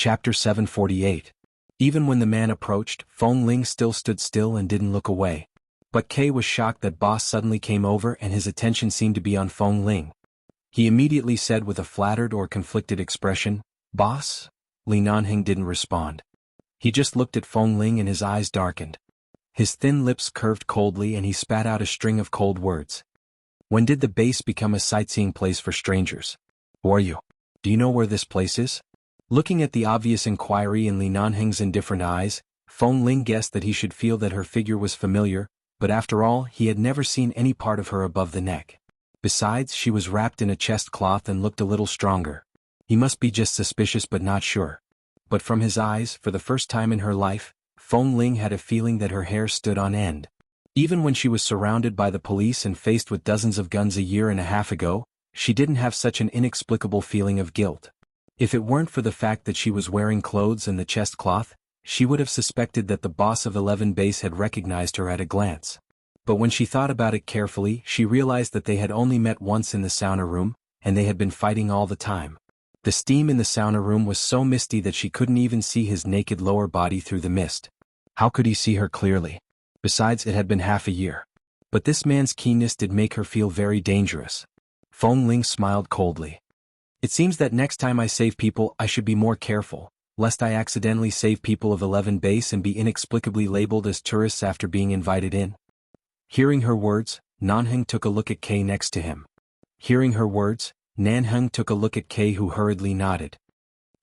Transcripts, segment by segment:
Chapter 748. Even when the man approached, Feng Ling still stood still and didn't look away. But Kay was shocked that Boss suddenly came over and his attention seemed to be on Feng Ling. He immediately said with a flattered or conflicted expression, "Boss?" Li Nanheng didn't respond. He just looked at Feng Ling and his eyes darkened. His thin lips curved coldly and he spat out a string of cold words. "When did the base become a sightseeing place for strangers? Who are you? Do you know where this place is?" Looking at the obvious inquiry in Li Nanheng's indifferent eyes, Feng Ling guessed that he should feel that her figure was familiar, but after all he had never seen any part of her above the neck. Besides, she was wrapped in a chest cloth and looked a little stronger. He must be just suspicious but not sure. But from his eyes, for the first time in her life, Feng Ling had a feeling that her hair stood on end. Even when she was surrounded by the police and faced with dozens of guns a year and a half ago, she didn't have such an inexplicable feeling of guilt. If it weren't for the fact that she was wearing clothes and the chest cloth, she would have suspected that the boss of 11 Base had recognized her at a glance. But when she thought about it carefully, she realized that they had only met once in the sauna room, and they had been fighting all the time. The steam in the sauna room was so misty that she couldn't even see his naked lower body through the mist. How could he see her clearly? Besides, it had been half a year. But this man's keenness did make her feel very dangerous. Feng Ling smiled coldly. "It seems that next time I save people I should be more careful, lest I accidentally save people of 11 Base and be inexplicably labeled as tourists after being invited in." Hearing her words, Nanheng took a look at Kay next to him. Hearing her words, Nanheng took a look at Kay, who hurriedly nodded.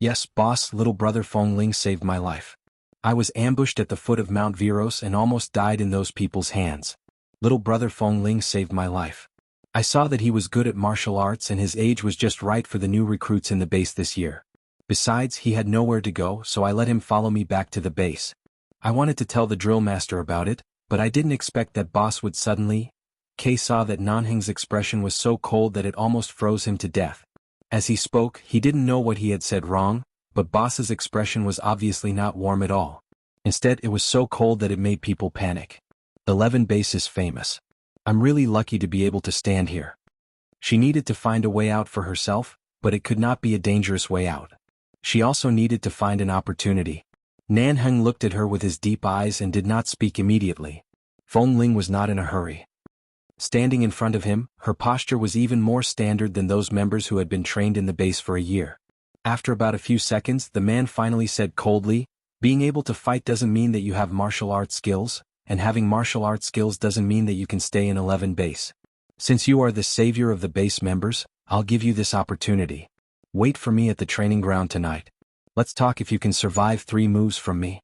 "Yes, boss, little brother Feng Ling saved my life. I was ambushed at the foot of Mount Veros and almost died in those people's hands. Little brother Feng Ling saved my life. I saw that he was good at martial arts and his age was just right for the new recruits in the base this year. Besides, he had nowhere to go, so I let him follow me back to the base. I wanted to tell the drill master about it, but I didn't expect that boss would suddenly—" Kay saw that Nanheng's expression was so cold that it almost froze him to death. As he spoke, he didn't know what he had said wrong, but boss's expression was obviously not warm at all. Instead, it was so cold that it made people panic. 11 Base is famous. I'm really lucky to be able to stand here. She needed to find a way out for herself, but it could not be a dangerous way out. She also needed to find an opportunity. Nanheng looked at her with his deep eyes and did not speak immediately. Feng Ling was not in a hurry. Standing in front of him, her posture was even more standard than those members who had been trained in the base for a year. After about a few seconds, the man finally said coldly, "Being able to fight doesn't mean that you have martial arts skills, and having martial arts skills doesn't mean that you can stay in 11 Base. Since you are the savior of the base members, I'll give you this opportunity. Wait for me at the training ground tonight. Let's talk if you can survive 3 moves from me."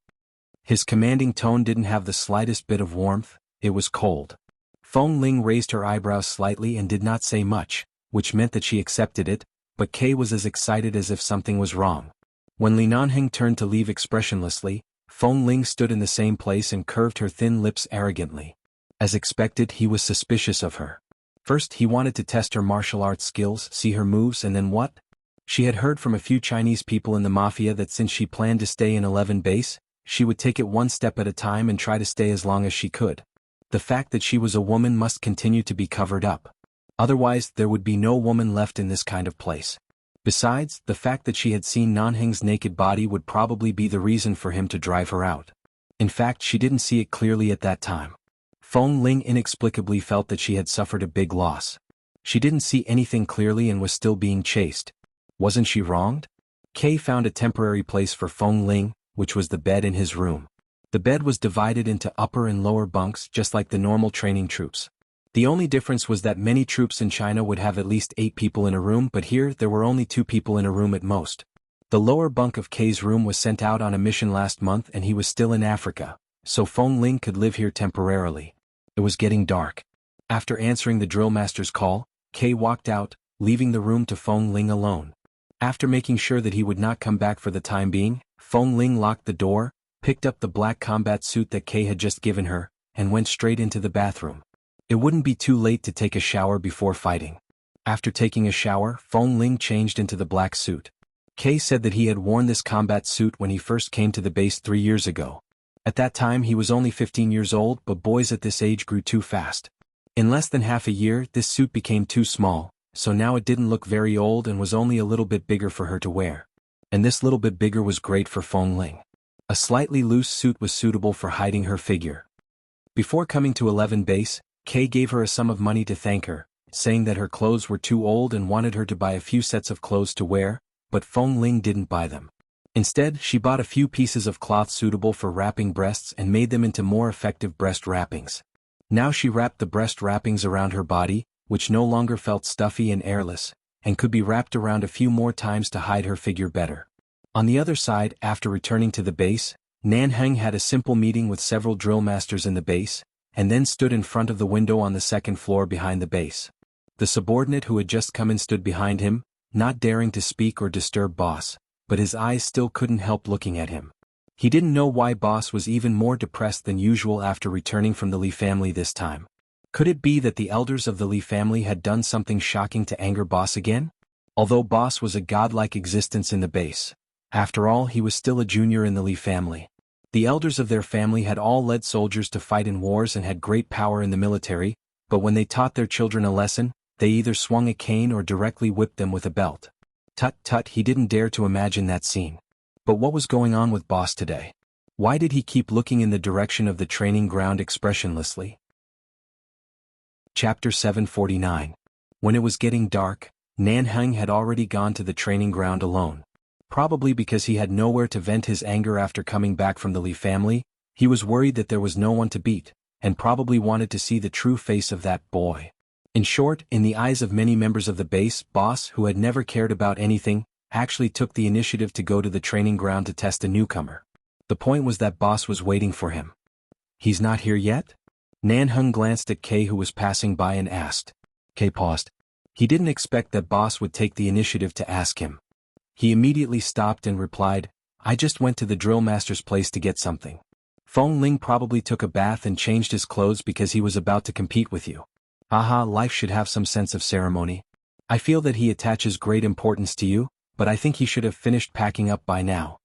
His commanding tone didn't have the slightest bit of warmth, it was cold. Feng Ling raised her eyebrows slightly and did not say much, which meant that she accepted it, but Kay was as excited as if something was wrong. When Li Nanheng turned to leave expressionlessly, Feng Ling stood in the same place and curved her thin lips arrogantly. As expected, he was suspicious of her. First, he wanted to test her martial arts skills, see her moves, and then what? She had heard from a few Chinese people in the mafia that since she planned to stay in 11 Base, she would take it one step at a time and try to stay as long as she could. The fact that she was a woman must continue to be covered up. Otherwise, there would be no woman left in this kind of place. Besides, the fact that she had seen Nanheng's naked body would probably be the reason for him to drive her out. In fact, she didn't see it clearly at that time. Feng Ling inexplicably felt that she had suffered a big loss. She didn't see anything clearly and was still being chased. Wasn't she wronged? Kay found a temporary place for Feng Ling, which was the bed in his room. The bed was divided into upper and lower bunks just like the normal training troops. The only difference was that many troops in China would have at least 8 people in a room, but here there were only 2 people in a room at most. The lower bunk of Kay's room was sent out on a mission last month and he was still in Africa, so Feng Ling could live here temporarily. It was getting dark. After answering the drill master's call, Kay walked out, leaving the room to Feng Ling alone. After making sure that he would not come back for the time being, Feng Ling locked the door, picked up the black combat suit that Kay had just given her, and went straight into the bathroom. It wouldn't be too late to take a shower before fighting. After taking a shower, Feng Ling changed into the black suit. Kay said that he had worn this combat suit when he first came to the base 3 years ago. At that time he was only 15 years old, but boys at this age grew too fast. In less than half a year, this suit became too small, so now it didn't look very old and was only a little bit bigger for her to wear. and this little bit bigger was great for Feng Ling. A slightly loose suit was suitable for hiding her figure. Before coming to 11 base, Kay gave her a sum of money to thank her, saying that her clothes were too old and wanted her to buy a few sets of clothes to wear, but Feng Ling didn't buy them. Instead, she bought a few pieces of cloth suitable for wrapping breasts and made them into more effective breast wrappings. Now she wrapped the breast wrappings around her body, which no longer felt stuffy and airless, and could be wrapped around a few more times to hide her figure better. On the other side, after returning to the base, Nan Heng had a simple meeting with several drill masters in the base, and then stood in front of the window on the second floor behind the base. The subordinate who had just come in stood behind him, not daring to speak or disturb Boss, but his eyes still couldn't help looking at him. He didn't know why Boss was even more depressed than usual after returning from the Li family this time. Could it be that the elders of the Li family had done something shocking to anger Boss again? Although Boss was a godlike existence in the base, after all he was still a junior in the Li family. The elders of their family had all led soldiers to fight in wars and had great power in the military, but when they taught their children a lesson, they either swung a cane or directly whipped them with a belt. Tut tut, he didn't dare to imagine that scene. But what was going on with Boss today? Why did he keep looking in the direction of the training ground expressionlessly? Chapter 749. When it was getting dark, Nan Heng had already gone to the training ground alone. Probably because he had nowhere to vent his anger after coming back from the Li family, he was worried that there was no one to beat, and probably wanted to see the true face of that boy. In short, in the eyes of many members of the base, Boss, who had never cared about anything, actually took the initiative to go to the training ground to test a newcomer. The point was that Boss was waiting for him. He's not here yet? Nan Heng glanced at Kay, who was passing by, and asked. Kay paused. He didn't expect that Boss would take the initiative to ask him. He immediately stopped and replied, I just went to the drill master's place to get something. Feng Ling probably took a bath and changed his clothes because he was about to compete with you. Aha, life should have some sense of ceremony. I feel that he attaches great importance to you, but I think he should have finished packing up by now.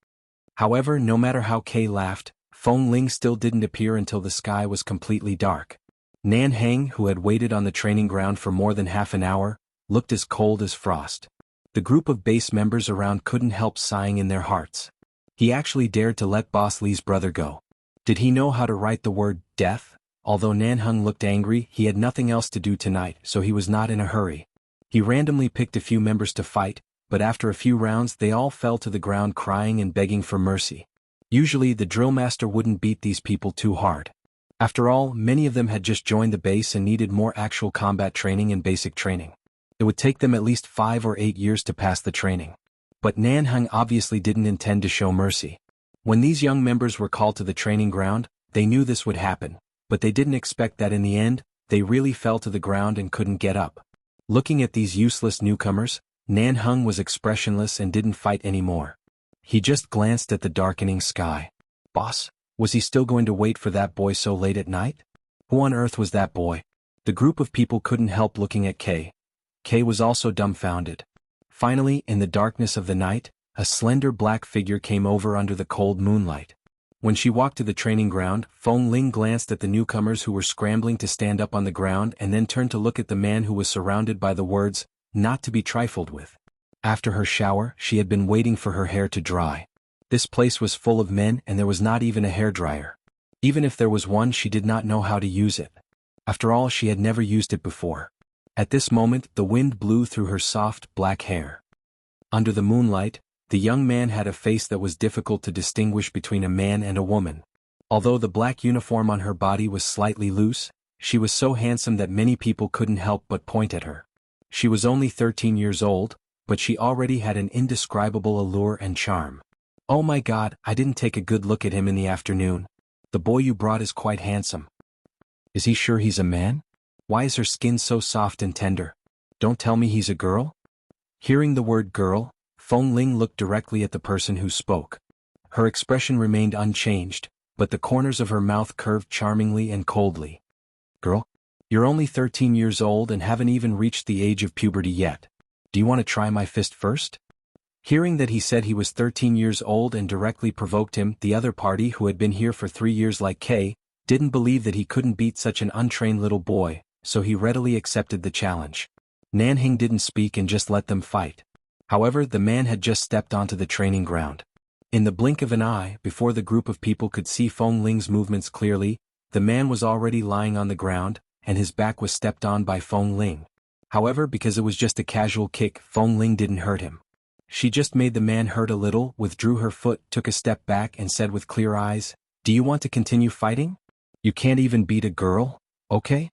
However, no matter how Kay laughed, Feng Ling still didn't appear until the sky was completely dark. Nan Heng, who had waited on the training ground for more than half an hour, looked as cold as frost. The group of base members around couldn't help sighing in their hearts. He actually dared to let Boss Li's brother go. Did he know how to write the word death? Although Nan Heng looked angry, he had nothing else to do tonight, so he was not in a hurry. He randomly picked a few members to fight, but after a few rounds they all fell to the ground crying and begging for mercy. Usually the drill master wouldn't beat these people too hard. After all, many of them had just joined the base and needed more actual combat training and basic training. It would take them at least 5 or 8 years to pass the training. But Nan Heng obviously didn't intend to show mercy. When these young members were called to the training ground, they knew this would happen, but they didn't expect that in the end, they really fell to the ground and couldn't get up. Looking at these useless newcomers, Nan Heng was expressionless and didn't fight anymore. He just glanced at the darkening sky. Boss, was he still going to wait for that boy so late at night? Who on earth was that boy? The group of people couldn't help looking at Kay. Kay was also dumbfounded. Finally, in the darkness of the night, a slender black figure came over under the cold moonlight. When she walked to the training ground, Feng Ling glanced at the newcomers who were scrambling to stand up on the ground and then turned to look at the man who was surrounded by the words, not to be trifled with. After her shower, she had been waiting for her hair to dry. This place was full of men and there was not even a hairdryer. Even if there was one, she did not know how to use it. After all, she had never used it before. At this moment, the wind blew through her soft, black hair. Under the moonlight, the young man had a face that was difficult to distinguish between a man and a woman. Although the black uniform on her body was slightly loose, she was so handsome that many people couldn't help but point at her. She was only 13 years old, but she already had an indescribable allure and charm. Oh my God, I didn't take a good look at him in the afternoon. The boy you brought is quite handsome. Is he sure he's a man? Why is her skin so soft and tender? Don't tell me he's a girl? Hearing the word girl, Feng Ling looked directly at the person who spoke. Her expression remained unchanged, but the corners of her mouth curved charmingly and coldly. Girl? You're only 13 years old and haven't even reached the age of puberty yet. Do you want to try my fist first? Hearing that he said he was 13 years old and directly provoked him, the other party, who had been here for 3 years like Kay, didn't believe that he couldn't beat such an untrained little boy, so he readily accepted the challenge. Nan Heng didn't speak and just let them fight. However, the man had just stepped onto the training ground. In the blink of an eye, before the group of people could see Feng Ling's movements clearly, the man was already lying on the ground, and his back was stepped on by Feng Ling. However, because it was just a casual kick, Feng Ling didn't hurt him. She just made the man hurt a little, withdrew her foot, took a step back and said with clear eyes, "Do you want to continue fighting? You can't even beat a girl, okay?"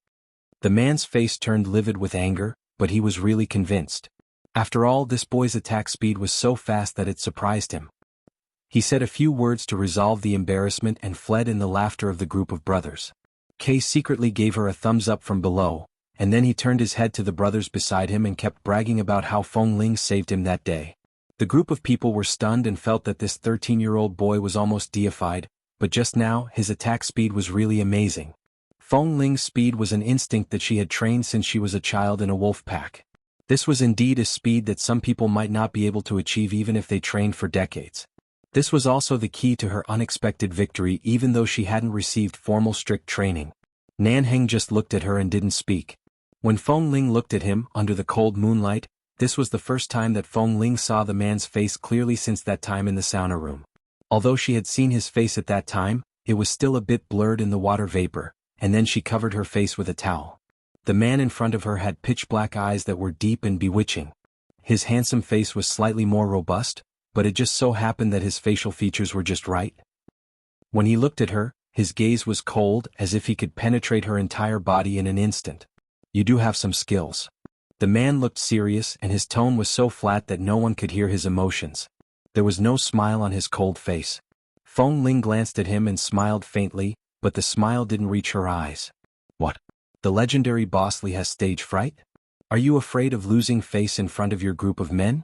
The man's face turned livid with anger, but he was really convinced. After all, this boy's attack speed was so fast that it surprised him. He said a few words to resolve the embarrassment and fled in the laughter of the group of brothers. Kay secretly gave her a thumbs up from below, and then he turned his head to the brothers beside him and kept bragging about how Feng Ling saved him that day. The group of people were stunned and felt that this 13-year-old boy was almost deified, but just now, his attack speed was really amazing. Feng Ling's speed was an instinct that she had trained since she was a child in a wolf pack. This was indeed a speed that some people might not be able to achieve even if they trained for decades. This was also the key to her unexpected victory even though she hadn't received formal strict training. Nanheng just looked at her and didn't speak. When Feng Ling looked at him, under the cold moonlight, this was the first time that Feng Ling saw the man's face clearly since that time in the sauna room. Although she had seen his face at that time, it was still a bit blurred in the water vapor, and then she covered her face with a towel. The man in front of her had pitch-black eyes that were deep and bewitching. His handsome face was slightly more robust, but it just so happened that his facial features were just right. When he looked at her, his gaze was cold, as if he could penetrate her entire body in an instant. "You do have some skills." The man looked serious and his tone was so flat that no one could hear his emotions. There was no smile on his cold face. Feng Ling glanced at him and smiled faintly, but the smile didn't reach her eyes. "What? The legendary Boss Lee has stage fright? Are you afraid of losing face in front of your group of men?"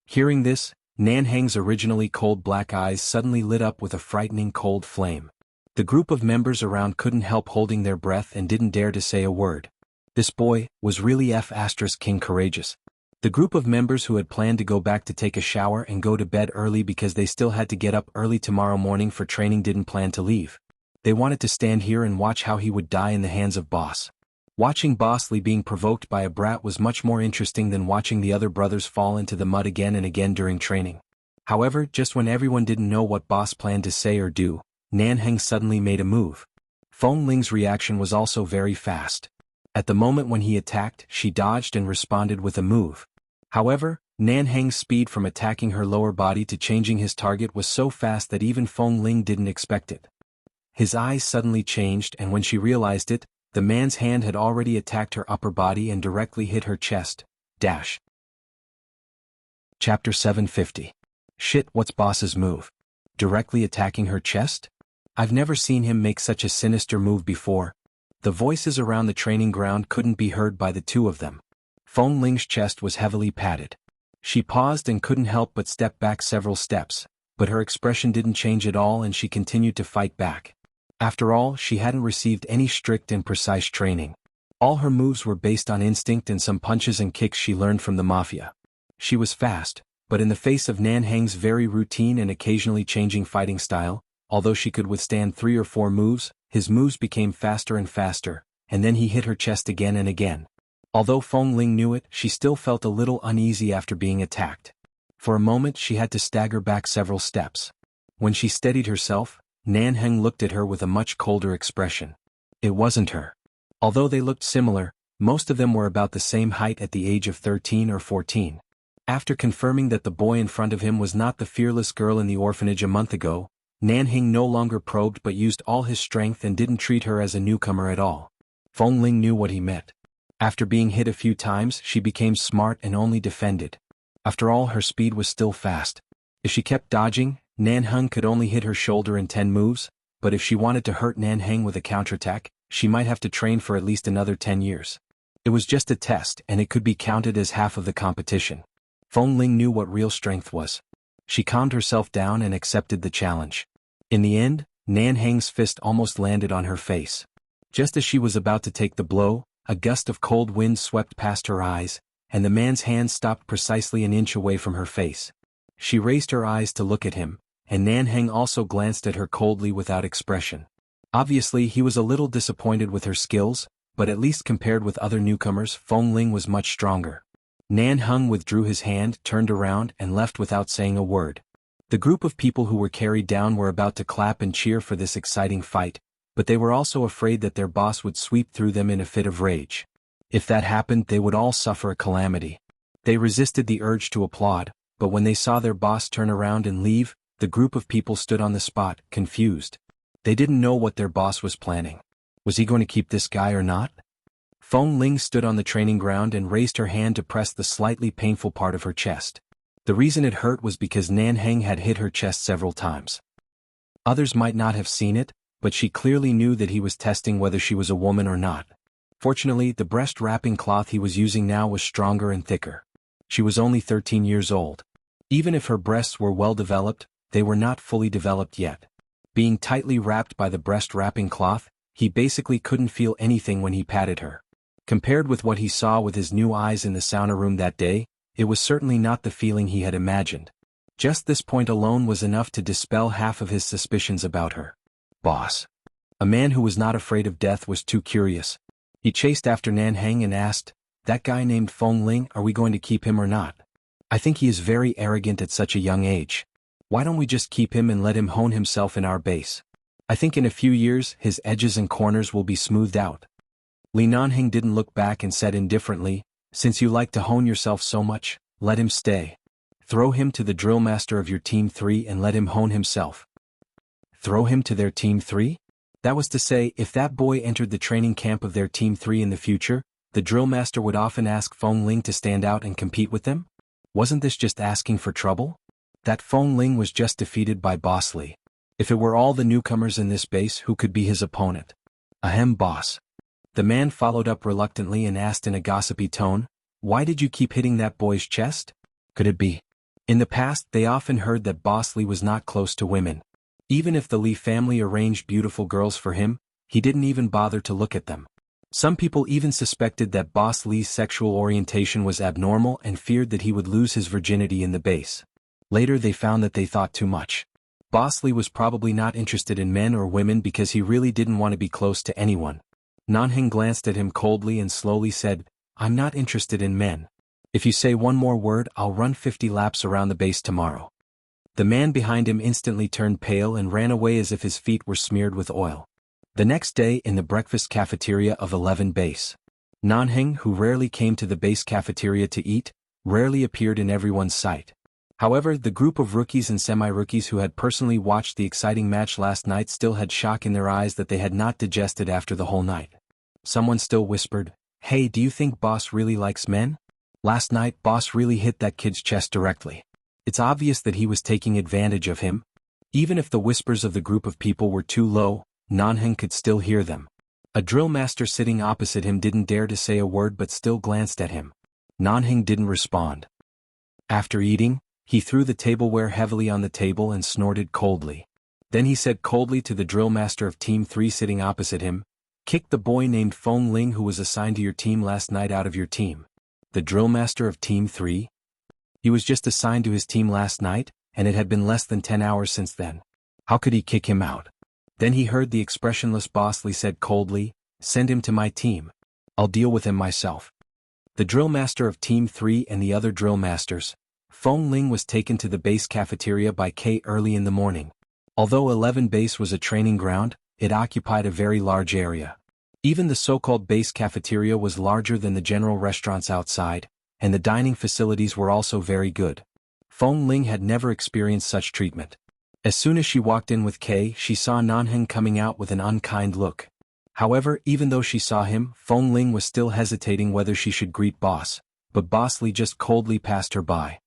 Hearing this, Nanheng's originally cold black eyes suddenly lit up with a frightening cold flame. The group of members around couldn't help holding their breath and didn't dare to say a word. This boy was really King courageous. The group of members who had planned to go back to take a shower and go to bed early because they still had to get up early tomorrow morning for training didn't plan to leave. They wanted to stand here and watch how he would die in the hands of Boss. Watching Boss Lee being provoked by a brat was much more interesting than watching the other brothers fall into the mud again and again during training. However, just when everyone didn't know what Boss planned to say or do, Nanheng suddenly made a move. Feng Ling's reaction was also very fast. At the moment when he attacked, she dodged and responded with a move. However, Nanheng's speed from attacking her lower body to changing his target was so fast that even Feng Ling didn't expect it. His eyes suddenly changed, and when she realized it, the man's hand had already attacked her upper body and directly hit her chest. Chapter 750. Shit, what's Boss's move? Directly attacking her chest? I've never seen him make such a sinister move before. The voices around the training ground couldn't be heard by the two of them. Feng Ling's chest was heavily padded. She paused and couldn't help but step back several steps, but her expression didn't change at all and she continued to fight back. After all, she hadn't received any strict and precise training. All her moves were based on instinct and some punches and kicks she learned from the mafia. She was fast, but in the face of Nanheng's very routine and occasionally changing fighting style, although she could withstand 3 or 4 moves, his moves became faster and faster, and then he hit her chest again and again. Although Feng Ling knew it, she still felt a little uneasy after being attacked. For a moment she had to stagger back several steps. When she steadied herself, Nanheng looked at her with a much colder expression. It wasn't her. Although they looked similar, most of them were about the same height at the age of 13 or 14. After confirming that the boy in front of him was not the fearless girl in the orphanage a month ago, Nanheng no longer probed but used all his strength and didn't treat her as a newcomer at all. Feng Ling knew what he meant. After being hit a few times, she became smart and only defended. After all, her speed was still fast. If she kept dodging, Nanheng could only hit her shoulder in 10 moves, but if she wanted to hurt Nanheng with a counterattack, she might have to train for at least another 10 years. It was just a test and it could be counted as half of the competition. Feng Ling knew what real strength was. She calmed herself down and accepted the challenge. In the end, Nanheng's fist almost landed on her face. Just as she was about to take the blow, a gust of cold wind swept past her eyes, and the man's hand stopped precisely an inch away from her face. She raised her eyes to look at him, and Nanheng also glanced at her coldly without expression. Obviously he was a little disappointed with her skills, but at least compared with other newcomers, Feng Ling was much stronger. Nan Heng withdrew his hand, turned around, and left without saying a word. The group of people who were carried down were about to clap and cheer for this exciting fight, but they were also afraid that their boss would sweep through them in a fit of rage. If that happened, they would all suffer a calamity. They resisted the urge to applaud, but when they saw their boss turn around and leave, the group of people stood on the spot, confused. They didn't know what their boss was planning. Was he going to keep this guy or not? Feng Ling stood on the training ground and raised her hand to press the slightly painful part of her chest. The reason it hurt was because Nan Heng had hit her chest several times. Others might not have seen it, but she clearly knew that he was testing whether she was a woman or not. Fortunately, the breast wrapping cloth he was using now was stronger and thicker. She was only 13 years old. Even if her breasts were well developed, they were not fully developed yet. Being tightly wrapped by the breast wrapping cloth, he basically couldn't feel anything when he patted her. Compared with what he saw with his new eyes in the sauna room that day, it was certainly not the feeling he had imagined. Just this point alone was enough to dispel half of his suspicions about her. Boss. A man who was not afraid of death was too curious. He chased after Nan Heng and asked, "That guy named Feng Ling, are we going to keep him or not? I think he is very arrogant at such a young age. Why don't we just keep him and let him hone himself in our base? I think in a few years his edges and corners will be smoothed out." Li Nanheng didn't look back and said indifferently, "Since you like to hone yourself so much, let him stay. Throw him to the drill master of your Team 3 and let him hone himself." Throw him to their Team 3? That was to say, if that boy entered the training camp of their Team 3 in the future, the drill master would often ask Feng Ling to stand out and compete with them? Wasn't this just asking for trouble? That Feng Ling was just defeated by Boss Li. If it were all the newcomers in this base, who could be his opponent? Ahem, boss. The man followed up reluctantly and asked in a gossipy tone, "Why did you keep hitting that boy's chest? Could it be?" In the past, they often heard that Boss Li was not close to women. Even if the Li family arranged beautiful girls for him, he didn't even bother to look at them. Some people even suspected that Boss Li's sexual orientation was abnormal and feared that he would lose his virginity in the base. Later they found that they thought too much. Boss Li was probably not interested in men or women because he really didn't want to be close to anyone. Nanheng glanced at him coldly and slowly said, "I'm not interested in men. If you say one more word, I'll run 50 laps around the base tomorrow." The man behind him instantly turned pale and ran away as if his feet were smeared with oil. The next day in the breakfast cafeteria of 11 base, Nanheng, who rarely came to the base cafeteria to eat, rarely appeared in everyone's sight. However, the group of rookies and semi-rookies who had personally watched the exciting match last night still had shock in their eyes that they had not digested after the whole night. Someone still whispered, "Hey, do you think Boss really likes men? Last night, Boss really hit that kid's chest directly. It's obvious that he was taking advantage of him." Even if the whispers of the group of people were too low, Nanheng could still hear them. A drill master sitting opposite him didn't dare to say a word but still glanced at him. Nanheng didn't respond. After eating, he threw the tableware heavily on the table and snorted coldly. Then he said coldly to the drill master of Team 3 sitting opposite him, "Kick the boy named Feng Ling who was assigned to your team last night out of your team." The drill master of Team 3? He was just assigned to his team last night, and it had been less than 10 hours since then. How could he kick him out? Then he heard the expressionless Boss Li said coldly, "Send him to my team. I'll deal with him myself." The drill master of Team 3 and the other drill masters, Feng Ling was taken to the base cafeteria by K early in the morning. Although 11 base was a training ground, it occupied a very large area. Even the so-called base cafeteria was larger than the general restaurants outside, and the dining facilities were also very good. Feng Ling had never experienced such treatment. As soon as she walked in with Kay, she saw Nanheng coming out with an unkind look. However, even though she saw him, Feng Ling was still hesitating whether she should greet Boss, but Boss Li just coldly passed her by.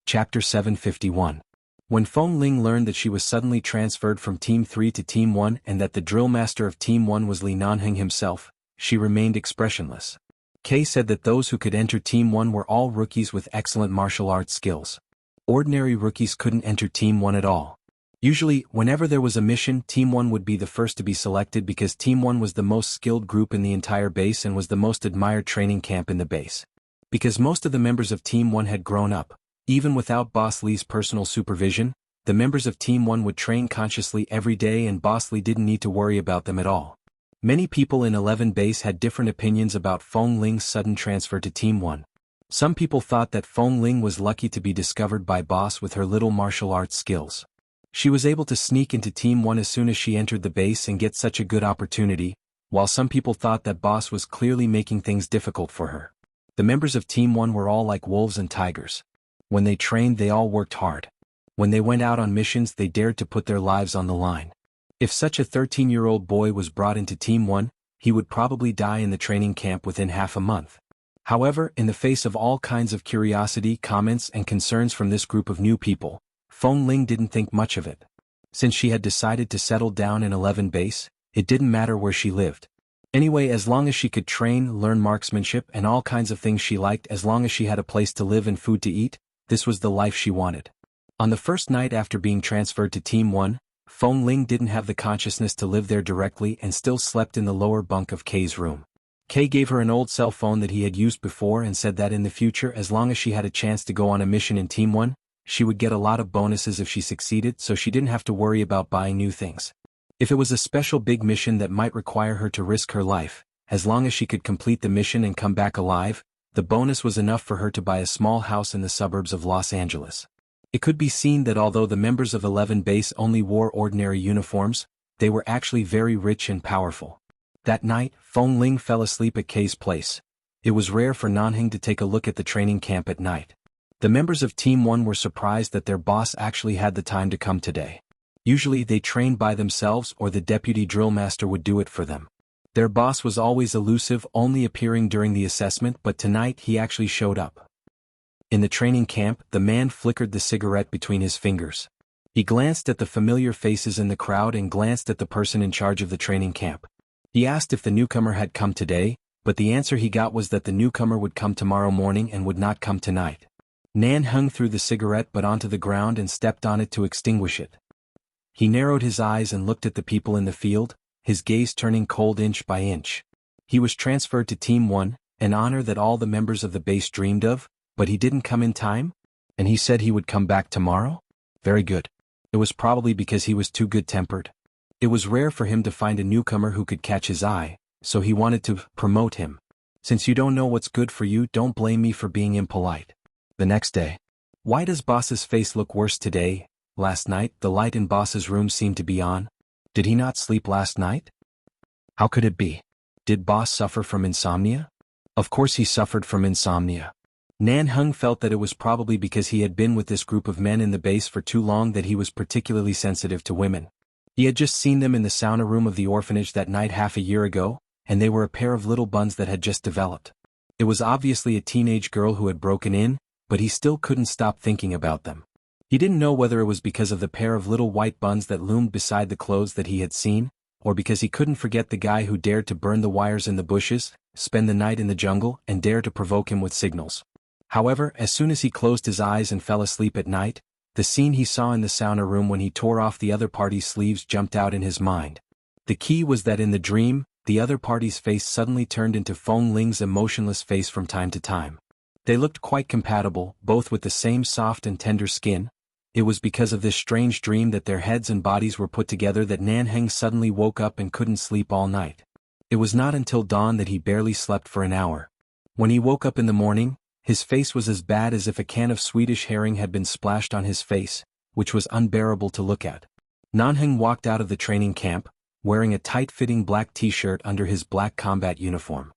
Chapter 751. When Feng Ling learned that she was suddenly transferred from Team 3 to Team 1 and that the drill master of Team 1 was Li Nanheng himself, she remained expressionless. Kay said that those who could enter Team 1 were all rookies with excellent martial arts skills. Ordinary rookies couldn't enter Team 1 at all. Usually, whenever there was a mission, Team 1 would be the first to be selected because Team 1 was the most skilled group in the entire base and was the most admired training camp in the base. Because most of the members of Team 1 had grown up, even without Boss Li's personal supervision, the members of Team 1 would train consciously every day and Boss Li didn't need to worry about them at all. Many people in 11 base had different opinions about Feng Ling's sudden transfer to Team 1. Some people thought that Feng Ling was lucky to be discovered by Boss with her little martial arts skills. She was able to sneak into Team 1 as soon as she entered the base and get such a good opportunity, while some people thought that Boss was clearly making things difficult for her. The members of Team 1 were all like wolves and tigers. When they trained, they all worked hard. When they went out on missions, they dared to put their lives on the line. If such a 13-year-old boy was brought into Team 1, he would probably die in the training camp within half a month. However, in the face of all kinds of curiosity, comments, and concerns from this group of new people, Feng Ling didn't think much of it. Since she had decided to settle down in 11 base, it didn't matter where she lived. Anyway, as long as she could train, learn marksmanship, and all kinds of things she liked, as long as she had a place to live and food to eat, this was the life she wanted. On the first night after being transferred to Team 1, Feng Ling didn't have the consciousness to live there directly and still slept in the lower bunk of Kay's room. Kay gave her an old cell phone that he had used before and said that in the future, as long as she had a chance to go on a mission in Team 1, she would get a lot of bonuses if she succeeded, so she didn't have to worry about buying new things. If it was a special big mission that might require her to risk her life, as long as she could complete the mission and come back alive, the bonus was enough for her to buy a small house in the suburbs of Los Angeles. It could be seen that although the members of 11 base only wore ordinary uniforms, they were actually very rich and powerful. That night, Feng Ling fell asleep at Kay's place. It was rare for Nanheng to take a look at the training camp at night. The members of Team 1 were surprised that their boss actually had the time to come today. Usually they trained by themselves or the deputy drill master would do it for them. Their boss was always elusive, only appearing during the assessment, but tonight he actually showed up. In the training camp, the man flickered the cigarette between his fingers. He glanced at the familiar faces in the crowd and glanced at the person in charge of the training camp. He asked if the newcomer had come today, but the answer he got was that the newcomer would come tomorrow morning and would not come tonight. Nanheng threw the cigarette butt onto the ground and stepped on it to extinguish it. He narrowed his eyes and looked at the people in the field, his gaze turning cold inch by inch. He was transferred to Team 1, an honor that all the members of the base dreamed of, but he didn't come in time? And he said he would come back tomorrow? Very good. It was probably because he was too good-tempered. It was rare for him to find a newcomer who could catch his eye, so he wanted to promote him. Since you don't know what's good for you, don't blame me for being impolite. The next day. Why does Boss's face look worse today? Last night, the light in Boss's room seemed to be on. Did he not sleep last night? How could it be? Did Boss suffer from insomnia? Of course he suffered from insomnia. Nanheng felt that it was probably because he had been with this group of men in the base for too long that he was particularly sensitive to women. He had just seen them in the sauna room of the orphanage that night half a year ago, and they were a pair of little buns that had just developed. It was obviously a teenage girl who had broken in, but he still couldn't stop thinking about them. He didn't know whether it was because of the pair of little white buns that loomed beside the clothes that he had seen, or because he couldn't forget the guy who dared to burn the wires in the bushes, spend the night in the jungle, and dare to provoke him with signals. However, as soon as he closed his eyes and fell asleep at night, the scene he saw in the sauna room when he tore off the other party's sleeves jumped out in his mind. The key was that in the dream, the other party's face suddenly turned into Feng Ling's emotionless face from time to time. They looked quite compatible, both with the same soft and tender skin. It was because of this strange dream that their heads and bodies were put together that Nanheng suddenly woke up and couldn't sleep all night. It was not until dawn that he barely slept for an hour. When he woke up in the morning, his face was as bad as if a can of Swedish herring had been splashed on his face, which was unbearable to look at. Nanheng walked out of the training camp, wearing a tight-fitting black t-shirt under his black combat uniform.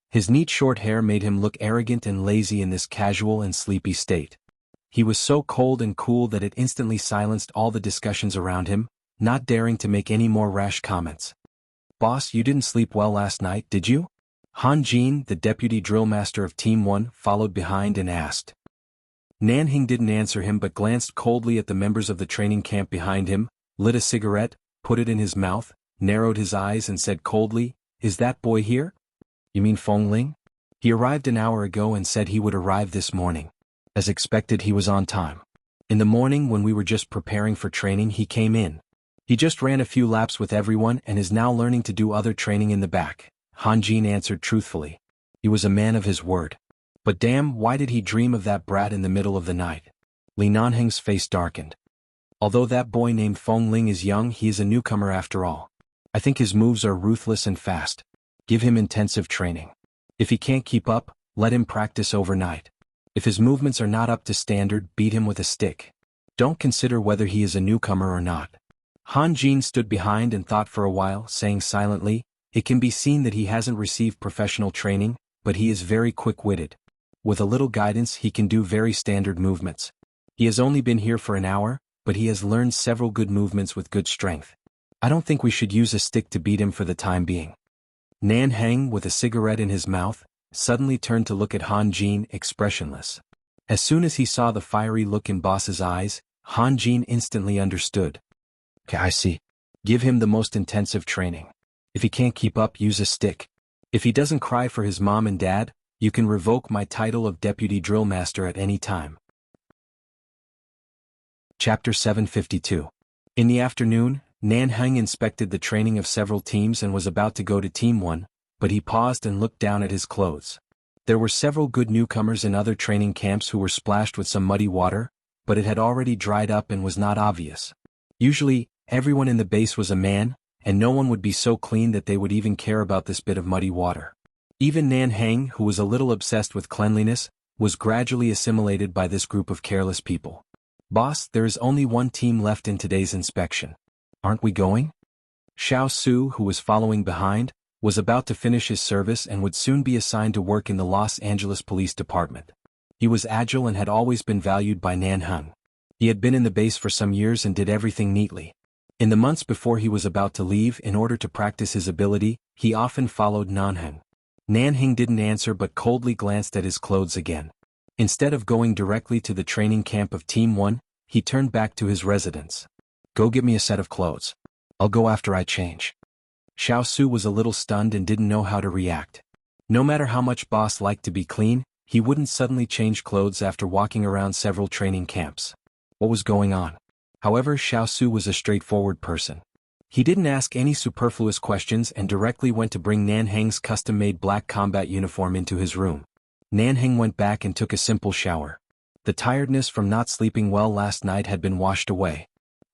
His neat short hair made him look arrogant and lazy in this casual and sleepy state. He was so cold and cool that it instantly silenced all the discussions around him, not daring to make any more rash comments. "Boss, you didn't sleep well last night, did you?" Han Jin, the deputy drill master of Team 1, followed behind and asked. Nanheng didn't answer him but glanced coldly at the members of the training camp behind him, lit a cigarette, put it in his mouth, narrowed his eyes and said coldly, "Is that boy here?" "You mean Feng Ling? He arrived an hour ago and said he would arrive this morning. As expected, he was on time. In the morning when we were just preparing for training, he came in. He just ran a few laps with everyone and is now learning to do other training in the back." Han Jin answered truthfully. He was a man of his word. But damn, why did he dream of that brat in the middle of the night? Li Nanheng's face darkened. Although that boy named Feng Ling is young, he is a newcomer after all. I think his moves are ruthless and fast. Give him intensive training. If he can't keep up, let him practice overnight. If his movements are not up to standard, beat him with a stick. Don't consider whether he is a newcomer or not." Han Jin stood behind and thought for a while, saying silently, "It can be seen that he hasn't received professional training, but he is very quick-witted. With a little guidance he can do very standard movements. He has only been here for an hour, but he has learned several good movements with good strength. I don't think we should use a stick to beat him for the time being." Nan Heng, with a cigarette in his mouth, suddenly turned to look at Han Jin, expressionless. As soon as he saw the fiery look in Boss's eyes, Han Jin instantly understood. "Okay, I see. Give him the most intensive training. If he can't keep up, use a stick. If he doesn't cry for his mom and dad, you can revoke my title of Deputy Drill Master at any time." Chapter 752. In the afternoon, Nan Heng inspected the training of several teams and was about to go to Team 1, but he paused and looked down at his clothes. There were several good newcomers in other training camps who were splashed with some muddy water, but it had already dried up and was not obvious. Usually, everyone in the base was a man, and no one would be so clean that they would even care about this bit of muddy water. Even Nan Heng, who was a little obsessed with cleanliness, was gradually assimilated by this group of careless people. "Boss, there is only one team left in today's inspection. Aren't we going?" Xiao Su, who was following behind, was about to finish his service and would soon be assigned to work in the Los Angeles Police Department. He was agile and had always been valued by Nan Heng. He had been in the base for some years and did everything neatly. In the months before he was about to leave in order to practice his ability, he often followed Nan Heng. Nan Heng didn't answer but coldly glanced at his clothes again. Instead of going directly to the training camp of Team 1, he turned back to his residence. "Go get me a set of clothes. I'll go after I change." Xiao Su was a little stunned and didn't know how to react. No matter how much Boss liked to be clean, he wouldn't suddenly change clothes after walking around several training camps. What was going on? However, Xiao Su was a straightforward person. He didn't ask any superfluous questions and directly went to bring Nan Heng's custom-made black combat uniform into his room. Nan Heng went back and took a simple shower. The tiredness from not sleeping well last night had been washed away.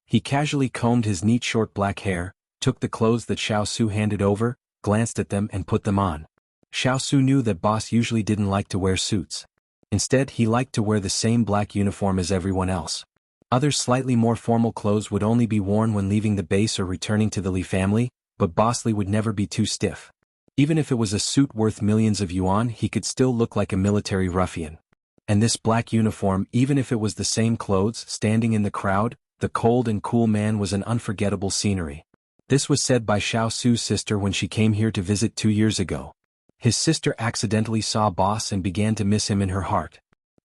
He casually combed his neat short black hair, took the clothes that Xiao Su handed over, glanced at them and put them on. Xiao Su knew that Boss usually didn't like to wear suits. Instead, he liked to wear the same black uniform as everyone else. Other slightly more formal clothes would only be worn when leaving the base or returning to the Li family, but Boss Li would never be too stiff. Even if it was a suit worth millions of yuan, he could still look like a military ruffian. And this black uniform, even if it was the same clothes, standing in the crowd, the cold and cool man was an unforgettable scenery. This was said by Xiao Su's sister when she came here to visit 2 years ago. His sister accidentally saw Boss and began to miss him in her heart.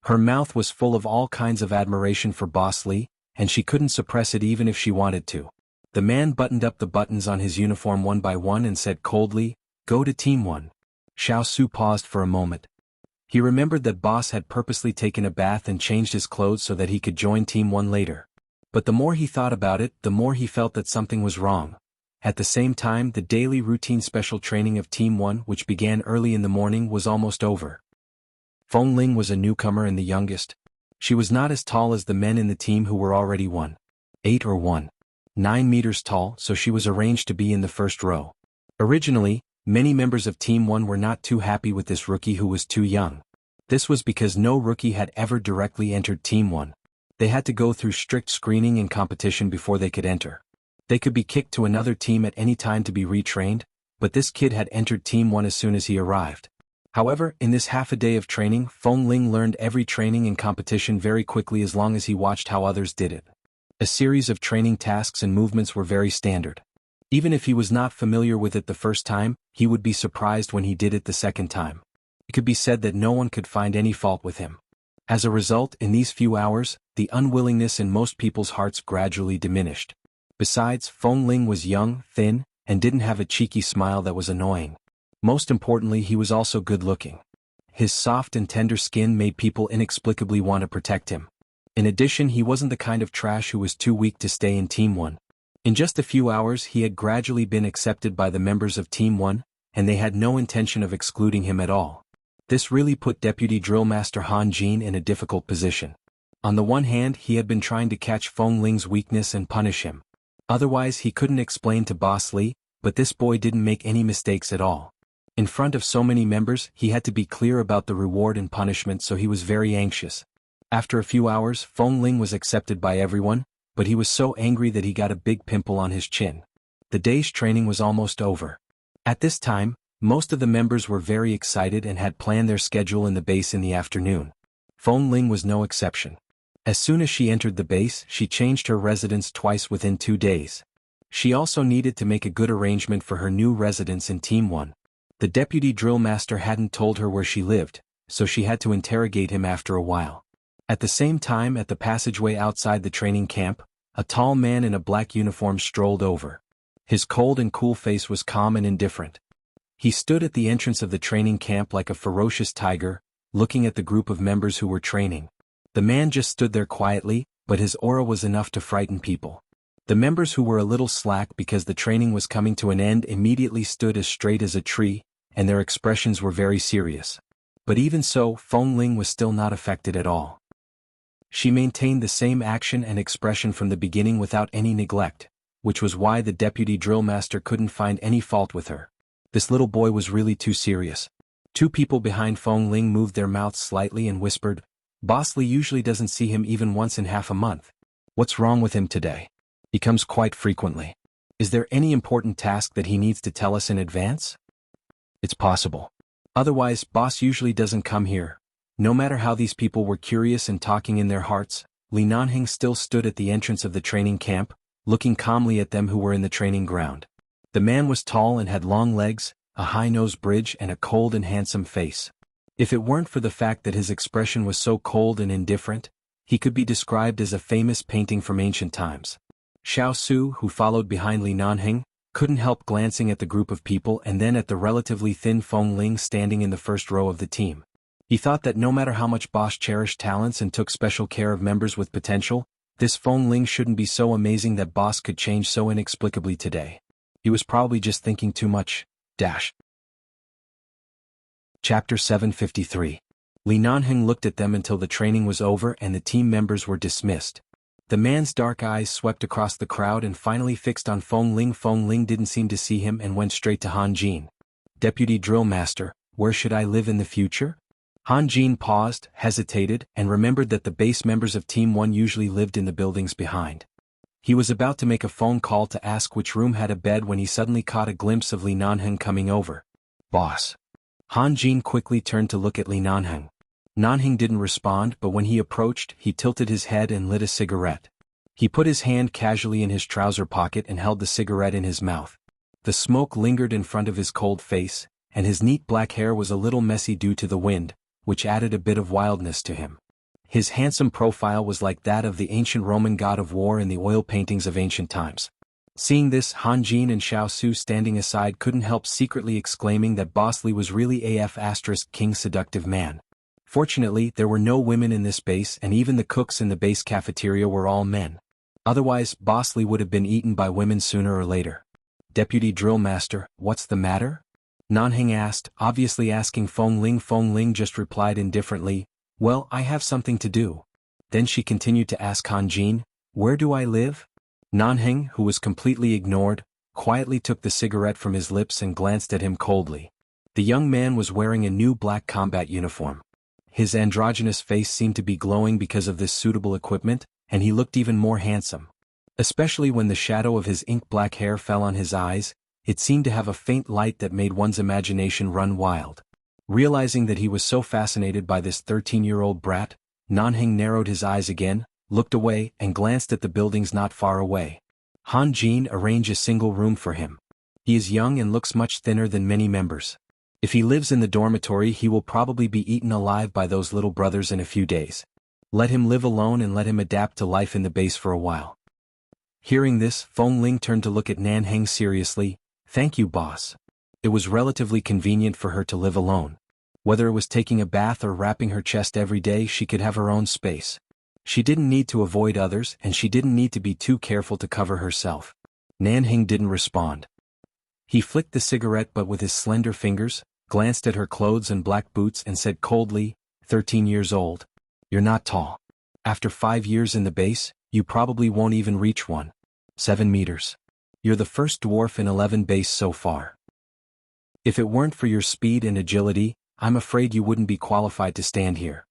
Her mouth was full of all kinds of admiration for Boss Li, and she couldn't suppress it even if she wanted to. The man buttoned up the buttons on his uniform one by one and said coldly, "Go to Team 1. Xiao Su paused for a moment. He remembered that Boss had purposely taken a bath and changed his clothes so that he could join Team 1 later. But the more he thought about it, the more he felt that something was wrong. At the same time, the daily routine special training of Team 1, which began early in the morning, was almost over. Feng Ling was a newcomer and the youngest. She was not as tall as the men in the team who were already 1.8 or 1.9 meters tall, so she was arranged to be in the first row. Originally, many members of Team 1 were not too happy with this rookie who was too young. This was because no rookie had ever directly entered Team 1. They had to go through strict screening and competition before they could enter. They could be kicked to another team at any time to be retrained, but this kid had entered Team 1 as soon as he arrived. However, in this half a day of training, Feng Ling learned every training and competition very quickly as long as he watched how others did it. A series of training tasks and movements were very standard. Even if he was not familiar with it the first time, he would be surprised when he did it the second time. It could be said that no one could find any fault with him. As a result, in these few hours, the unwillingness in most people's hearts gradually diminished. Besides, Feng Ling was young, thin, and didn't have a cheeky smile that was annoying. Most importantly, he was also good-looking. His soft and tender skin made people inexplicably want to protect him. In addition, he wasn't the kind of trash who was too weak to stay in Team 1. In just a few hours, he had gradually been accepted by the members of Team 1, and they had no intention of excluding him at all. This really put Deputy Drill Master Han Jin in a difficult position. On the one hand, he had been trying to catch Feng Ling's weakness and punish him. Otherwise, he couldn't explain to Boss Li, but this boy didn't make any mistakes at all. In front of so many members, he had to be clear about the reward and punishment, so he was very anxious. After a few hours, Feng Ling was accepted by everyone, but he was so angry that he got a big pimple on his chin. The day's training was almost over. At this time, most of the members were very excited and had planned their schedule in the base in the afternoon. Feng Ling was no exception. As soon as she entered the base, she changed her residence twice within 2 days. She also needed to make a good arrangement for her new residence in Team 1. The deputy drill master hadn't told her where she lived, so she had to interrogate him after a while. At the same time, at the passageway outside the training camp, a tall man in a black uniform strolled over. His cold and cool face was calm and indifferent. He stood at the entrance of the training camp like a ferocious tiger, looking at the group of members who were training. The man just stood there quietly, but his aura was enough to frighten people. The members who were a little slack because the training was coming to an end immediately stood as straight as a tree, and their expressions were very serious. But even so, Feng Ling was still not affected at all. She maintained the same action and expression from the beginning without any neglect, which was why the deputy drill master couldn't find any fault with her. This little boy was really too serious. 2 people behind Feng Ling moved their mouths slightly and whispered, "Boss Lee usually doesn't see him even once in half a month. What's wrong with him today? He comes quite frequently. Is there any important task that he needs to tell us in advance?" "It's possible. Otherwise, boss usually doesn't come here." No matter how these people were curious and talking in their hearts, Li Nanheng still stood at the entrance of the training camp, looking calmly at them who were in the training ground. The man was tall and had long legs, a high nose bridge and a cold and handsome face. If it weren't for the fact that his expression was so cold and indifferent, he could be described as a famous painting from ancient times. Xiao Su, who followed behind Li Nanheng, couldn't help glancing at the group of people and then at the relatively thin Feng Ling standing in the first row of the team. He thought that no matter how much Boss cherished talents and took special care of members with potential, this Feng Ling shouldn't be so amazing that Boss could change so inexplicably today. He was probably just thinking too much. Chapter 753. Li Nanheng looked at them until the training was over and the team members were dismissed. The man's dark eyes swept across the crowd and finally fixed on Feng Ling. Feng Ling didn't seem to see him and went straight to Han Jin. "Deputy Drill Master, where should I live in the future?" Han Jin paused, hesitated, and remembered that the base members of Team 1 usually lived in the buildings behind. He was about to make a phone call to ask which room had a bed when he suddenly caught a glimpse of Li Nanheng coming over. "Boss." Han Jin quickly turned to look at Li Nanheng. Nanheng didn't respond, but when he approached, he tilted his head and lit a cigarette. He put his hand casually in his trouser pocket and held the cigarette in his mouth. The smoke lingered in front of his cold face, and his neat black hair was a little messy due to the wind, which added a bit of wildness to him. His handsome profile was like that of the ancient Roman god of war in the oil paintings of ancient times. Seeing this, Han Jin and Xiao Su standing aside couldn't help secretly exclaiming that Boss Lee was really King seductive man. Fortunately, there were no women in this base and even the cooks in the base cafeteria were all men. Otherwise, Boss Lee would have been eaten by women sooner or later. "Deputy Drill Master, what's the matter?" Nanheng asked, obviously asking Feng Ling. Feng Ling just replied indifferently, "Well, I have something to do." Then she continued to ask Han Jin, "Where do I live?" Nanheng, who was completely ignored, quietly took the cigarette from his lips and glanced at him coldly. The young man was wearing a new black combat uniform. His androgynous face seemed to be glowing because of this suitable equipment, and he looked even more handsome. Especially when the shadow of his ink-black hair fell on his eyes, it seemed to have a faint light that made one's imagination run wild. Realizing that he was so fascinated by this 13-year-old brat, Nanheng narrowed his eyes again, looked away, and glanced at the buildings not far away. Han Jin arranged a single room for him. He is young and looks much thinner than many members. If he lives in the dormitory, he will probably be eaten alive by those little brothers in a few days. Let him live alone and let him adapt to life in the base for a while. Hearing this, Feng Ling turned to look at Nanheng seriously. "Thank you, boss." It was relatively convenient for her to live alone. Whether it was taking a bath or wrapping her chest every day, she could have her own space. She didn't need to avoid others, and she didn't need to be too careful to cover herself. Nanheng didn't respond. He flicked the cigarette but with his slender fingers, glanced at her clothes and black boots and said coldly, 13 years old. You're not tall. After 5 years in the base, you probably won't even reach 7 meters. You're the first dwarf in 11 base so far. If it weren't for your speed and agility, I'm afraid you wouldn't be qualified to stand here.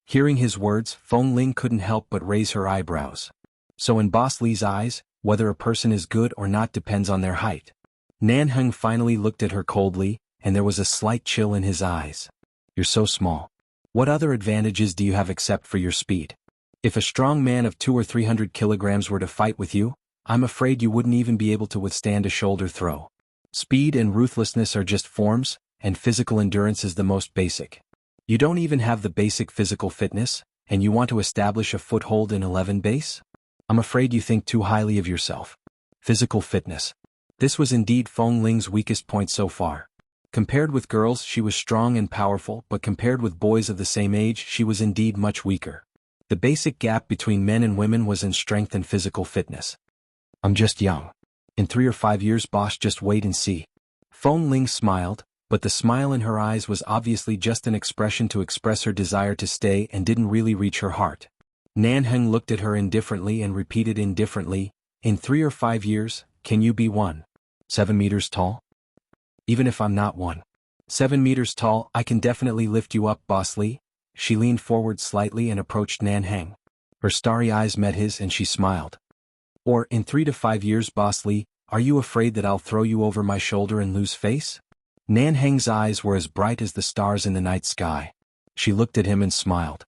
Hearing his words, Feng Ling couldn't help but raise her eyebrows. So in Boss Li's eyes, whether a person is good or not depends on their height. Nan Heng finally looked at her coldly, and there was a slight chill in his eyes. You're so small. What other advantages do you have except for your speed? If a strong man of 200 or 300 kilograms were to fight with you, I'm afraid you wouldn't even be able to withstand a shoulder throw. Speed and ruthlessness are just forms, and physical endurance is the most basic. You don't even have the basic physical fitness, and you want to establish a foothold in 11 base? I'm afraid you think too highly of yourself. Physical fitness. This was indeed Feng Ling's weakest point so far. Compared with girls, she was strong and powerful, but compared with boys of the same age, she was indeed much weaker. The basic gap between men and women was in strength and physical fitness. I'm just young. In 3 or 5 years, boss, just wait and see. Feng Ling smiled, but the smile in her eyes was obviously just an expression to express her desire to stay and didn't really reach her heart. Nan Heng looked at her indifferently and repeated indifferently, in 3 or 5 years, can you be 1.7 meters tall? Even if I'm not 1.7 meters tall, I can definitely lift you up, Boss Li. She leaned forward slightly and approached Nan Heng. Her starry eyes met his and she smiled. Or, in 3 to 5 years, Boss Li, are you afraid that I'll throw you over my shoulder and lose face? Nan Heng's eyes were as bright as the stars in the night sky. She looked at him and smiled.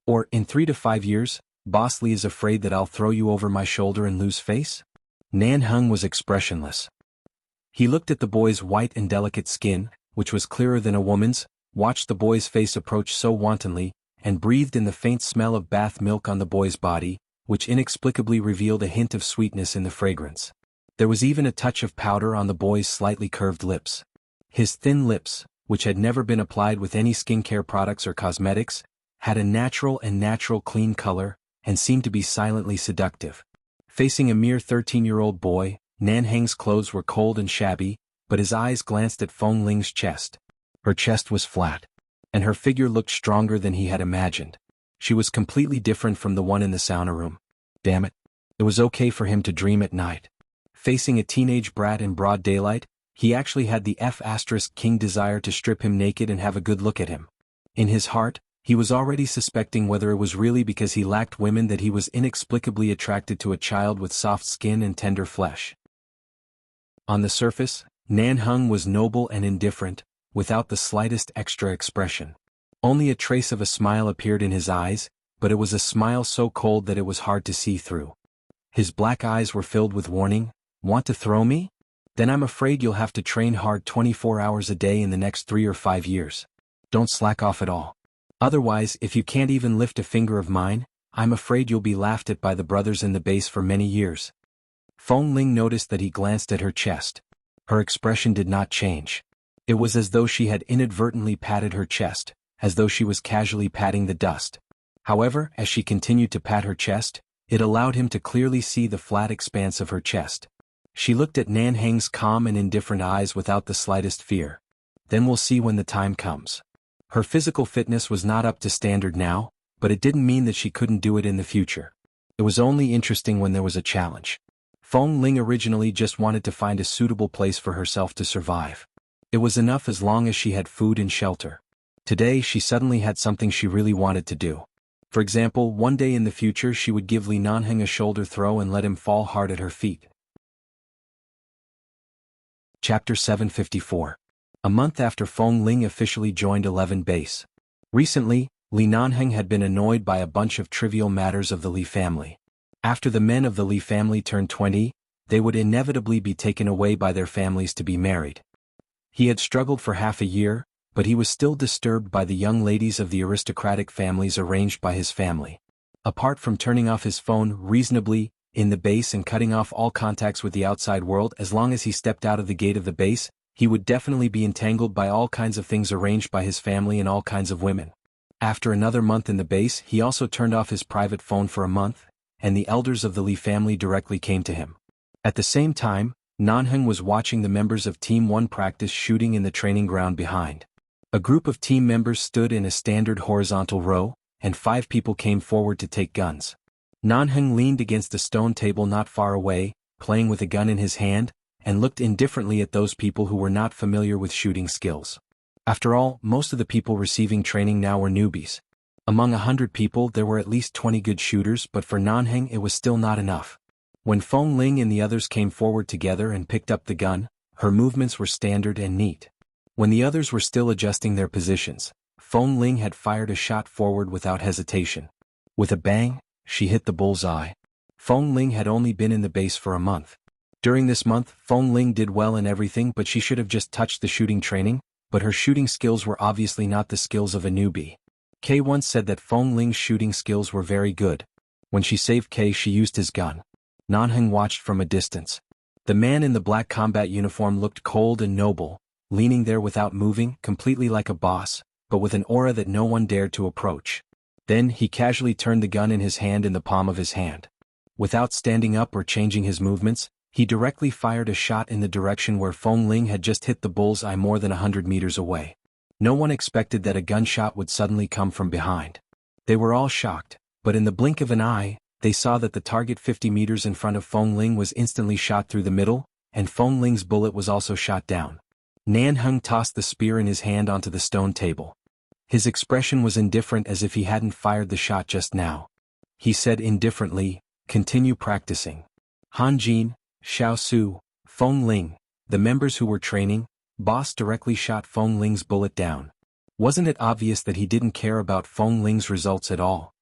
Or, in 3 to 5 years, Boss Li is afraid that I'll throw you over my shoulder and lose face? Nan Heng was expressionless. He looked at the boy's white and delicate skin, which was clearer than a woman's, watched the boy's face approach so wantonly, and breathed in the faint smell of bath milk on the boy's body, which inexplicably revealed a hint of sweetness in the fragrance. There was even a touch of powder on the boy's slightly curved lips. His thin lips, which had never been applied with any skincare products or cosmetics, had a natural clean color, and seemed to be silently seductive. Facing a mere 13-year-old boy, Nan Heng's clothes were cold and shabby, but his eyes glanced at Feng Ling's chest. Her chest was flat, and her figure looked stronger than he had imagined. She was completely different from the one in the sauna room. Damn it. It was okay for him to dream at night. Facing a teenage brat in broad daylight, he actually had the F***king desire to strip him naked and have a good look at him. In his heart, he was already suspecting whether it was really because he lacked women that he was inexplicably attracted to a child with soft skin and tender flesh. On the surface, Nan Heng was noble and indifferent, without the slightest extra expression. Only a trace of a smile appeared in his eyes, but it was a smile so cold that it was hard to see through. His black eyes were filled with warning. Want to throw me? Then I'm afraid you'll have to train hard 24 hours a day in the next 3 or 5 years. Don't slack off at all. Otherwise, if you can't even lift a finger of mine, I'm afraid you'll be laughed at by the brothers in the base for many years. Feng Ling noticed that he glanced at her chest. Her expression did not change. It was as though she had inadvertently patted her chest, as though she was casually patting the dust. However, as she continued to pat her chest, it allowed him to clearly see the flat expanse of her chest. She looked at Nan Heng's calm and indifferent eyes without the slightest fear. Then we'll see when the time comes. Her physical fitness was not up to standard now, but it didn't mean that she couldn't do it in the future. It was only interesting when there was a challenge. Feng Ling originally just wanted to find a suitable place for herself to survive. It was enough as long as she had food and shelter. Today she suddenly had something she really wanted to do. For example, one day in the future she would give Li Nanheng a shoulder throw and let him fall hard at her feet. Chapter 754. A month after Feng Ling officially joined 11 base. Recently, Li Nanheng had been annoyed by a bunch of trivial matters of the Li family. After the men of the Li family turned 20, they would inevitably be taken away by their families to be married. He had struggled for half a year, but he was still disturbed by the young ladies of the aristocratic families arranged by his family. Apart from turning off his phone reasonably in the base and cutting off all contacts with the outside world, as long as he stepped out of the gate of the base, he would definitely be entangled by all kinds of things arranged by his family and all kinds of women. After another month in the base, he also turned off his private phone for a month, and the elders of the Li family directly came to him. At the same time, Nanheng was watching the members of Team 1 practice shooting in the training ground behind. A group of team members stood in a standard horizontal row, and 5 people came forward to take guns. Nanheng leaned against a stone table not far away, playing with a gun in his hand, and looked indifferently at those people who were not familiar with shooting skills. After all, most of the people receiving training now were newbies. Among 100 people there were at least 20 good shooters, but for Nanheng it was still not enough. When Feng Ling and the others came forward together and picked up the gun, her movements were standard and neat. When the others were still adjusting their positions, Feng Ling had fired a shot forward without hesitation. With a bang, she hit the bullseye. Feng Ling had only been in the base for a month. During this month, Feng Ling did well in everything, but she should have just touched the shooting training, but her shooting skills were obviously not the skills of a newbie. Kay once said that Feng Ling's shooting skills were very good. When she saved Kay, she used his gun. Nanheng watched from a distance. The man in the black combat uniform looked cold and noble, leaning there without moving, completely like a boss, but with an aura that no one dared to approach. Then he casually turned the gun in his hand in the palm of his hand. Without standing up or changing his movements, he directly fired a shot in the direction where Feng Ling had just hit the bullseye more than 100 meters away. No one expected that a gunshot would suddenly come from behind. They were all shocked, but in the blink of an eye, they saw that the target 50 meters in front of Feng Ling was instantly shot through the middle, and Feng Ling's bullet was also shot down. Nanheng tossed the spear in his hand onto the stone table. His expression was indifferent, as if he hadn't fired the shot just now. He said indifferently, "Continue practicing." Han Jin, Xiao Su, Feng Ling, the members who were training, Boss directly shot Feng Ling's bullet down. Wasn't it obvious that he didn't care about Feng Ling's results at all?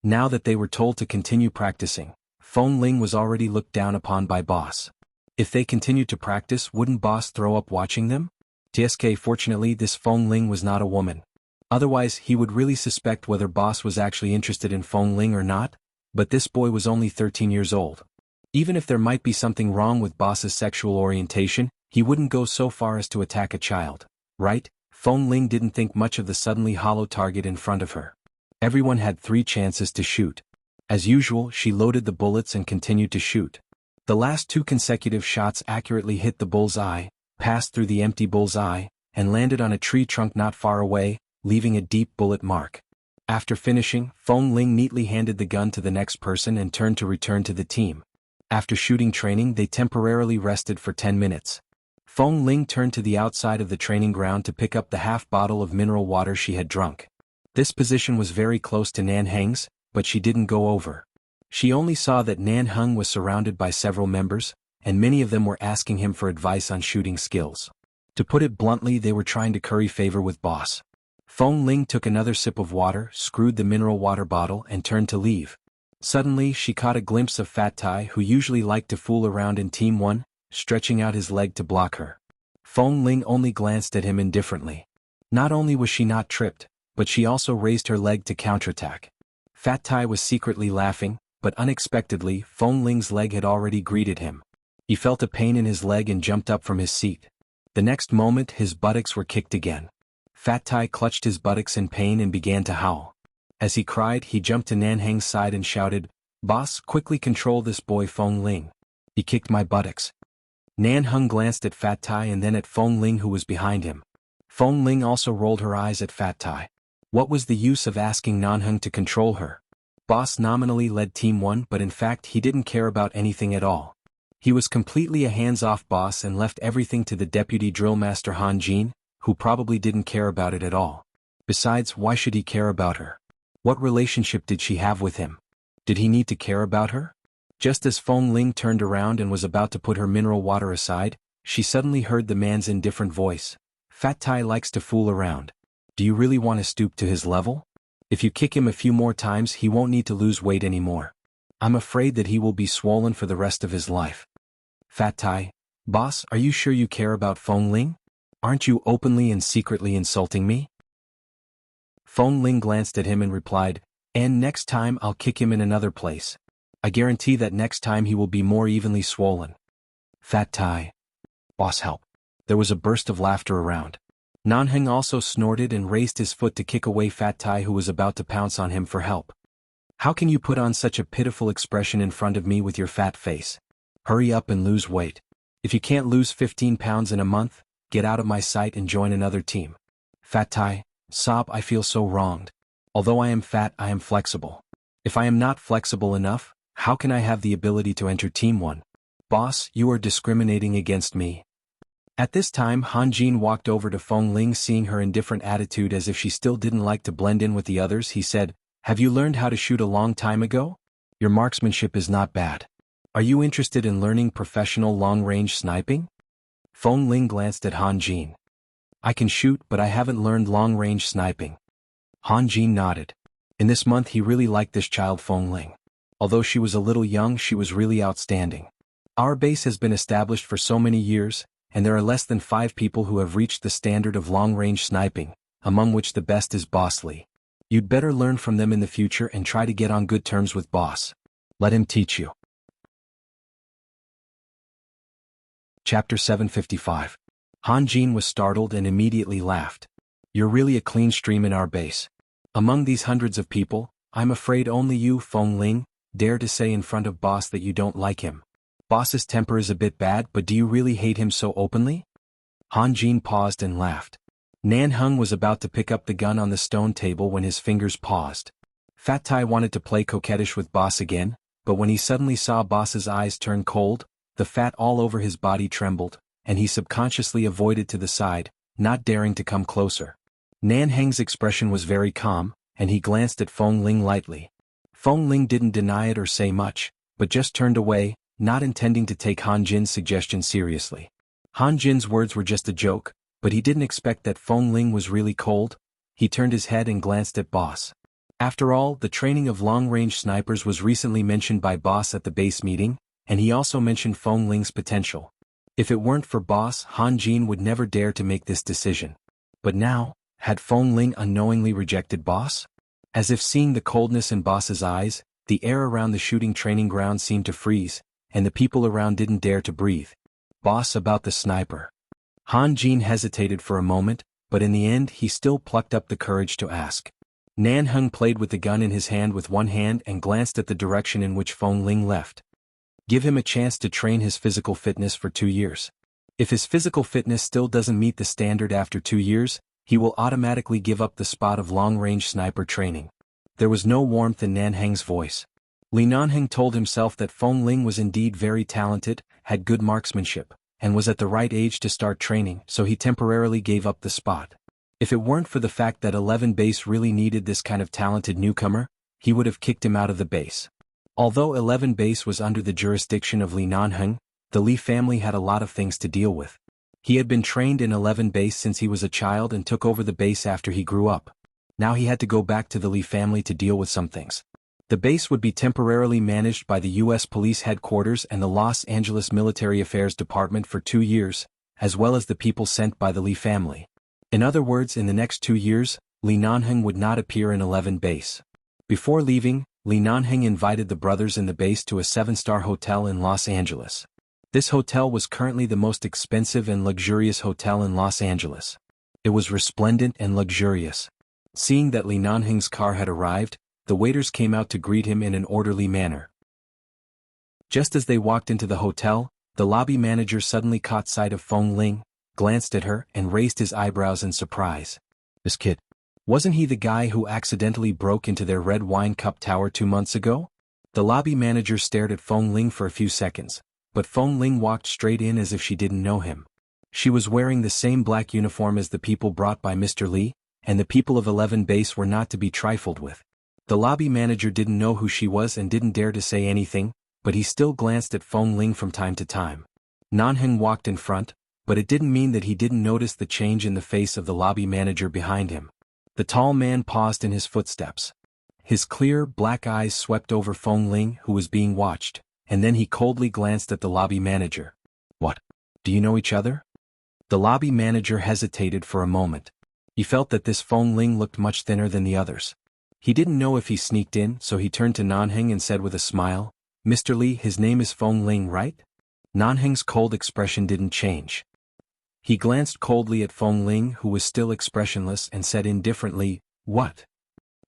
Now that they were told to continue practicing, Feng Ling was already looked down upon by Boss. If they continued to practice, wouldn't Boss throw up watching them? TSK, fortunately this Feng Ling was not a woman. Otherwise he would really suspect whether Boss was actually interested in Feng Ling or not, but this boy was only 13 years old. Even if there might be something wrong with Boss's sexual orientation, he wouldn't go so far as to attack a child, right? Feng Ling didn't think much of the suddenly hollow target in front of her. Everyone had 3 chances to shoot. As usual, she loaded the bullets and continued to shoot. The last 2 consecutive shots accurately hit the bullseye, passed through the empty bullseye, and landed on a tree trunk not far away, leaving a deep bullet mark. After finishing, Feng Ling neatly handed the gun to the next person and turned to return to the team. After shooting training, they temporarily rested for 10 minutes. Feng Ling turned to the outside of the training ground to pick up the half bottle of mineral water she had drunk. This position was very close to Nanheng's, but she didn't go over. She only saw that Nanheng was surrounded by several members, and many of them were asking him for advice on shooting skills. To put it bluntly, they were trying to curry favor with Boss. Feng Ling took another sip of water, screwed the mineral water bottle, and turned to leave. Suddenly she caught a glimpse of Fat Tai, who usually liked to fool around in Team 1, stretching out his leg to block her. Feng Ling only glanced at him indifferently. Not only was she not tripped, but she also raised her leg to counterattack. Fat Tai was secretly laughing, but unexpectedly Feng Ling's leg had already greeted him. He felt a pain in his leg and jumped up from his seat. The next moment his buttocks were kicked again. Fat Tai clutched his buttocks in pain and began to howl. As he cried, he jumped to Nanheng's side and shouted, "Boss, quickly control this boy Feng Ling. He kicked my buttocks." Nanheng glanced at Fat Tai and then at Feng Ling, who was behind him. Feng Ling also rolled her eyes at Fat Tai. What was the use of asking Nanheng to control her? Boss nominally led Team 1, but in fact he didn't care about anything at all. He was completely a hands-off boss and left everything to the deputy drill master Han Jin, who probably didn't care about it at all. Besides, why should he care about her? What relationship did she have with him? Did he need to care about her? Just as Feng Ling turned around and was about to put her mineral water aside, she suddenly heard the man's indifferent voice. "Fat Tai likes to fool around. Do you really want to stoop to his level? If you kick him a few more times, he won't need to lose weight anymore. I'm afraid that he will be swollen for the rest of his life." Fat Tai, "Boss, are you sure you care about Feng Ling? Aren't you openly and secretly insulting me?" Feng Ling glanced at him and replied, "And next time I'll kick him in another place. I guarantee that next time he will be more evenly swollen." Fat Tai, "Boss, help." There was a burst of laughter around. Nanheng also snorted and raised his foot to kick away Fat Tai, who was about to pounce on him for help. "How can you put on such a pitiful expression in front of me with your fat face? Hurry up and lose weight. If you can't lose 15 pounds in a month, get out of my sight and join another team." Fat Tai, "Sob, I feel so wronged. Although I am fat, I am flexible. If I am not flexible enough, How can I have the ability to enter Team 1? Boss, you are discriminating against me. At this time Han Jin walked over to Feng Ling. Seeing her indifferent attitude as if she still didn't like to blend in with the others, he said, "Have you learned how to shoot a long time ago? Your marksmanship is not bad. Are you interested in learning professional long-range sniping?" Feng Ling glanced at Han Jin. "I can shoot, but I haven't learned long-range sniping." Han Jin nodded. In this month he really liked this child Feng Ling. Although she was a little young, she was really outstanding. Our base has been established for so many years, and there are less than 5 people who have reached the standard of long-range sniping, among which the best is Boss Lee. You'd better learn from them in the future and try to get on good terms with Boss. Let him teach you. Chapter 755. Han Jin was startled and immediately laughed. "You're really a clean stream in our base. Among these hundreds of people, I'm afraid only you, Feng Ling, dare to say in front of Boss that you don't like him. Boss's temper is a bit bad, but do you really hate him so openly?" Han Jin paused and laughed. Nan Hung was about to pick up the gun on the stone table when his fingers paused. Fat Tai wanted to play coquettish with Boss again, but when he suddenly saw Boss's eyes turn cold, the fat all over his body trembled, and he subconsciously avoided to the side, not daring to come closer. Nan Heng's expression was very calm, and he glanced at Feng Ling lightly. Feng Ling didn't deny it or say much, but just turned away, not intending to take Han Jin's suggestion seriously. Han Jin's words were just a joke, but he didn't expect that Feng Ling was really cold. He turned his head and glanced at Boss. After all, the training of long-range snipers was recently mentioned by Boss at the base meeting, and he also mentioned Feng Ling's potential. If it weren't for Boss, Han Jin would never dare to make this decision. But now, had Feng Ling unknowingly rejected Boss? As if seeing the coldness in Boss's eyes, the air around the shooting training ground seemed to freeze, and the people around didn't dare to breathe. Boss, about the sniper. Han Jin hesitated for a moment, but in the end he still plucked up the courage to ask. Nan Hung played with the gun in his hand with one hand and glanced at the direction in which Feng Ling left. Give him a chance to train his physical fitness for 2 years. If his physical fitness still doesn't meet the standard after 2 years, he will automatically give up the spot of long-range sniper training. There was no warmth in Nan Heng's voice. Li Nanheng told himself that Feng Ling was indeed very talented, had good marksmanship, and was at the right age to start training, so he temporarily gave up the spot. If it weren't for the fact that 11 Base really needed this kind of talented newcomer, he would have kicked him out of the base. Although 11 Base was under the jurisdiction of Li Nanheng, the Li family had a lot of things to deal with. He had been trained in 11 Base since he was a child and took over the base after he grew up. Now he had to go back to the Li family to deal with some things. The base would be temporarily managed by the U.S. Police Headquarters and the Los Angeles Military Affairs Department for 2 years, as well as the people sent by the Li family. In other words, in the next 2 years, Li Nanheng would not appear in 11 Base. Before leaving, Li Nanheng invited the brothers in the base to a 7-star hotel in Los Angeles. This hotel was currently the most expensive and luxurious hotel in Los Angeles. It was resplendent and luxurious. Seeing that Li Nanheng's car had arrived, the waiters came out to greet him in an orderly manner. Just as they walked into the hotel, the lobby manager suddenly caught sight of Feng Ling, glanced at her, and raised his eyebrows in surprise. This kid. Wasn't he the guy who accidentally broke into their red wine cup tower 2 months ago? The lobby manager stared at Feng Ling for a few seconds, but Feng Ling walked straight in as if she didn't know him. She was wearing the same black uniform as the people brought by Mr. Li, and the people of 11 Base were not to be trifled with. The lobby manager didn't know who she was and didn't dare to say anything, but he still glanced at Feng Ling from time to time. Nanheng walked in front, but it didn't mean that he didn't notice the change in the face of the lobby manager behind him. The tall man paused in his footsteps. His clear, black eyes swept over Feng Ling, who was being watched, and then he coldly glanced at the lobby manager. What? Do you know each other? The lobby manager hesitated for a moment. He felt that this Feng Ling looked much thinner than the others. He didn't know if he sneaked in, so he turned to Nanheng and said with a smile, "Mr. Li, his name is Feng Ling, right?" Nanheng's cold expression didn't change. He glanced coldly at Feng Ling, who was still expressionless, and said indifferently, "What?"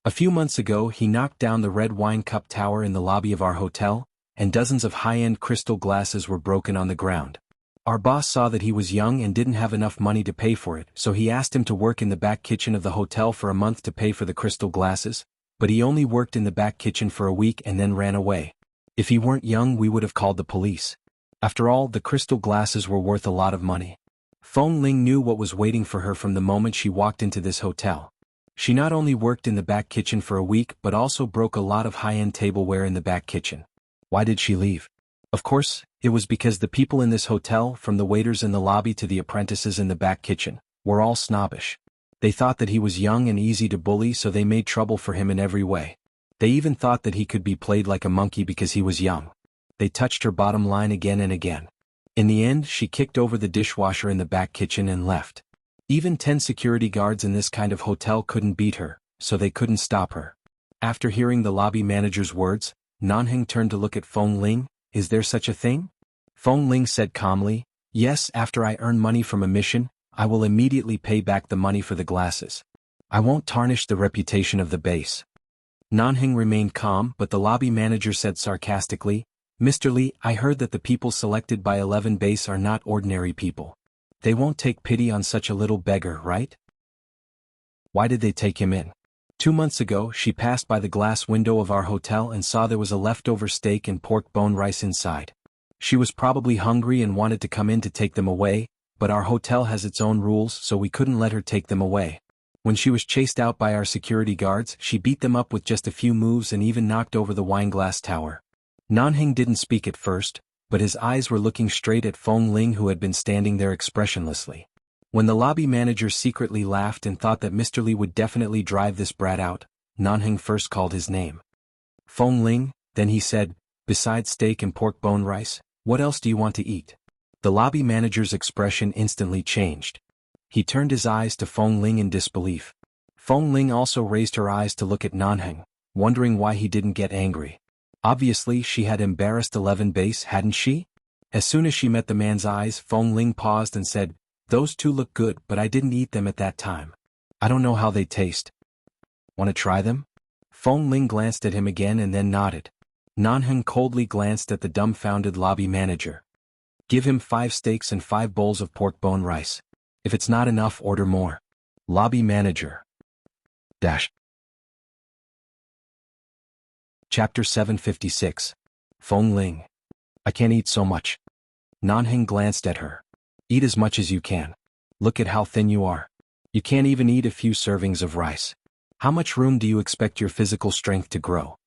A few months ago he knocked down the red wine cup tower in the lobby of our hotel, and dozens of high-end crystal glasses were broken on the ground. Our boss saw that he was young and didn't have enough money to pay for it, so he asked him to work in the back kitchen of the hotel for a month to pay for the crystal glasses, but he only worked in the back kitchen for a week and then ran away. If he weren't young we would have called the police. After all, the crystal glasses were worth a lot of money. Feng Ling knew what was waiting for her from the moment she walked into this hotel. She not only worked in the back kitchen for a week but also broke a lot of high-end tableware in the back kitchen. Why did she leave? Of course, it was because the people in this hotel, from the waiters in the lobby to the apprentices in the back kitchen, were all snobbish. They thought that he was young and easy to bully, so they made trouble for him in every way. They even thought that he could be played like a monkey because he was young. They touched her bottom line again and again. In the end, she kicked over the dishwasher in the back kitchen and left. Even 10 security guards in this kind of hotel couldn't beat her, so they couldn't stop her. After hearing the lobby manager's words, Nanheng turned to look at Feng Ling. Is there such a thing? Feng Ling said calmly, yes, after I earn money from a mission, I will immediately pay back the money for the glasses. I won't tarnish the reputation of the base. Nanheng remained calm, but the lobby manager said sarcastically, Mr. Li, I heard that the people selected by 11 base are not ordinary people. They won't take pity on such a little beggar, right? Why did they take him in? 2 months ago, she passed by the glass window of our hotel and saw there was a leftover steak and pork bone rice inside. She was probably hungry and wanted to come in to take them away, but our hotel has its own rules, so we couldn't let her take them away. When she was chased out by our security guards, she beat them up with just a few moves and even knocked over the wineglass tower. Nanheng didn't speak at first, but his eyes were looking straight at Feng Ling, who had been standing there expressionlessly. When the lobby manager secretly laughed and thought that Mr. Li would definitely drive this brat out, Nanheng first called his name. Feng Ling, then he said, besides steak and pork bone rice, what else do you want to eat? The lobby manager's expression instantly changed. He turned his eyes to Feng Ling in disbelief. Feng Ling also raised her eyes to look at Nanheng, wondering why he didn't get angry. Obviously she had embarrassed 11 base, hadn't she? As soon as she met the man's eyes, Feng Ling paused and said, those two look good, but I didn't eat them at that time. I don't know how they taste. Want to try them? Feng Ling glanced at him again and then nodded. Nanheng coldly glanced at the dumbfounded lobby manager. Give him 5 steaks and 5 bowls of pork bone rice. If it's not enough, order more. Lobby manager. Chapter 756. Feng Ling. I can't eat so much. Nanheng glanced at her. Eat as much as you can. Look at how thin you are. You can't even eat a few servings of rice. How much room do you expect your physical strength to grow?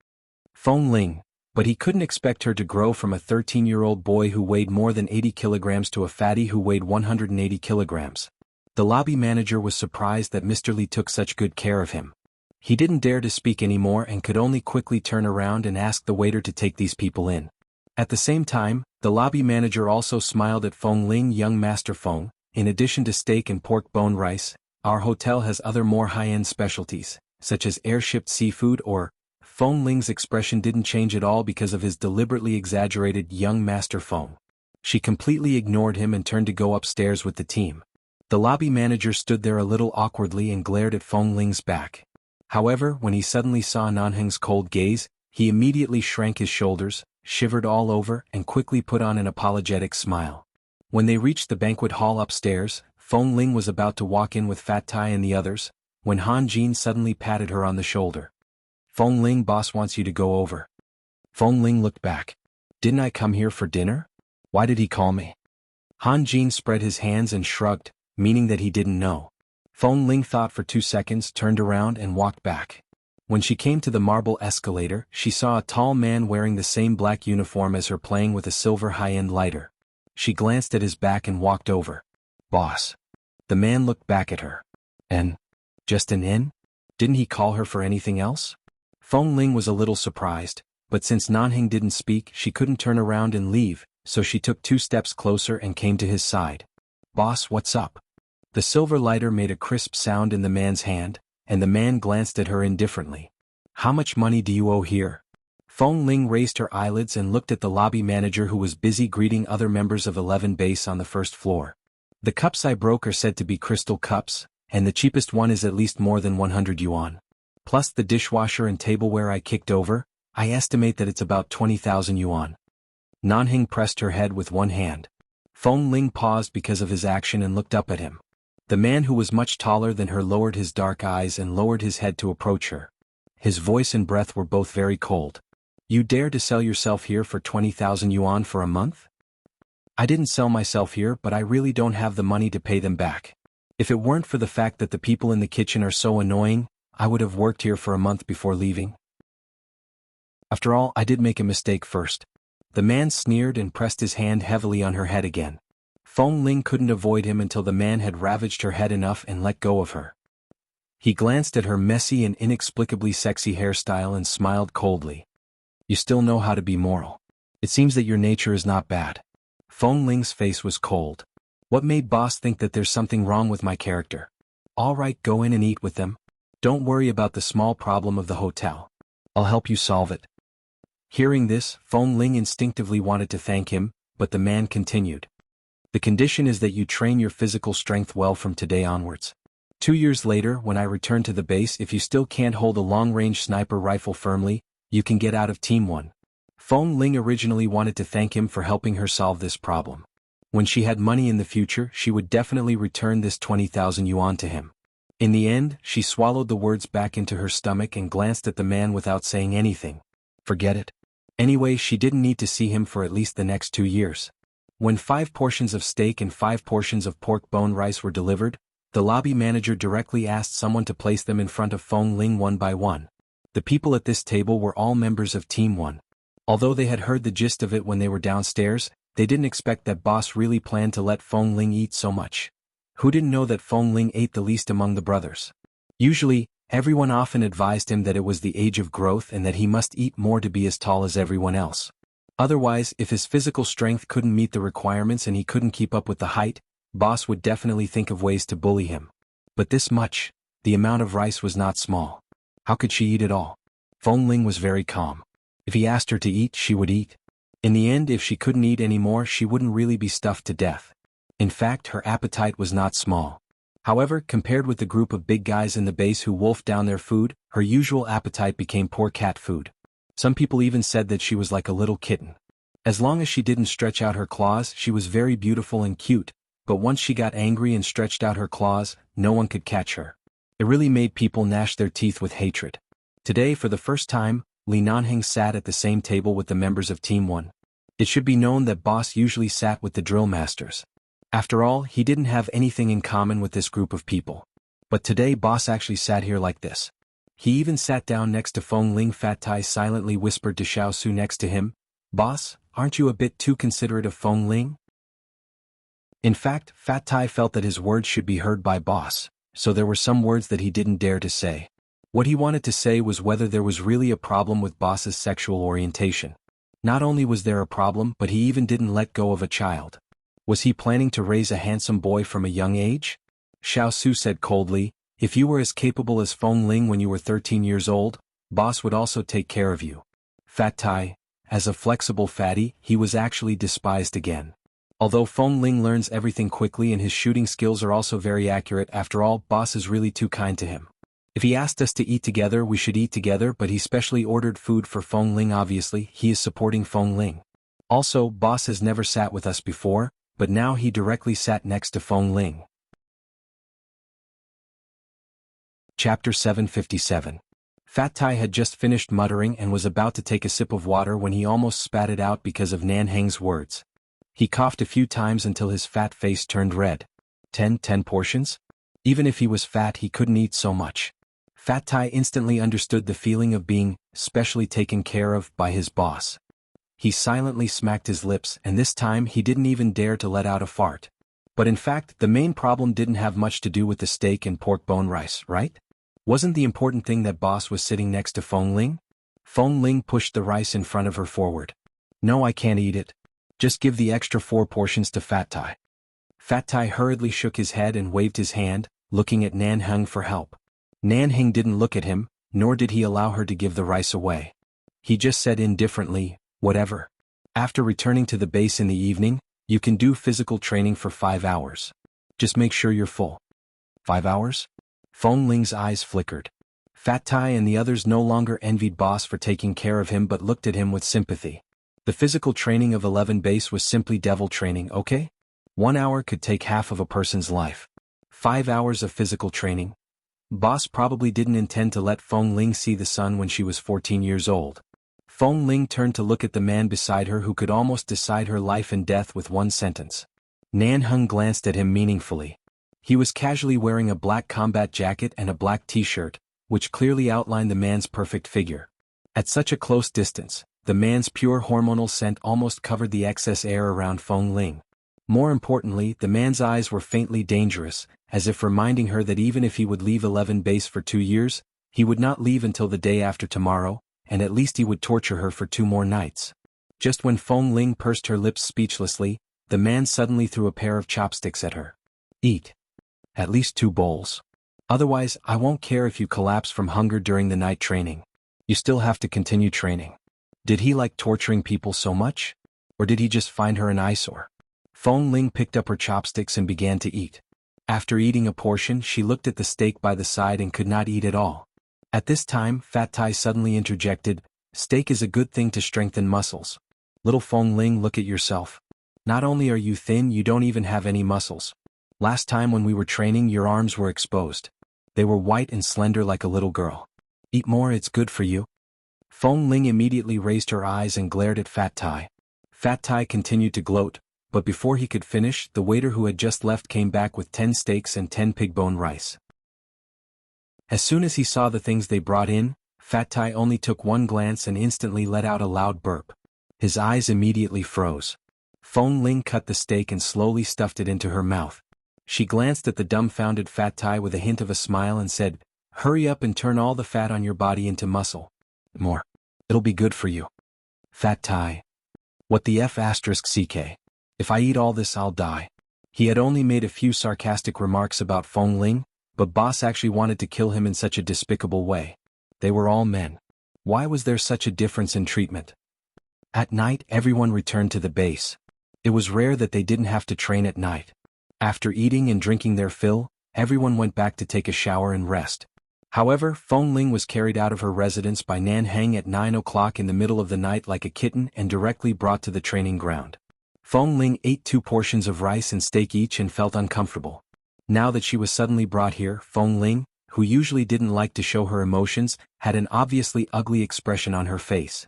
Feng Ling, but he couldn't expect her to grow from a 13-year-old boy who weighed more than 80 kilograms to a fatty who weighed 180 kilograms. The lobby manager was surprised that Mr. Li took such good care of him. He didn't dare to speak anymore and could only quickly turn around and ask the waiter to take these people in. At the same time, the lobby manager also smiled at Feng Ling. Young Master Feng, in addition to steak and pork bone rice, our hotel has other more high-end specialties, such as air-shipped seafood or... Feng Ling's expression didn't change at all because of his deliberately exaggerated young Master Feng. She completely ignored him and turned to go upstairs with the team. The lobby manager stood there a little awkwardly and glared at Feng Ling's back. However, when he suddenly saw Nanheng's cold gaze, he immediately shrank his shoulders, shivered all over, and quickly put on an apologetic smile. When they reached the banquet hall upstairs, Feng Ling was about to walk in with Fat Tai and the others, when Han Jin suddenly patted her on the shoulder. Feng Ling, boss wants you to go over. Feng Ling looked back. Didn't I come here for dinner? Why did he call me? Han Jin spread his hands and shrugged, meaning that he didn't know. Feng Ling thought for 2 seconds, turned around and walked back. When she came to the marble escalator, she saw a tall man wearing the same black uniform as her playing with a silver high-end lighter. She glanced at his back and walked over. Boss. The man looked back at her. Just an in? Didn't he call her for anything else? Feng Ling was a little surprised, but since Nanheng didn't speak, she couldn't turn around and leave, so she took 2 steps closer and came to his side. Boss, what's up? The silver lighter made a crisp sound in the man's hand, and the man glanced at her indifferently. How much money do you owe here? Feng Ling raised her eyelids and looked at the lobby manager, who was busy greeting other members of 11 base on the first floor. The cups I broke are said to be crystal cups, and the cheapest one is at least more than 100 yuan. Plus the dishwasher and tableware I kicked over, I estimate that it's about 20,000 yuan. Nanheng pressed her head with one hand. Feng Ling paused because of his action and looked up at him. The man, who was much taller than her, lowered his dark eyes and lowered his head to approach her. His voice and breath were both very cold. You dare to sell yourself here for 20,000 yuan for a month? I didn't sell myself here, but I really don't have the money to pay them back. If it weren't for the fact that the people in the kitchen are so annoying, I would have worked here for a month before leaving. After all, I did make a mistake first. The man sneered and pressed his hand heavily on her head again. Feng Ling couldn't avoid him until the man had ravaged her head enough and let go of her. He glanced at her messy and inexplicably sexy hairstyle and smiled coldly. You still know how to be moral. It seems that your nature is not bad. Feng Ling's face was cold. What made boss think that there's something wrong with my character? All right, go in and eat with them. Don't worry about the small problem of the hotel. I'll help you solve it. Hearing this, Feng Ling instinctively wanted to thank him, but the man continued. The condition is that you train your physical strength well from today onwards. 2 years later, when I return to the base, if you still can't hold a long-range sniper rifle firmly, you can get out of Team 1. Feng Ling originally wanted to thank him for helping her solve this problem. When she had money in the future, she would definitely return this 20,000 yuan to him. In the end, she swallowed the words back into her stomach and glanced at the man without saying anything. Forget it. Anyway, she didn't need to see him for at least the next 2 years. When 5 portions of steak and 5 portions of pork bone rice were delivered, the lobby manager directly asked someone to place them in front of Feng Ling one by one. The people at this table were all members of Team 1. Although they had heard the gist of it when they were downstairs, they didn't expect that boss really planned to let Feng Ling eat so much. Who didn't know that Feng Ling ate the least among the brothers? Usually, everyone often advised him that it was the age of growth and that he must eat more to be as tall as everyone else. Otherwise, if his physical strength couldn't meet the requirements and he couldn't keep up with the height, boss would definitely think of ways to bully him. But this much, the amount of rice was not small. How could she eat it all? Feng Ling was very calm. If he asked her to eat, she would eat. In the end, if she couldn't eat anymore, she wouldn't really be stuffed to death. In fact, her appetite was not small. However, compared with the group of big guys in the base who wolfed down their food, her usual appetite became poor cat food. Some people even said that she was like a little kitten. As long as she didn't stretch out her claws, she was very beautiful and cute, but once she got angry and stretched out her claws, no one could catch her. It really made people gnash their teeth with hatred. Today, for the first time, Li Nanheng sat at the same table with the members of Team 1. It should be known that boss usually sat with the drill masters. After all, he didn't have anything in common with this group of people. But today boss actually sat here like this. He even sat down next to Feng Ling. Fat Tai silently whispered to Xiao Su next to him, "Boss, aren't you a bit too considerate of Feng Ling?" In fact, Fat Tai felt that his words should be heard by boss, so there were some words that he didn't dare to say. What he wanted to say was whether there was really a problem with boss's sexual orientation. Not only was there a problem, but he even didn't let go of a child. Was he planning to raise a handsome boy from a young age? Xiao Su said coldly, "If you were as capable as Feng Ling when you were 13 years old, boss would also take care of you." Fat Tai, as a flexible fatty, he was actually despised again. Although Feng Ling learns everything quickly and his shooting skills are also very accurate, after all, boss is really too kind to him. If he asked us to eat together, we should eat together, but he specially ordered food for Feng Ling. Obviously, he is supporting Feng Ling. Also, boss has never sat with us before, but now he directly sat next to Feng Ling. Chapter 757. Fat Tai had just finished muttering and was about to take a sip of water when he almost spat it out because of Nanheng's words. He coughed a few times until his fat face turned red. 10 portions? Even if he was fat, he couldn't eat so much. Fat Tai instantly understood the feeling of being specially taken care of by his boss. He silently smacked his lips, and this time he didn't even dare to let out a fart. But in fact, the main problem didn't have much to do with the steak and pork bone rice, right? Wasn't the important thing that boss was sitting next to Feng Ling? Feng Ling pushed the rice in front of her forward. "No, I can't eat it. Just give the extra 4 portions to Fat Tai." Fat Tai hurriedly shook his head and waved his hand, looking at Nanheng for help. Nanheng didn't look at him, nor did he allow her to give the rice away. He just said indifferently, "Whatever. After returning to the base in the evening, you can do physical training for 5 hours. Just make sure you're full." 5 hours? Feng Ling's eyes flickered. Fat Tai and the others no longer envied boss for taking care of him but looked at him with sympathy. The physical training of 11 base was simply devil training, okay? 1 hour could take half of a person's life. 5 hours of physical training? Boss probably didn't intend to let Feng Ling see the sun when she was 14 years old. Feng Ling turned to look at the man beside her who could almost decide her life and death with one sentence. Nan Heng glanced at him meaningfully. He was casually wearing a black combat jacket and a black t-shirt, which clearly outlined the man's perfect figure. At such a close distance, the man's pure hormonal scent almost covered the excess air around Feng Ling. More importantly, the man's eyes were faintly dangerous, as if reminding her that even if he would leave 11 base for 2 years, he would not leave until the day after tomorrow, and at least he would torture her for 2 more nights. Just when Feng Ling pursed her lips speechlessly, the man suddenly threw a pair of chopsticks at her. Eat. At least 2 bowls. Otherwise, I won't care if you collapse from hunger during the night training. You still have to continue training. Did he like torturing people so much? Or did he just find her an eyesore? Feng Ling picked up her chopsticks and began to eat. After eating a portion, she looked at the steak by the side and could not eat at all. At this time, Fat Tai suddenly interjected, "Steak is a good thing to strengthen muscles. Little Feng Ling, look at yourself. Not only are you thin, you don't even have any muscles. Last time when we were training, your arms were exposed. They were white and slender like a little girl. Eat more, it's good for you." Feng Ling immediately raised her eyes and glared at Fat Tai. Fat Tai continued to gloat, but before he could finish, the waiter who had just left came back with 10 steaks and 10 pig bone rice. As soon as he saw the things they brought in, Fat Tai only took one glance and instantly let out a loud burp. His eyes immediately froze. Feng Ling cut the steak and slowly stuffed it into her mouth. She glanced at the dumbfounded Fat Tai with a hint of a smile and said, "Hurry up and turn all the fat on your body into muscle. More. It'll be good for you." Fat Tai. What the F***ck? If I eat all this, I'll die. He had only made a few sarcastic remarks about Feng Ling, but boss actually wanted to kill him in such a despicable way. They were all men. Why was there such a difference in treatment? At night, everyone returned to the base. It was rare that they didn't have to train at night. After eating and drinking their fill, everyone went back to take a shower and rest. However, Feng Ling was carried out of her residence by Nan Heng at 9 o'clock in the middle of the night like a kitten and directly brought to the training ground. Feng Ling ate 2 portions of rice and steak each and felt uncomfortable. Now that she was suddenly brought here, Feng Ling, who usually didn't like to show her emotions, had an obviously ugly expression on her face.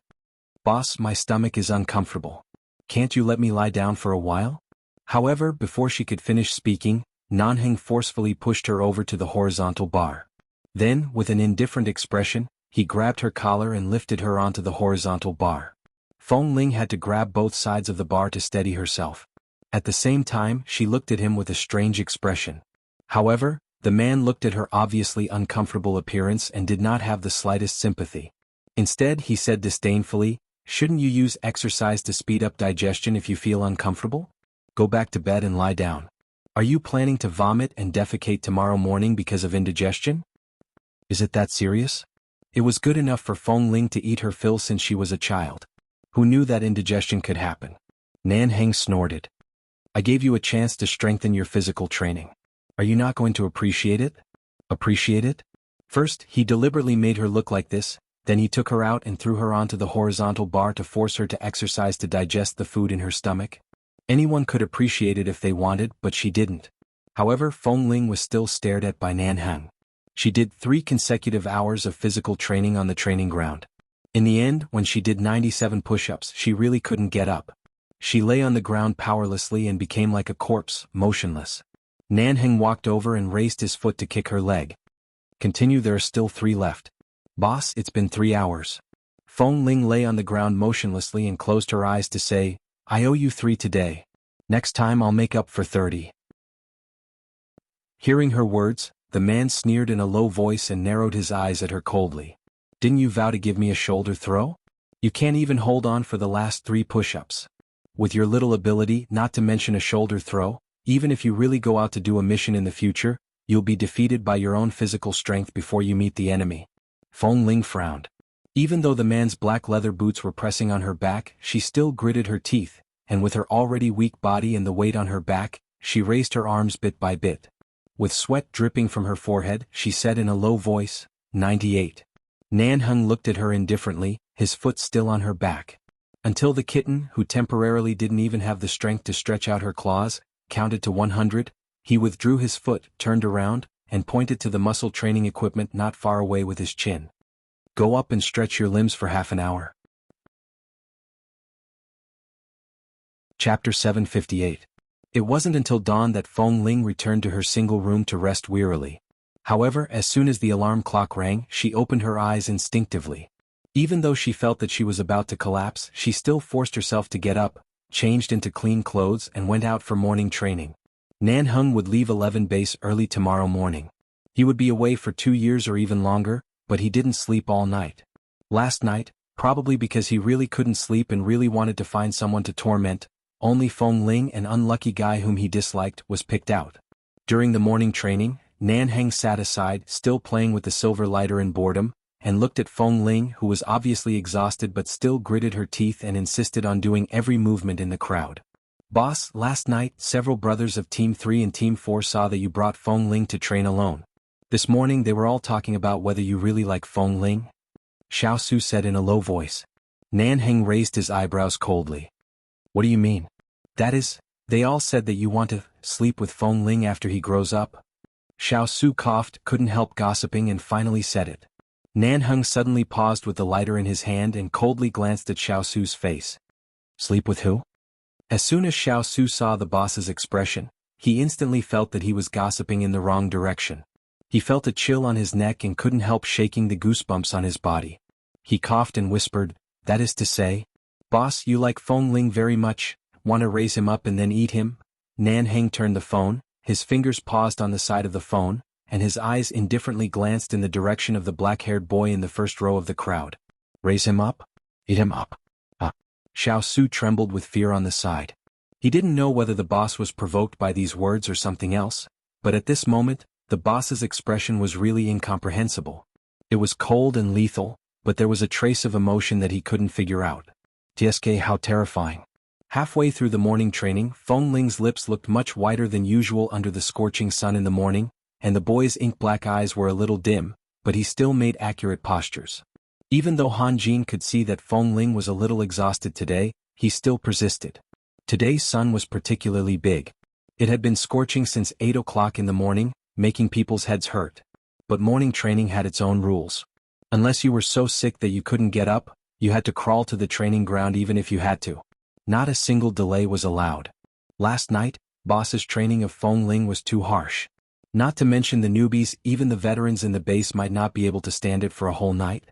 "Boss, my stomach is uncomfortable. Can't you let me lie down for a while?" However, before she could finish speaking, Nan Heng forcefully pushed her over to the horizontal bar. Then, with an indifferent expression, he grabbed her collar and lifted her onto the horizontal bar. Feng Ling had to grab both sides of the bar to steady herself. At the same time, she looked at him with a strange expression. However, the man looked at her obviously uncomfortable appearance and did not have the slightest sympathy. Instead, he said disdainfully, "Shouldn't you use exercise to speed up digestion if you feel uncomfortable? Go back to bed and lie down. Are you planning to vomit and defecate tomorrow morning because of indigestion? Is it that serious?" It was good enough for Feng Ling to eat her fill since she was a child. Who knew that indigestion could happen? Nan Heng snorted. "I gave you a chance to strengthen your physical training. Are you not going to appreciate it? Appreciate it?" First, he deliberately made her look like this, then he took her out and threw her onto the horizontal bar to force her to exercise to digest the food in her stomach. Anyone could appreciate it if they wanted, but she didn't. However, Feng Ling was still stared at by Nan Heng. She did 3 consecutive hours of physical training on the training ground. In the end, when she did 97 push-ups, she really couldn't get up. She lay on the ground powerlessly and became like a corpse, motionless. Nan Heng walked over and raised his foot to kick her leg. "Continue, there are still 3 left. Boss, it's been 3 hours. Feng Ling lay on the ground motionlessly and closed her eyes to say, "I owe you 3 today. Next time I'll make up for 30. Hearing her words, the man sneered in a low voice and narrowed his eyes at her coldly. "Didn't you vow to give me a shoulder throw? You can't even hold on for the last 3 push-ups. With your little ability, not to mention a shoulder throw, even if you really go out to do a mission in the future, you'll be defeated by your own physical strength before you meet the enemy." Feng Ling frowned. Even though the man's black leather boots were pressing on her back, she still gritted her teeth, and with her already weak body and the weight on her back, she raised her arms bit by bit. With sweat dripping from her forehead, she said in a low voice, 98. Nan Heng looked at her indifferently, his foot still on her back. Until the kitten, who temporarily didn't even have the strength to stretch out her claws, counted to 100, he withdrew his foot, turned around, and pointed to the muscle training equipment not far away with his chin. "Go up and stretch your limbs for half an hour. Chapter 758. It wasn't until dawn that Feng Ling returned to her single room to rest wearily. However, as soon as the alarm clock rang, she opened her eyes instinctively. Even though she felt that she was about to collapse, she still forced herself to get up, changed into clean clothes and went out for morning training. Nan Heng would leave 11 base early tomorrow morning. He would be away for 2 years or even longer, but he didn't sleep all night. Last night, probably because he really couldn't sleep and really wanted to find someone to torment, only Feng Ling, an unlucky guy whom he disliked, was picked out. During the morning training, Nan Heng sat aside, still playing with the silver lighter in boredom, and looked at Feng Ling, who was obviously exhausted but still gritted her teeth and insisted on doing every movement in the crowd. "Boss, last night, several brothers of Team 3 and Team 4 saw that you brought Feng Ling to train alone. This morning they were all talking about whether you really like Feng Ling," Xiao Su said in a low voice. Nan Heng raised his eyebrows coldly. "What do you mean?" "That is, they all said that you want to sleep with Feng Ling after he grows up." Xiao Su coughed, couldn't help gossiping, and finally said it. Nan Heng suddenly paused with the lighter in his hand and coldly glanced at Xiao Su's face. "Sleep with who?" As soon as Xiao Su saw the boss's expression, he instantly felt that he was gossiping in the wrong direction. He felt a chill on his neck and couldn't help shaking the goosebumps on his body. He coughed and whispered, "That is to say, boss, you like Feng Ling very much, want to raise him up and then eat him?" Nan Heng turned the phone, his fingers paused on the side of the phone, and his eyes indifferently glanced in the direction of the black-haired boy in the first row of the crowd. "Raise him up? Eat him up?" Xiao Su trembled with fear on the side. He didn't know whether the boss was provoked by these words or something else, but at this moment, the boss's expression was really incomprehensible. It was cold and lethal, but there was a trace of emotion that he couldn't figure out. TSK, how terrifying. Halfway through the morning training, Feng Ling's lips looked much whiter than usual under the scorching sun in the morning, and the boy's ink-black eyes were a little dim, but he still made accurate postures. Even though Han Jin could see that Feng Ling was a little exhausted today, he still persisted. Today's sun was particularly big. It had been scorching since 8 o'clock in the morning, making people's heads hurt. But morning training had its own rules. Unless you were so sick that you couldn't get up, you had to crawl to the training ground even if you had to. Not a single delay was allowed. Last night, boss's training of Feng Ling was too harsh. Not to mention the newbies, even the veterans in the base might not be able to stand it for a whole night.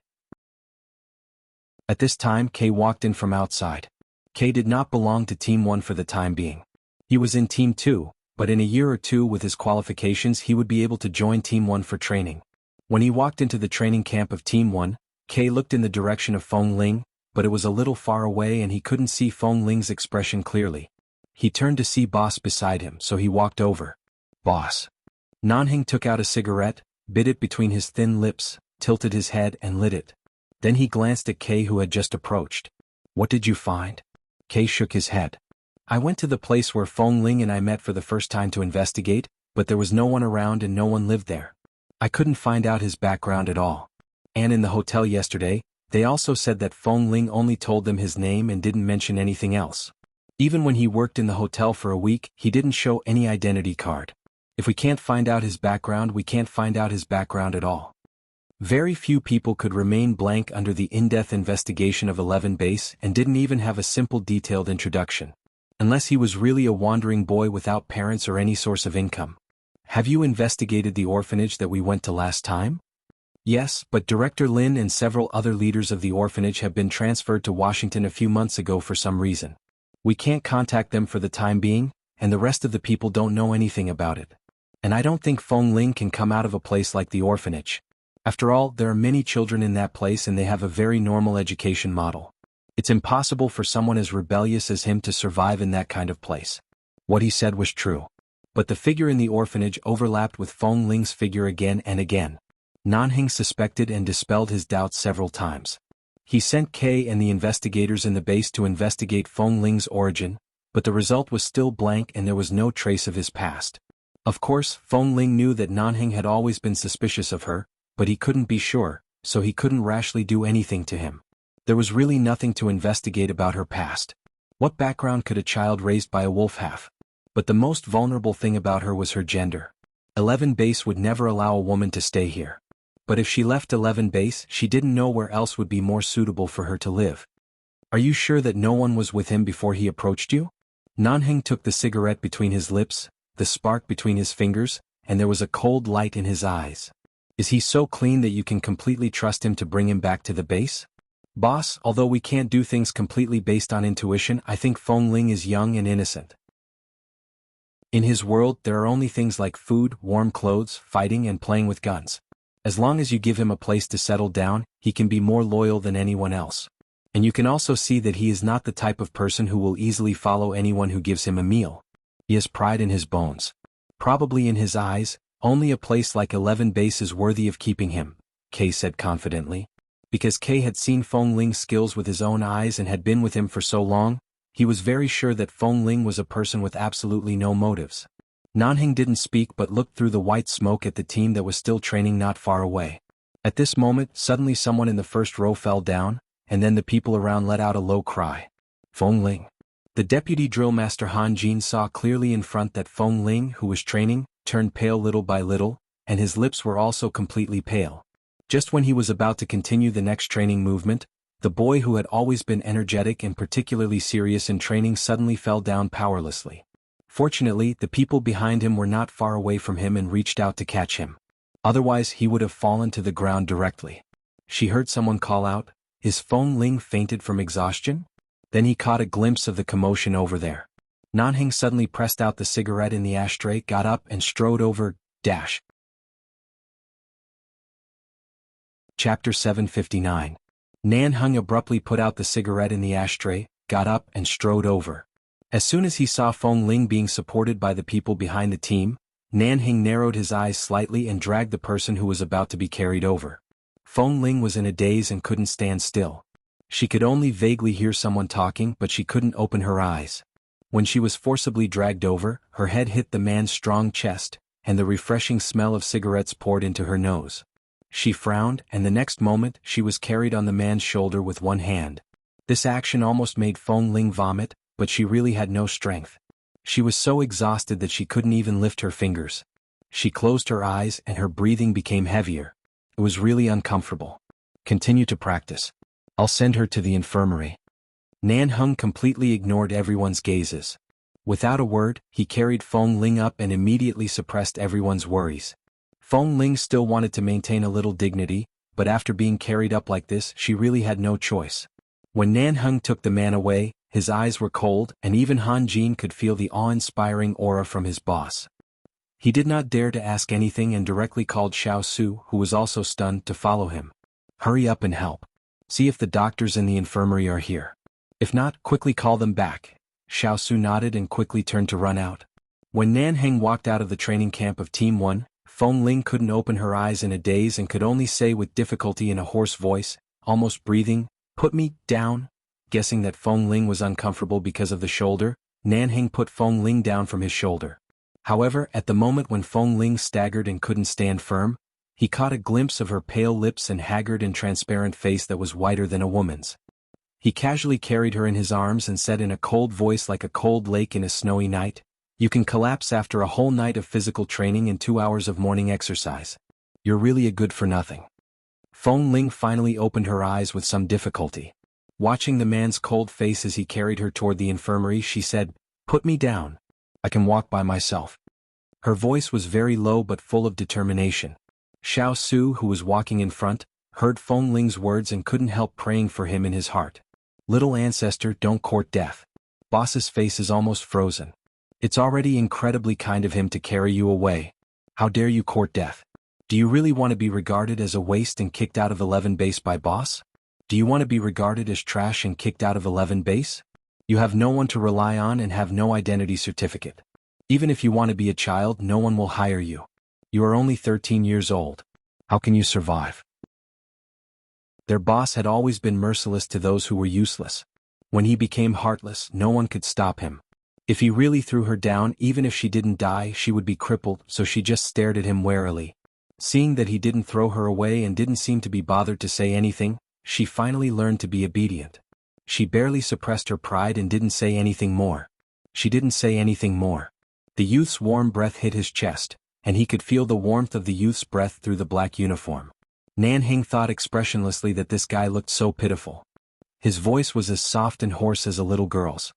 At this time, Kay walked in from outside. Kay did not belong to Team 1 for the time being. He was in Team 2, but in a year or two with his qualifications he would be able to join Team 1 for training. When he walked into the training camp of Team 1, Kay looked in the direction of Feng Ling, but it was a little far away and he couldn't see Feng Ling's expression clearly. He turned to see Boss beside him, so he walked over. "Boss." Nanhing took out a cigarette, bit it between his thin lips, tilted his head and lit it. Then he glanced at Kay, who had just approached. "What did you find?" Kay shook his head. "I went to the place where Feng Ling and I met for the first time to investigate, but there was no one around and no one lived there. I couldn't find out his background at all. And in the hotel yesterday, they also said that Feng Ling only told them his name and didn't mention anything else. Even when he worked in the hotel for a week, he didn't show any identity card. If we can't find out his background, we can't find out his background at all." Very few people could remain blank under the in-depth investigation of 11 base and didn't even have a simple detailed introduction. Unless he was really a wandering boy without parents or any source of income. "Have you investigated the orphanage that we went to last time?" "Yes, but Director Lin and several other leaders of the orphanage have been transferred to Washington a few months ago for some reason. We can't contact them for the time being, and the rest of the people don't know anything about it. And I don't think Feng Ling can come out of a place like the orphanage. After all, there are many children in that place and they have a very normal education model. It's impossible for someone as rebellious as him to survive in that kind of place." What he said was true. But the figure in the orphanage overlapped with Feng Ling's figure again and again. Nanhing suspected and dispelled his doubts several times. He sent Kay and the investigators in the base to investigate Feng Ling's origin, but the result was still blank and there was no trace of his past. Of course, Feng Ling knew that Nanhing had always been suspicious of her, but he couldn't be sure, so he couldn't rashly do anything to him. There was really nothing to investigate about her past. What background could a child raised by a wolf have? But the most vulnerable thing about her was her gender. 11 base would never allow a woman to stay here. But if she left 11 base, she didn't know where else would be more suitable for her to live. "Are you sure that no one was with him before he approached you?" Nanheng took the cigarette between his lips, the spark between his fingers, and there was a cold light in his eyes. Is he so clean that you can completely trust him to bring him back to the base? Boss, although we can't do things completely based on intuition, I think Feng Ling is young and innocent. In his world, there are only things like food, warm clothes, fighting and playing with guns. As long as you give him a place to settle down, he can be more loyal than anyone else. And you can also see that he is not the type of person who will easily follow anyone who gives him a meal. He has pride in his bones. Probably in his eyes, only a place like 11 Base is worthy of keeping him, Kay said confidently. Because Kay had seen Feng Ling's skills with his own eyes and had been with him for so long, he was very sure that Feng Ling was a person with absolutely no motives. Nanheng didn't speak but looked through the white smoke at the team that was still training not far away. At this moment, suddenly someone in the first row fell down, and then the people around let out a low cry. Feng Ling. The deputy drill master Han Jin saw clearly in front that Feng Ling, who was training, turned pale little by little, and his lips were also completely pale. Just when he was about to continue the next training movement, the boy who had always been energetic and particularly serious in training suddenly fell down powerlessly. Fortunately, the people behind him were not far away from him and reached out to catch him. Otherwise he would have fallen to the ground directly. She heard someone call out, "Is Feng Ling fainted from exhaustion?" Then he caught a glimpse of the commotion over there. Nanheng suddenly pressed out the cigarette in the ashtray, got up and strode over, dash. Chapter 759. Nanheng abruptly put out the cigarette in the ashtray, got up and strode over. As soon as he saw Feng Ling being supported by the people behind the team, Nanheng narrowed his eyes slightly and dragged the person who was about to be carried over. Feng Ling was in a daze and couldn't stand still. She could only vaguely hear someone talking, but she couldn't open her eyes. When she was forcibly dragged over, her head hit the man's strong chest, and the refreshing smell of cigarettes poured into her nose. She frowned, and the next moment she was carried on the man's shoulder with one hand. This action almost made Feng Ling vomit, but she really had no strength. She was so exhausted that she couldn't even lift her fingers. She closed her eyes and her breathing became heavier. It was really uncomfortable. Continue to practice. I'll send her to the infirmary. Nanheng completely ignored everyone's gazes. Without a word, he carried Feng Ling up and immediately suppressed everyone's worries. Feng Ling still wanted to maintain a little dignity, but after being carried up like this, she really had no choice. When Nanheng took the man away, his eyes were cold, and even Han Jin could feel the awe-inspiring aura from his boss. He did not dare to ask anything and directly called Xiao Su, who was also stunned, to follow him. Hurry up and help. See if the doctors in the infirmary are here. If not, quickly call them back. Xiao Su nodded and quickly turned to run out. When Nanheng walked out of the training camp of Team 1, Feng Ling couldn't open her eyes in a daze and could only say with difficulty in a hoarse voice, almost breathing, "Put me down." Guessing that Feng Ling was uncomfortable because of the shoulder, Nanheng put Feng Ling down from his shoulder. However, at the moment when Feng Ling staggered and couldn't stand firm, he caught a glimpse of her pale lips and haggard and transparent face that was whiter than a woman's. He casually carried her in his arms and said in a cold voice like a cold lake in a snowy night, "You can collapse after a whole night of physical training and 2 hours of morning exercise. You're really a good-for-nothing." Feng Ling finally opened her eyes with some difficulty. Watching the man's cold face as he carried her toward the infirmary, she said, "Put me down. I can walk by myself." Her voice was very low but full of determination. Xiao Su, who was walking in front, heard Feng Ling's words and couldn't help praying for him in his heart. "Little ancestor, don't court death." Boss's face is almost frozen. "It's already incredibly kind of him to carry you away. How dare you court death? Do you really want to be regarded as a waste and kicked out of 11 Base by boss? Do you want to be regarded as trash and kicked out of 11 Base? You have no one to rely on and have no identity certificate. Even if you want to be a child, no one will hire you. You are only 13 years old. How can you survive?" Their boss had always been merciless to those who were useless. When he became heartless, no one could stop him. If he really threw her down, even if she didn't die, she would be crippled, so she just stared at him warily. Seeing that he didn't throw her away and didn't seem to be bothered to say anything, she finally learned to be obedient. She barely suppressed her pride and didn't say anything more. She didn't say anything more. The youth's warm breath hit his chest, and he could feel the warmth of the youth's breath through the black uniform. Nanheng thought expressionlessly that this guy looked so pitiful. His voice was as soft and hoarse as a little girl's.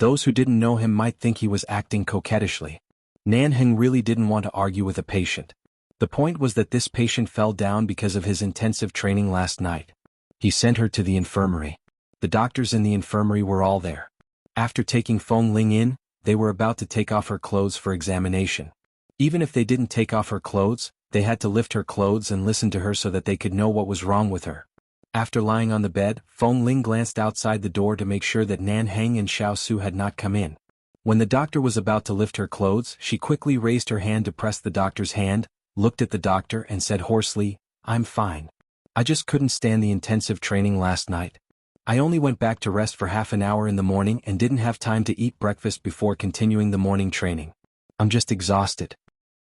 Those who didn't know him might think he was acting coquettishly. Nan Heng really didn't want to argue with a patient. The point was that this patient fell down because of his intensive training last night. He sent her to the infirmary. The doctors in the infirmary were all there. After taking Feng Ling in, they were about to take off her clothes for examination. Even if they didn't take off her clothes, they had to lift her clothes and listen to her so that they could know what was wrong with her. After lying on the bed, Feng Ling glanced outside the door to make sure that Nan Heng and Xiao Su had not come in. When the doctor was about to lift her clothes, she quickly raised her hand to press the doctor's hand, looked at the doctor and said hoarsely, "I'm fine. I just couldn't stand the intensive training last night. I only went back to rest for half an hour in the morning and didn't have time to eat breakfast before continuing the morning training. I'm just exhausted."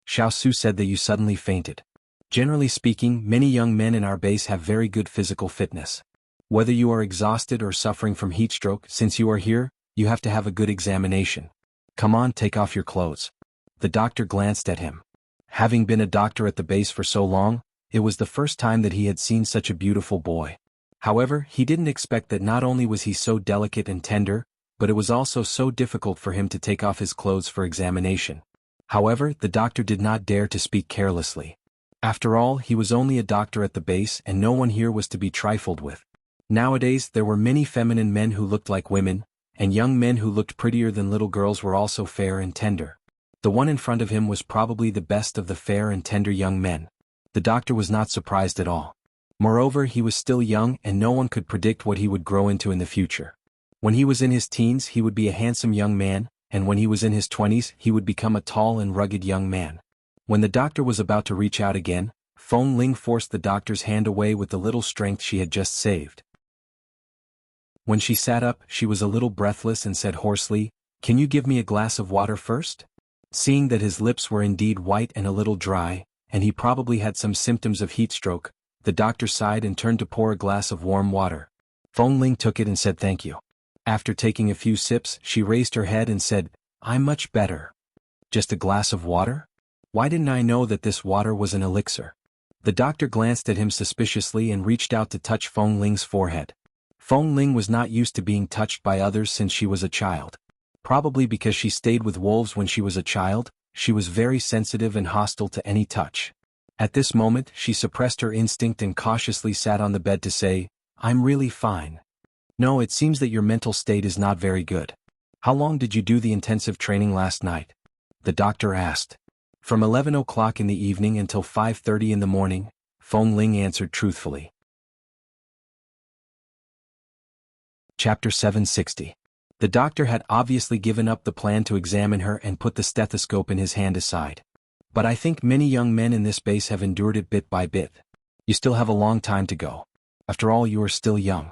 Xiao Su said that you suddenly fainted. Generally speaking, many young men in our base have very good physical fitness. Whether you are exhausted or suffering from heat stroke, since you are here, you have to have a good examination. Come on, take off your clothes. The doctor glanced at him. Having been a doctor at the base for so long, it was the first time that he had seen such a beautiful boy. However, he didn't expect that not only was he so delicate and tender, but it was also so difficult for him to take off his clothes for examination. However, the doctor did not dare to speak carelessly. After all, he was only a doctor at the base and no one here was to be trifled with. Nowadays, there were many feminine men who looked like women, and young men who looked prettier than little girls were also fair and tender. The one in front of him was probably the best of the fair and tender young men. The doctor was not surprised at all. Moreover, he was still young and no one could predict what he would grow into in the future. When he was in his teens, he would be a handsome young man, and when he was in his 20s, he would become a tall and rugged young man. When the doctor was about to reach out again, Feng Ling forced the doctor's hand away with the little strength she had just saved. When she sat up, she was a little breathless and said hoarsely, "Can you give me a glass of water first?" Seeing that his lips were indeed white and a little dry, and he probably had some symptoms of heat stroke, the doctor sighed and turned to pour a glass of warm water. Feng Ling took it and said thank you. After taking a few sips, she raised her head and said, "I'm much better." "Just a glass of water? Why didn't I know that this water was an elixir?" The doctor glanced at him suspiciously and reached out to touch Feng Ling's forehead. Feng Ling was not used to being touched by others since she was a child. Probably because she stayed with wolves when she was a child, she was very sensitive and hostile to any touch. At this moment, she suppressed her instinct and cautiously sat on the bed to say, "I'm really fine." "No, it seems that your mental state is not very good. How long did you do the intensive training last night?" the doctor asked. "From 11 o'clock in the evening until 5:30 in the morning," Feng Ling answered truthfully. Chapter 760. The doctor had obviously given up the plan to examine her and put the stethoscope in his hand aside. "But I think many young men in this base have endured it bit by bit. You still have a long time to go. After all, you are still young."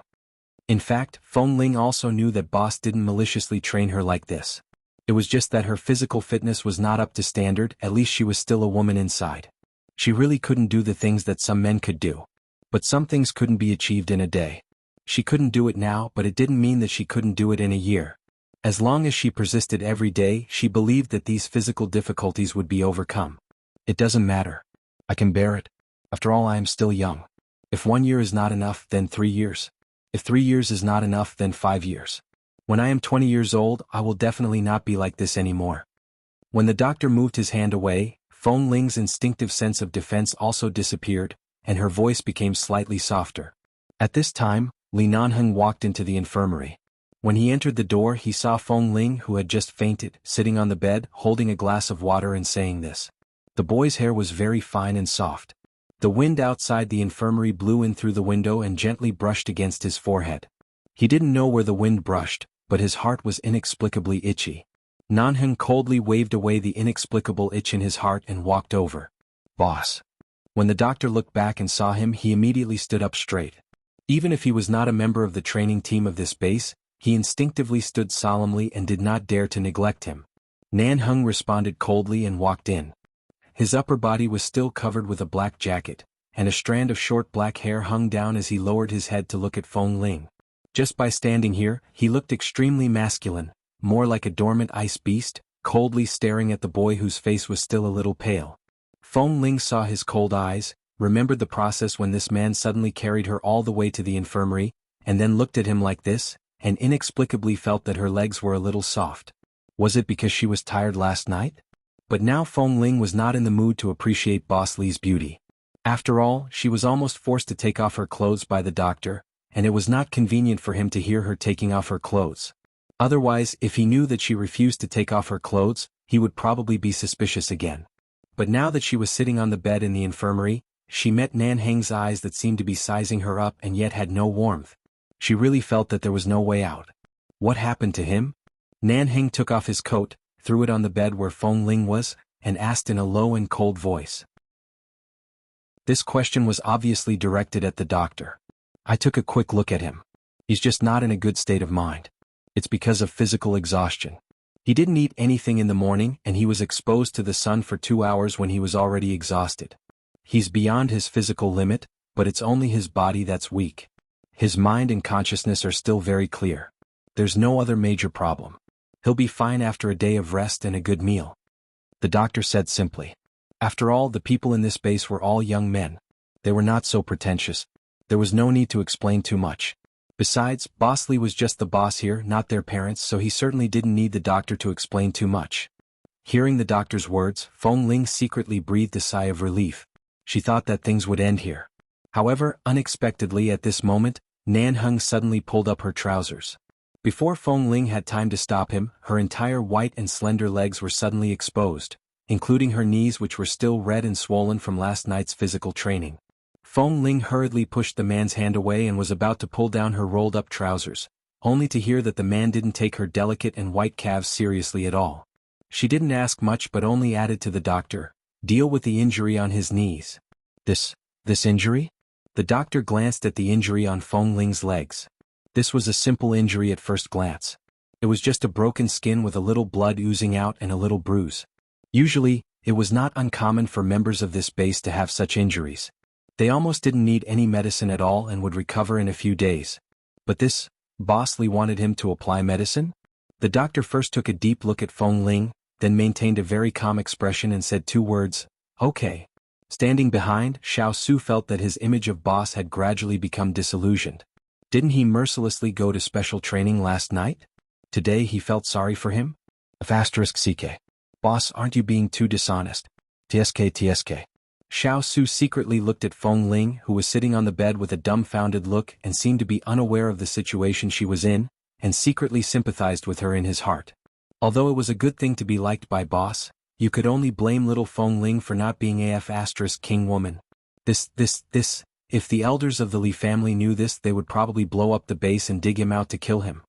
In fact, Feng Ling also knew that boss didn't maliciously train her like this. It was just that her physical fitness was not up to standard, at least she was still a woman inside. She really couldn't do the things that some men could do. But some things couldn't be achieved in a day. She couldn't do it now, but it didn't mean that she couldn't do it in a year. As long as she persisted every day, she believed that these physical difficulties would be overcome. "It doesn't matter. I can bear it. After all, I am still young. If 1 year is not enough, then 3 years. If 3 years is not enough, then 5 years. When I am 20 years old, I will definitely not be like this anymore." When the doctor moved his hand away, Feng Ling's instinctive sense of defense also disappeared, and her voice became slightly softer. At this time, Li Nanheng walked into the infirmary. When he entered the door, he saw Feng Ling, who had just fainted, sitting on the bed, holding a glass of water and saying this. The boy's hair was very fine and soft. The wind outside the infirmary blew in through the window and gently brushed against his forehead. He didn't know where the wind brushed, but his heart was inexplicably itchy. Nanheng coldly waved away the inexplicable itch in his heart and walked over. "Boss." When the doctor looked back and saw him, he immediately stood up straight. Even if he was not a member of the training team of this base, he instinctively stood solemnly and did not dare to neglect him. Nanheng responded coldly and walked in. His upper body was still covered with a black jacket, and a strand of short black hair hung down as he lowered his head to look at Feng Ling. Just by standing here, he looked extremely masculine, more like a dormant ice beast, coldly staring at the boy whose face was still a little pale. Feng Ling saw his cold eyes, remembered the process when this man suddenly carried her all the way to the infirmary, and then looked at him like this, and inexplicably felt that her legs were a little soft. Was it because she was tired last night? But now Feng Ling was not in the mood to appreciate Boss Li's beauty. After all, she was almost forced to take off her clothes by the doctor, and it was not convenient for him to hear her taking off her clothes. Otherwise, if he knew that she refused to take off her clothes, he would probably be suspicious again. But now that she was sitting on the bed in the infirmary, she met Nan Heng's eyes that seemed to be sizing her up and yet had no warmth. She really felt that there was no way out. What happened to him? Nan Heng took off his coat, threw it on the bed where Feng Ling was, and asked in a low and cold voice. This question was obviously directed at the doctor. I took a quick look at him. He's just not in a good state of mind. It's because of physical exhaustion. He didn't eat anything in the morning and he was exposed to the sun for 2 hours when he was already exhausted. He's beyond his physical limit, but it's only his body that's weak. His mind and consciousness are still very clear. There's no other major problem. He'll be fine after a day of rest and a good meal. The doctor said simply. After all, the people in this base were all young men. They were not so pretentious. There was no need to explain too much. Besides, Boss Li was just the boss here, not their parents, so he certainly didn't need the doctor to explain too much. Hearing the doctor's words, Feng Ling secretly breathed a sigh of relief. She thought that things would end here. However, unexpectedly at this moment, Nan Heng suddenly pulled up her trousers. Before Feng Ling had time to stop him, her entire white and slender legs were suddenly exposed, including her knees which were still red and swollen from last night's physical training. Feng Ling hurriedly pushed the man's hand away and was about to pull down her rolled-up trousers, only to hear that the man didn't take her delicate and white calves seriously at all. She didn't ask much but only added to the doctor, "Deal with the injury on his knees." This injury? The doctor glanced at the injury on Feng Ling's legs. This was a simple injury at first glance. It was just a broken skin with a little blood oozing out and a little bruise. Usually, it was not uncommon for members of this base to have such injuries. They almost didn't need any medicine at all and would recover in a few days. But this, Boss Li wanted him to apply medicine? The doctor first took a deep look at Feng Ling, then maintained a very calm expression and said 2 words, "Okay." Standing behind, Xiao Su felt that his image of Boss had gradually become disillusioned. Didn't he mercilessly go to special training last night? Today he felt sorry for him? *CK. Boss, aren't you being too dishonest? TSK. Xiao Su secretly looked at Feng Ling, who was sitting on the bed with a dumbfounded look and seemed to be unaware of the situation she was in, and secretly sympathized with her in his heart. Although it was a good thing to be liked by Boss, you could only blame little Feng Ling for not being king woman. If the elders of the Li family knew this, they would probably blow up the base and dig him out to kill him.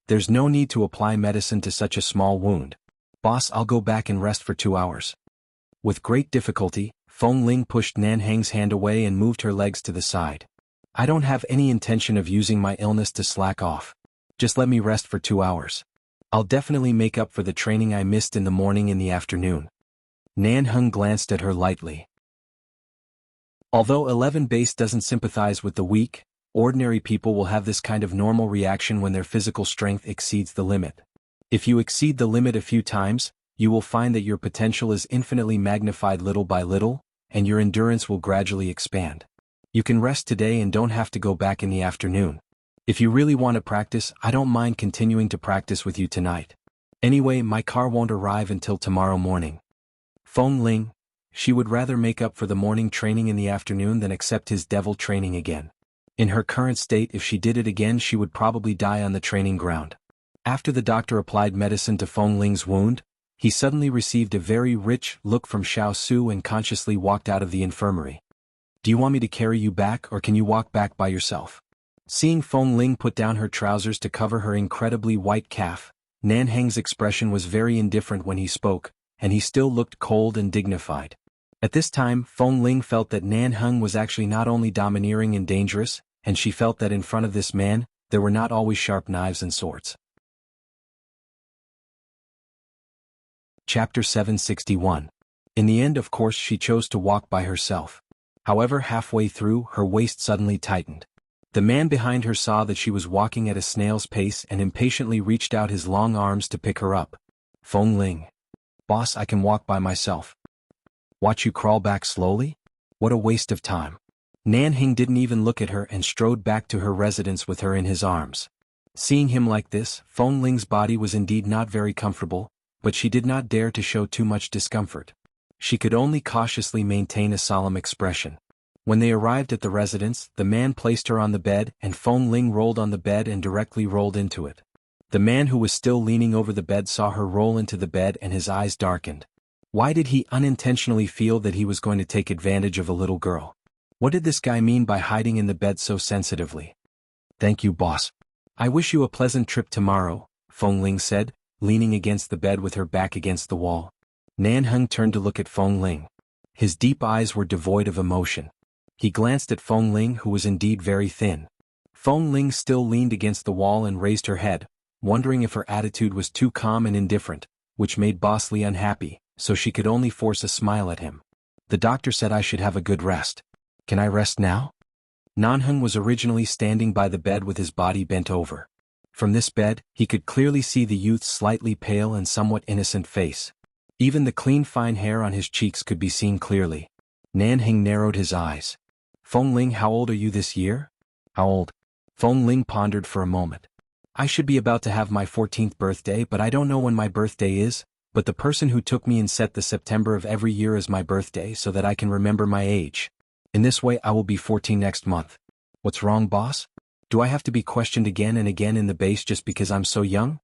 There's no need to apply medicine to such a small wound. Boss, I'll go back and rest for 2 hours. With great difficulty, Feng Ling pushed Nan Heng's hand away and moved her legs to the side. I don't have any intention of using my illness to slack off. Just let me rest for 2 hours. I'll definitely make up for the training I missed in the morning and the afternoon. Nan Heng glanced at her lightly. Although 11 base doesn't sympathize with the weak, ordinary people will have this kind of normal reaction when their physical strength exceeds the limit. If you exceed the limit a few times, you will find that your potential is infinitely magnified little by little, and your endurance will gradually expand. You can rest today and don't have to go back in the afternoon. If you really want to practice, I don't mind continuing to practice with you tonight. Anyway, my car won't arrive until tomorrow morning. Feng Ling, she would rather make up for the morning training in the afternoon than accept his devil training again. In her current state, if she did it again, she would probably die on the training ground. After the doctor applied medicine to Feng Ling's wound, he suddenly received a very rich look from Xiao Su and consciously walked out of the infirmary. Do you want me to carry you back, or can you walk back by yourself? Seeing Feng Ling put down her trousers to cover her incredibly white calf, Nan Heng's expression was very indifferent when he spoke, and he still looked cold and dignified. At this time, Feng Ling felt that Nan Heng was actually not only domineering and dangerous, and she felt that in front of this man, there were not always sharp knives and swords. Chapter 761. In the end, of course, she chose to walk by herself. However, halfway through, her waist suddenly tightened. The man behind her saw that she was walking at a snail's pace and impatiently reached out his long arms to pick her up. Feng Ling. Boss, I can walk by myself. Watch you crawl back slowly? What a waste of time. Nan Heng didn't even look at her and strode back to her residence with her in his arms. Seeing him like this, Feng Ling's body was indeed not very comfortable, but she did not dare to show too much discomfort. She could only cautiously maintain a solemn expression. When they arrived at the residence, the man placed her on the bed and Feng Ling rolled on the bed and directly rolled into it. The man who was still leaning over the bed saw her roll into the bed and his eyes darkened. Why did he unintentionally feel that he was going to take advantage of a little girl? What did this guy mean by hiding in the bed so sensitively? "Thank you, boss. I wish you a pleasant trip tomorrow," Feng Ling said, leaning against the bed with her back against the wall. Nan Heng turned to look at Feng Ling. His deep eyes were devoid of emotion. He glanced at Feng Ling, who was indeed very thin. Feng Ling still leaned against the wall and raised her head, wondering if her attitude was too calm and indifferent, which made Boss Lee unhappy, so she could only force a smile at him. "The doctor said I should have a good rest. Can I rest now?" Nan Heng was originally standing by the bed with his body bent over. From this bed, he could clearly see the youth's slightly pale and somewhat innocent face. Even the clean fine hair on his cheeks could be seen clearly. Nan Heng narrowed his eyes. "Feng Ling, how old are you this year?" "How old?" Feng Ling pondered for a moment. "I should be about to have my 14th birthday, but I don't know when my birthday is, but the person who took me and set the September of every year as my birthday so that I can remember my age. In this way I will be 14 next month." "What's wrong, boss? Do I have to be questioned again and again in the base just because I'm so young?"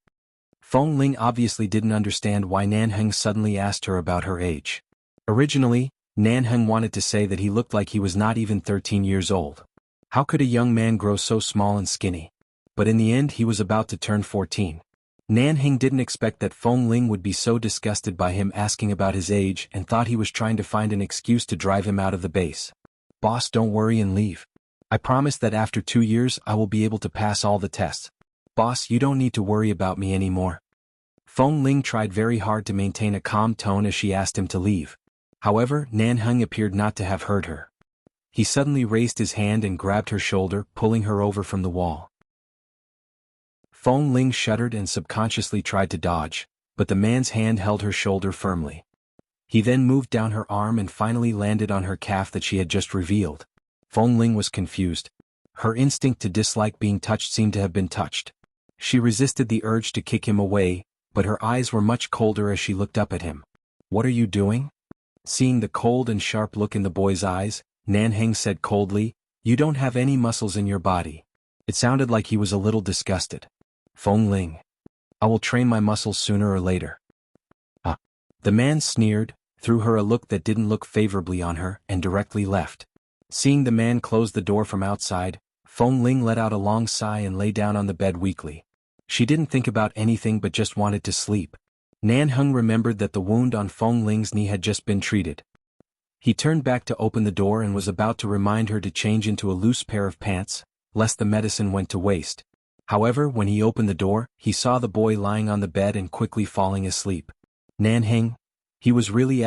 Feng Ling obviously didn't understand why Nan Heng suddenly asked her about her age. Originally, Nan Heng wanted to say that he looked like he was not even 13 years old. How could a young man grow so small and skinny? But in the end he was about to turn 14. Nan Heng didn't expect that Feng Ling would be so disgusted by him asking about his age and thought he was trying to find an excuse to drive him out of the base. "Boss, don't worry and leave. I promise that after 2 years I will be able to pass all the tests. Boss, you don't need to worry about me anymore." Feng Ling tried very hard to maintain a calm tone as she asked him to leave. However, Nan Heng appeared not to have heard her. He suddenly raised his hand and grabbed her shoulder, pulling her over from the wall. Feng Ling shuddered and subconsciously tried to dodge, but the man's hand held her shoulder firmly. He then moved down her arm and finally landed on her calf that she had just revealed. Feng Ling was confused. Her instinct to dislike being touched seemed to have been touched. She resisted the urge to kick him away, but her eyes were much colder as she looked up at him. "What are you doing?" Seeing the cold and sharp look in the boy's eyes, Nan Heng said coldly, "You don't have any muscles in your body." It sounded like he was a little disgusted. "Feng Ling, I will train my muscles sooner or later." The man sneered, threw her a look that didn't look favorably on her, and directly left. Seeing the man close the door from outside, Feng Ling let out a long sigh and lay down on the bed weakly. She didn't think about anything but just wanted to sleep. Nan Heng remembered that the wound on Feng Ling's knee had just been treated. He turned back to open the door and was about to remind her to change into a loose pair of pants, lest the medicine went to waste. However, when he opened the door, he saw the boy lying on the bed and quickly falling asleep. Nan Heng? He was really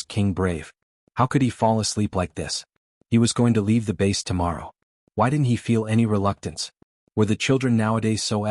King brave. How could he fall asleep like this? He was going to leave the base tomorrow. Why didn't he feel any reluctance? Were the children nowadays so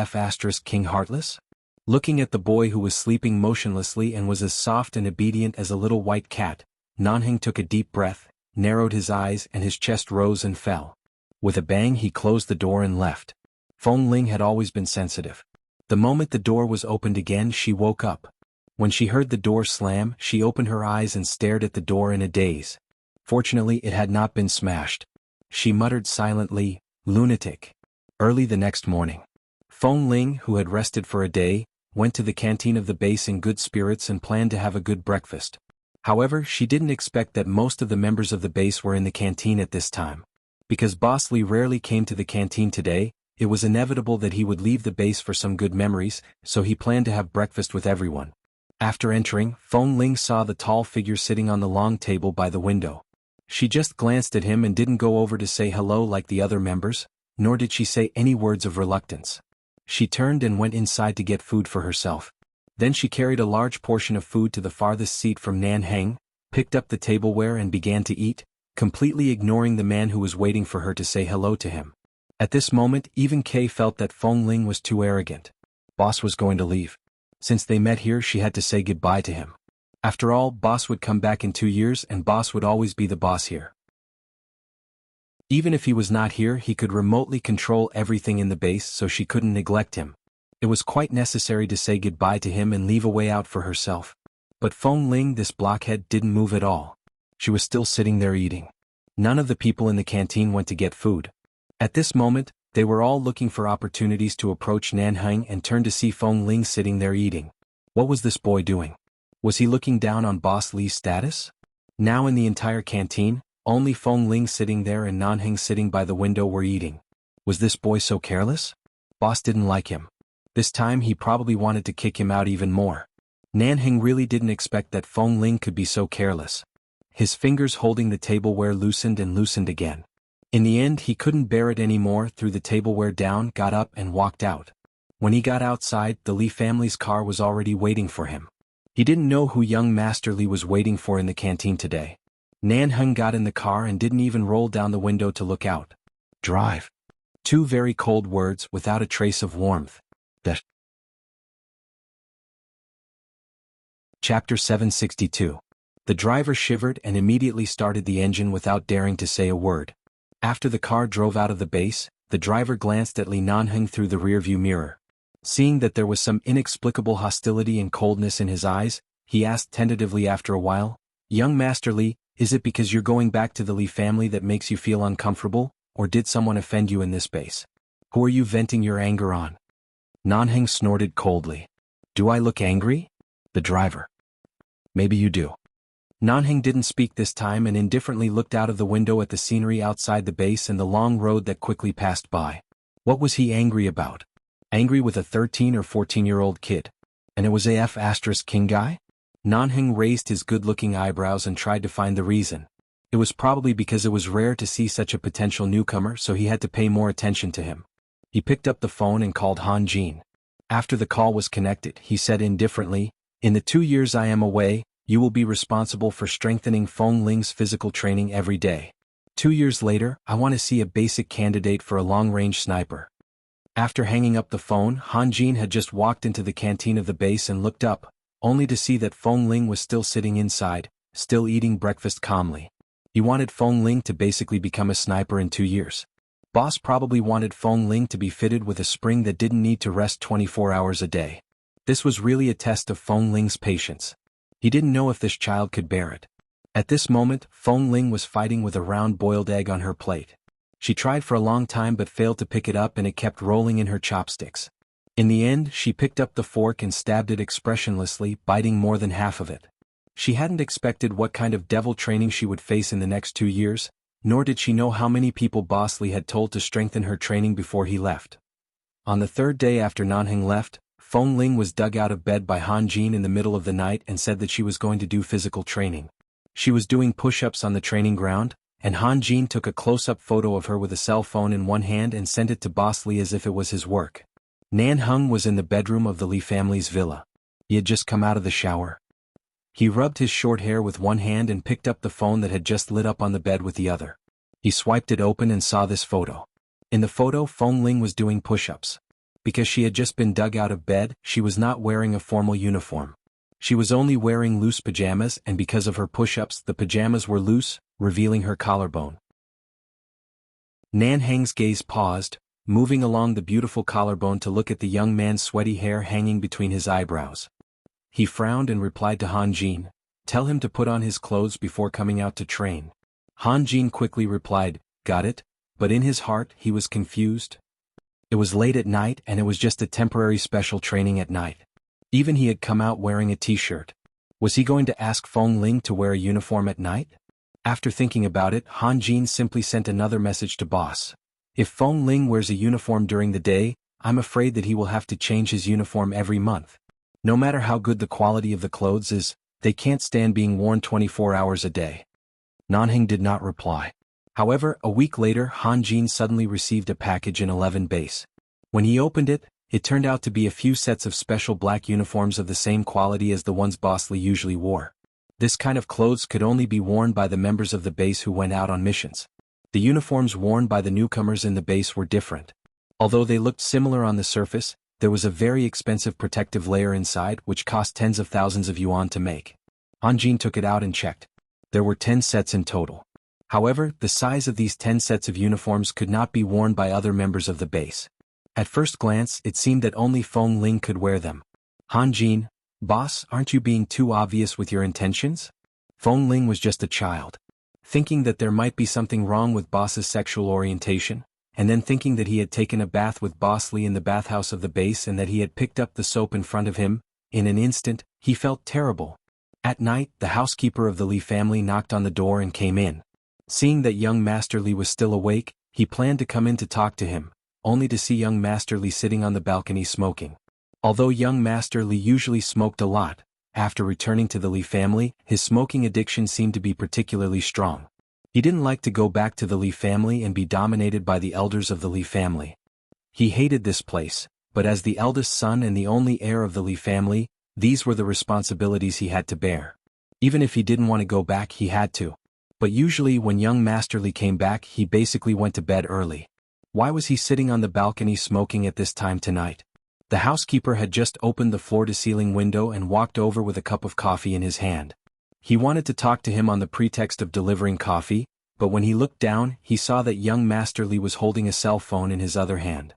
King heartless? Looking at the boy who was sleeping motionlessly and was as soft and obedient as a little white cat, Nan Heng took a deep breath, narrowed his eyes and his chest rose and fell. With a bang he closed the door and left. Feng Ling had always been sensitive. The moment the door was opened again she woke up. When she heard the door slam, she opened her eyes and stared at the door in a daze. Fortunately it had not been smashed. She muttered silently, "Lunatic." Early the next morning, Feng Ling, who had rested for a day, went to the canteen of the base in good spirits and planned to have a good breakfast. However, she didn't expect that most of the members of the base were in the canteen at this time. Because Boss Lee rarely came to the canteen today, it was inevitable that he would leave the base for some good memories, so he planned to have breakfast with everyone. After entering, Feng Ling saw the tall figure sitting on the long table by the window. She just glanced at him and didn't go over to say hello like the other members, nor did she say any words of reluctance. She turned and went inside to get food for herself. Then she carried a large portion of food to the farthest seat from Nan Heng, picked up the tableware and began to eat, completely ignoring the man who was waiting for her to say hello to him. At this moment even Kay felt that Feng Ling was too arrogant. Boss was going to leave. Since they met here she had to say goodbye to him. After all, Boss would come back in 2 years and Boss would always be the boss here. Even if he was not here, he could remotely control everything in the base, so she couldn't neglect him. It was quite necessary to say goodbye to him and leave a way out for herself. But Feng Ling, this blockhead, didn't move at all. She was still sitting there eating. None of the people in the canteen went to get food. At this moment, they were all looking for opportunities to approach Nanheng and turned to see Feng Ling sitting there eating. What was this boy doing? Was he looking down on Boss Li's status? Now in the entire canteen, only Feng Ling sitting there and Nanheng sitting by the window were eating. Was this boy so careless? Boss didn't like him. This time he probably wanted to kick him out even more. Nanheng really didn't expect that Feng Ling could be so careless. His fingers holding the tableware loosened and loosened again. In the end, he couldn't bear it anymore, threw the tableware down, got up and walked out. When he got outside, the Li family's car was already waiting for him. He didn't know who young Master Li was waiting for in the canteen today. Nanheng got in the car and didn't even roll down the window to look out. Drive. Two very cold words without a trace of warmth. Chapter 762. The driver shivered and immediately started the engine without daring to say a word. After the car drove out of the base, the driver glanced at Li Nanheng through the rearview mirror. Seeing that there was some inexplicable hostility and coldness in his eyes, he asked tentatively after a while, "Young Master Li, is it because you're going back to the Li family that makes you feel uncomfortable, or did someone offend you in this base? Who are you venting your anger on?" Nanheng snorted coldly. "Do I look angry?" The driver. "Maybe you do." Nanheng didn't speak this time and indifferently looked out of the window at the scenery outside the base and the long road that quickly passed by. What was he angry about? Angry with a 13 or 14-year-old kid? And it was AF** King guy? Nanheng raised his good-looking eyebrows and tried to find the reason. It was probably because it was rare to see such a potential newcomer, so he had to pay more attention to him. He picked up the phone and called Han Jin. After the call was connected, he said indifferently, "In the 2 years I am away, you will be responsible for strengthening Feng Ling's physical training every day. 2 years later, I want to see a basic candidate for a long-range sniper." After hanging up the phone, Han Jin had just walked into the canteen of the base and looked up, only to see that Feng Ling was still sitting inside, still eating breakfast calmly. He wanted Feng Ling to basically become a sniper in 2 years. Boss probably wanted Feng Ling to be fitted with a spring that didn't need to rest 24 hours a day. This was really a test of Feng Ling's patience. He didn't know if this child could bear it. At this moment, Feng Ling was fighting with a round boiled egg on her plate. She tried for a long time but failed to pick it up and it kept rolling in her chopsticks. In the end, she picked up the fork and stabbed it expressionlessly, biting more than half of it. She hadn't expected what kind of devil training she would face in the next 2 years, nor did she know how many people Boss Li had told to strengthen her training before he left. On the 3rd day after Nanheng left, Feng Ling was dug out of bed by Han Jin in the middle of the night and said that she was going to do physical training. She was doing push-ups on the training ground, and Han Jin took a close-up photo of her with a cell phone in one hand and sent it to Boss Li as if it was his work. Nanheng was in the bedroom of the Li family's villa. He had just come out of the shower. He rubbed his short hair with one hand and picked up the phone that had just lit up on the bed with the other. He swiped it open and saw this photo. In the photo, Feng Ling was doing push-ups. Because she had just been dug out of bed, she was not wearing a formal uniform. She was only wearing loose pajamas, and because of her push-ups, the pajamas were loose, revealing her collarbone. Nanheng's gaze paused, moving along the beautiful collarbone to look at the young man's sweaty hair hanging between his eyebrows. He frowned and replied to Han Jin, "Tell him to put on his clothes before coming out to train." Han Jin quickly replied, "Got it," but in his heart he was confused. It was late at night and it was just a temporary special training at night. Even he had come out wearing a t-shirt. Was he going to ask Feng Ling to wear a uniform at night? After thinking about it, Han Jin simply sent another message to Boss. "If Feng Ling wears a uniform during the day, I'm afraid that he will have to change his uniform every month. No matter how good the quality of the clothes is, they can't stand being worn 24 hours a day." Nanheng did not reply. However, a week later, Han Jin suddenly received a package in 11 base. When he opened it, it turned out to be a few sets of special black uniforms of the same quality as the ones Boss Li usually wore. This kind of clothes could only be worn by the members of the base who went out on missions. The uniforms worn by the newcomers in the base were different. Although they looked similar on the surface, there was a very expensive protective layer inside which cost tens of thousands of yuan to make. Han Jin took it out and checked. There were 10 sets in total. However, the size of these 10 sets of uniforms could not be worn by other members of the base. At first glance, it seemed that only Feng Ling could wear them. Hanjin, boss, aren't you being too obvious with your intentions? Feng Ling was just a child. Thinking that there might be something wrong with boss's sexual orientation, and then thinking that he had taken a bath with Boss Lee in the bathhouse of the base and that he had picked up the soap in front of him, in an instant, he felt terrible. At night, the housekeeper of the Lee family knocked on the door and came in. Seeing that young Master Lee was still awake, he planned to come in to talk to him, only to see young Master Lee sitting on the balcony smoking. Although young Master Lee usually smoked a lot, after returning to the Lee family, his smoking addiction seemed to be particularly strong. He didn't like to go back to the Lee family and be dominated by the elders of the Lee family. He hated this place, but as the eldest son and the only heir of the Lee family, these were the responsibilities he had to bear. Even if he didn't want to go back, he had to. But usually when young Master Lee came back, he basically went to bed early. Why was he sitting on the balcony smoking at this time tonight? The housekeeper had just opened the floor-to-ceiling window and walked over with a cup of coffee in his hand. He wanted to talk to him on the pretext of delivering coffee, but when he looked down, he saw that young Master Lee was holding a cell phone in his other hand.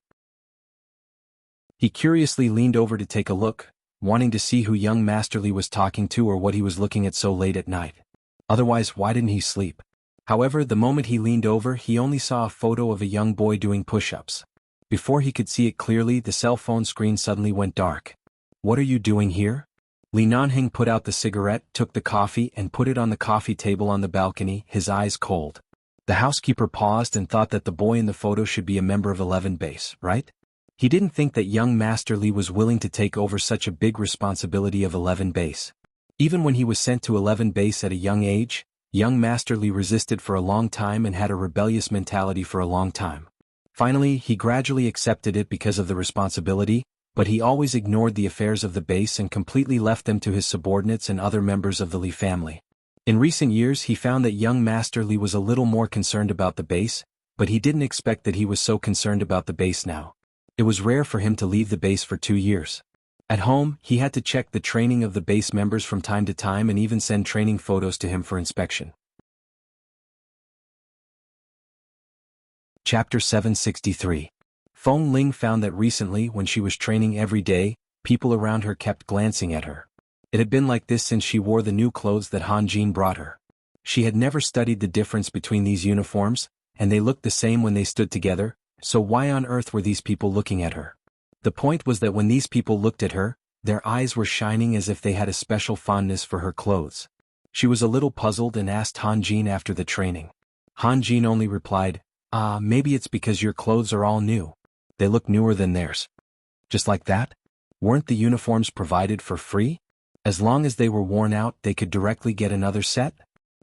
He curiously leaned over to take a look, wanting to see who young Master Lee was talking to or what he was looking at so late at night. Otherwise, why didn't he sleep? However, the moment he leaned over, he only saw a photo of a young boy doing push-ups. Before he could see it clearly, the cell phone screen suddenly went dark. What are you doing here? Li Nanhing put out the cigarette, took the coffee and put it on the coffee table on the balcony, his eyes cold. The housekeeper paused and thought that the boy in the photo should be a member of 11 Base, right? He didn't think that young Master Lee was willing to take over such a big responsibility of 11 Base. Even when he was sent to 11 Base at a young age, young Master Lee resisted for a long time and had a rebellious mentality for a long time. Finally, he gradually accepted it because of the responsibility, but he always ignored the affairs of the base and completely left them to his subordinates and other members of the Lee family. In recent years, he found that young Master Lee was a little more concerned about the base, but he didn't expect that he was so concerned about the base now. It was rare for him to leave the base for 2 years. At home, he had to check the training of the base members from time to time and even send training photos to him for inspection. Chapter 763. Feng Ling found that recently, when she was training every day, people around her kept glancing at her. It had been like this since she wore the new clothes that Han Jin brought her. She had never studied the difference between these uniforms, and they looked the same when they stood together, so why on earth were these people looking at her? The point was that when these people looked at her, their eyes were shining as if they had a special fondness for her clothes. She was a little puzzled and asked Han Jin after the training. Han Jin only replied, maybe it's because your clothes are all new. They look newer than theirs. Just like that? Weren't the uniforms provided for free? As long as they were worn out, they could directly get another set?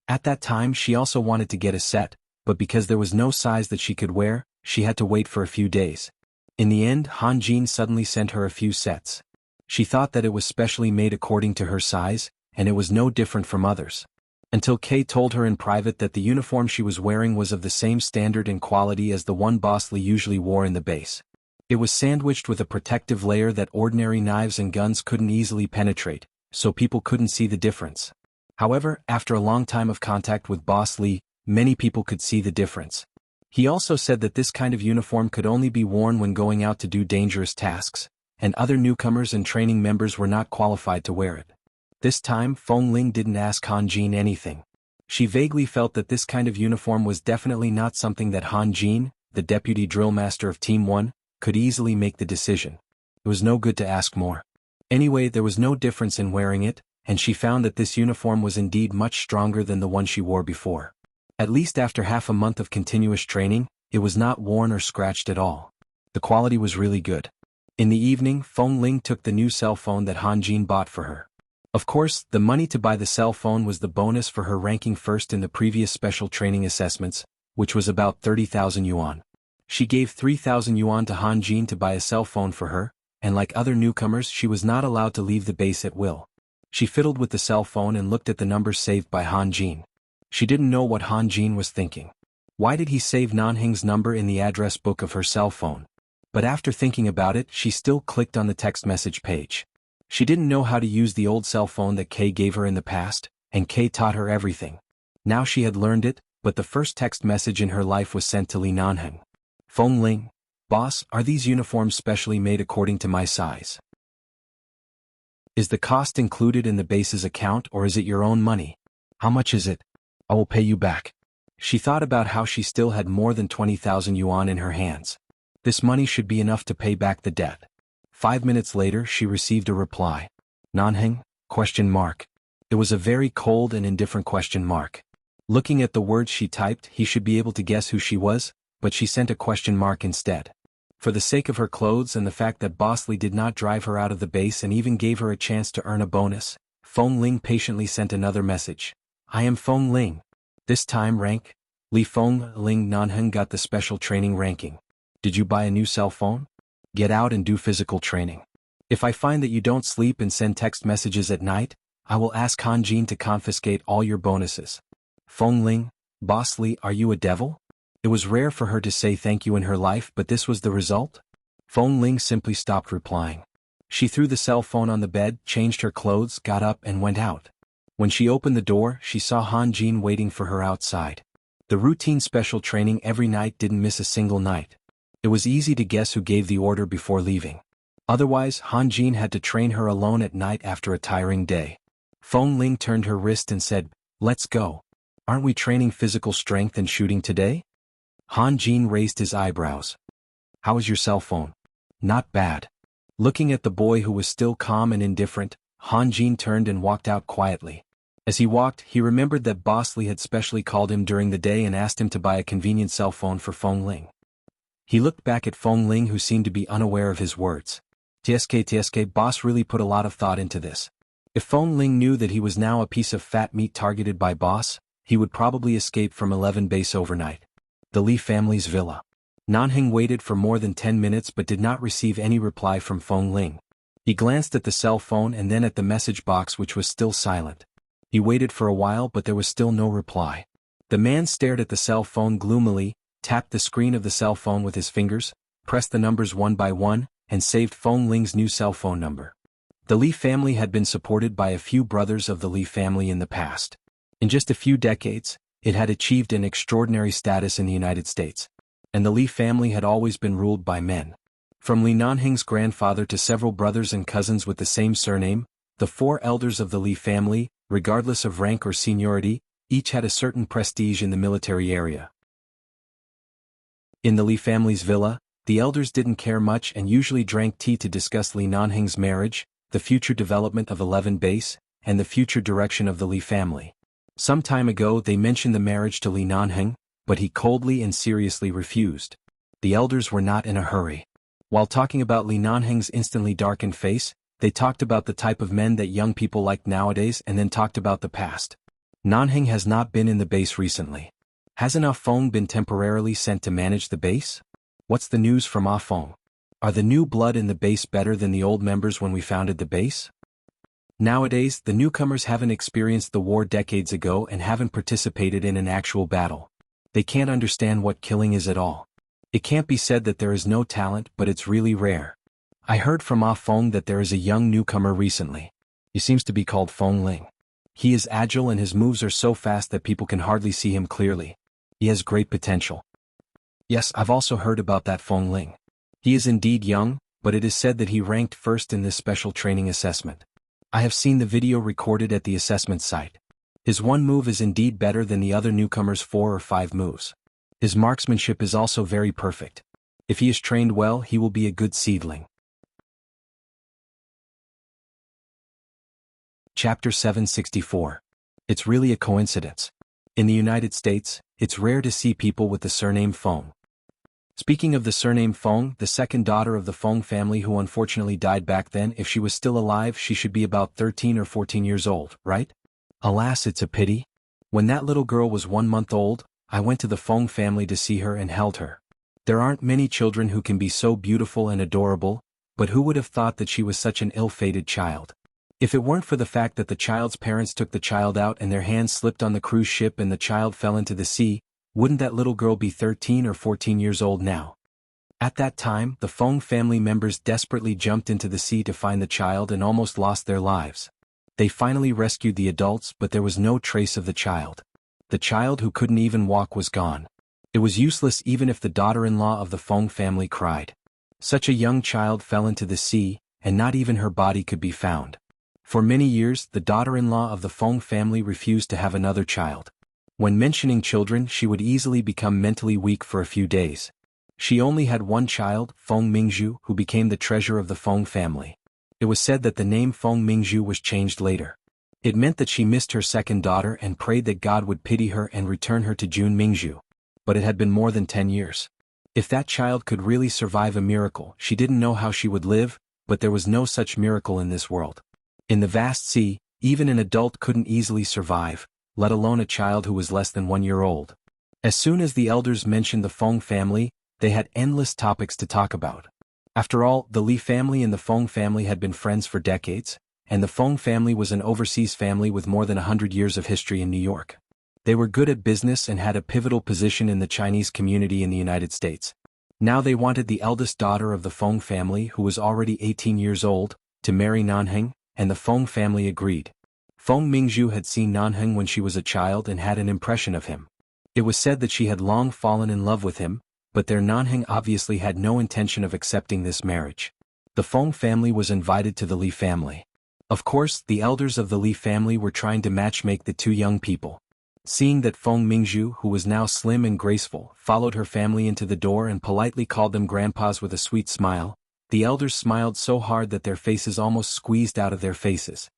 At that time, she also wanted to get a set, but because there was no size that she could wear, she had to wait for a few days. In the end, Han Jin suddenly sent her a few sets. She thought that it was specially made according to her size, and it was no different from others. Until Kay told her in private that the uniform she was wearing was of the same standard and quality as the one Boss Lee usually wore in the base. It was sandwiched with a protective layer that ordinary knives and guns couldn't easily penetrate, so people couldn't see the difference. However, after a long time of contact with Boss Lee, many people could see the difference. He also said that this kind of uniform could only be worn when going out to do dangerous tasks, and other newcomers and training members were not qualified to wear it. This time, Feng Ling didn't ask Han Jin anything. She vaguely felt that this kind of uniform was definitely not something that Han Jin, the deputy drill master of Team 1, could easily make the decision. It was no good to ask more. Anyway, there was no difference in wearing it, and she found that this uniform was indeed much stronger than the one she wore before. At least after half a month of continuous training, it was not worn or scratched at all. The quality was really good. In the evening, Feng Ling took the new cell phone that Han Jin bought for her. Of course, the money to buy the cell phone was the bonus for her ranking first in the previous special training assessments, which was about 30,000 yuan. She gave 3,000 yuan to Han Jin to buy a cell phone for her, and like other newcomers, she was not allowed to leave the base at will. She fiddled with the cell phone and looked at the numbers saved by Han Jin. She didn't know what Han Jin was thinking. Why did he save Nanhing's number in the address book of her cell phone? But after thinking about it, she still clicked on the text message page. She didn't know how to use the old cell phone that Kay gave her in the past, and Kay taught her everything. Now she had learned it, but the first text message in her life was sent to Li Nanheng. Feng Ling. Boss, are these uniforms specially made according to my size? Is the cost included in the base's account or is it your own money? How much is it? I will pay you back. She thought about how she still had more than 20,000 yuan in her hands. This money should be enough to pay back the debt. 5 minutes later she received a reply. Nanheng? It was a very cold and indifferent question mark. Looking at the words she typed, he should be able to guess who she was, but she sent a question mark instead. For the sake of her clothes and the fact that Boss Li did not drive her out of the base and even gave her a chance to earn a bonus, Feng Ling patiently sent another message. I am Feng Ling. This time rank? Li Feng Ling. Nanheng got the special training ranking. Did you buy a new cell phone? Get out and do physical training. If I find that you don't sleep and send text messages at night, I will ask Han Jin to confiscate all your bonuses. Feng Ling. Boss Li, are you a devil? It was rare for her to say thank you in her life, but this was the result? Feng Ling simply stopped replying. She threw the cell phone on the bed, changed her clothes, got up and went out. When she opened the door, she saw Han Jin waiting for her outside. The routine special training every night didn't miss a single night. It was easy to guess who gave the order before leaving. Otherwise, Han Jin had to train her alone at night after a tiring day. Feng Ling turned her wrist and said, Let's go. Aren't we training physical strength and shooting today? Han Jin raised his eyebrows. How is your cell phone? Not bad. Looking at the boy who was still calm and indifferent, Han Jin turned and walked out quietly. As he walked, he remembered that Boss Li had specially called him during the day and asked him to buy a convenient cell phone for Feng Ling. He looked back at Feng Ling, who seemed to be unaware of his words. TSK, Boss really put a lot of thought into this. If Feng Ling knew that he was now a piece of fat meat targeted by Boss, he would probably escape from 11 base overnight. The Li family's villa. Nanheng waited for more than 10 minutes but did not receive any reply from Feng Ling. He glanced at the cell phone and then at the message box, which was still silent. He waited for a while but there was still no reply. The man stared at the cell phone gloomily, tapped the screen of the cell phone with his fingers, pressed the numbers one by one, and saved Feng Ling's new cell phone number. The Li family had been supported by a few brothers of the Li family in the past. In just a few decades, it had achieved an extraordinary status in the United States. And the Li family had always been ruled by men. From Li Nanheng's grandfather to several brothers and cousins with the same surname, the 4 elders of the Li family, regardless of rank or seniority, each had a certain prestige in the military area. In the Li family's villa, the elders didn't care much and usually drank tea to discuss Li Nanheng's marriage, the future development of 11 Base, and the future direction of the Li family. Some time ago they mentioned the marriage to Li Nanheng, but he coldly and seriously refused. The elders were not in a hurry. While talking about Li Nanheng's instantly darkened face, they talked about the type of men that young people like nowadays and then talked about the past. Nanheng has not been in the base recently. Hasn't Ah Feng been temporarily sent to manage the base? What's the news from Ah Feng? Are the new blood in the base better than the old members when we founded the base? Nowadays, the newcomers haven't experienced the war decades ago and haven't participated in an actual battle. They can't understand what killing is at all. It can't be said that there is no talent, but it's really rare. I heard from Ah Feng that there is a young newcomer recently. He seems to be called Feng Ling. He is agile and his moves are so fast that people can hardly see him clearly. He has great potential. Yes, I've also heard about that Feng Ling. He is indeed young, but it is said that he ranked first in this special training assessment. I have seen the video recorded at the assessment site. His one move is indeed better than the other newcomers' 4 or 5 moves. His marksmanship is also very perfect. If he is trained well, he will be a good seedling. Chapter 764. It's really a coincidence. In the United States, it's rare to see people with the surname Feng. Speaking of the surname Feng, the second daughter of the Feng family who unfortunately died back then, if she was still alive she should be about 13 or 14 years old, right? Alas, it's a pity. When that little girl was 1 month old, I went to the Feng family to see her and held her. There aren't many children who can be so beautiful and adorable, but who would have thought that she was such an ill-fated child? If it weren't for the fact that the child's parents took the child out and their hands slipped on the cruise ship and the child fell into the sea, wouldn't that little girl be 13 or 14 years old now? At that time, the Feng family members desperately jumped into the sea to find the child and almost lost their lives. They finally rescued the adults, but there was no trace of the child. The child who couldn't even walk was gone. It was useless even if the daughter-in-law of the Feng family cried. Such a young child fell into the sea, and not even her body could be found. For many years, the daughter-in-law of the Feng family refused to have another child. When mentioning children, she would easily become mentally weak for a few days. She only had one child, Feng Mingzhu, who became the treasure of the Feng family. It was said that the name Feng Mingzhu was changed later. It meant that she missed her second daughter and prayed that God would pity her and return her to Jun Mingzhu. But it had been more than 10 years. If that child could really survive a miracle, she didn't know how she would live, but there was no such miracle in this world. In the vast sea, even an adult couldn't easily survive, let alone a child who was less than 1 year old. As soon as the elders mentioned the Feng family, they had endless topics to talk about. After all, the Li family and the Feng family had been friends for decades, and the Feng family was an overseas family with more than 100 years of history in New York. They were good at business and had a pivotal position in the Chinese community in the United States. Now they wanted the eldest daughter of the Feng family, who was already 18 years old, to marry Nanheng, and the Feng family agreed. Feng Mingzhu had seen Nanheng when she was a child and had an impression of him. It was said that she had long fallen in love with him, but their Nanheng obviously had no intention of accepting this marriage. The Feng family was invited to the Li family. Of course, the elders of the Li family were trying to matchmake the two young people. Seeing that Feng Mingzhu, who was now slim and graceful, followed her family into the door and politely called them grandpas with a sweet smile, the elders smiled so hard that their faces almost squeezed out of their faces.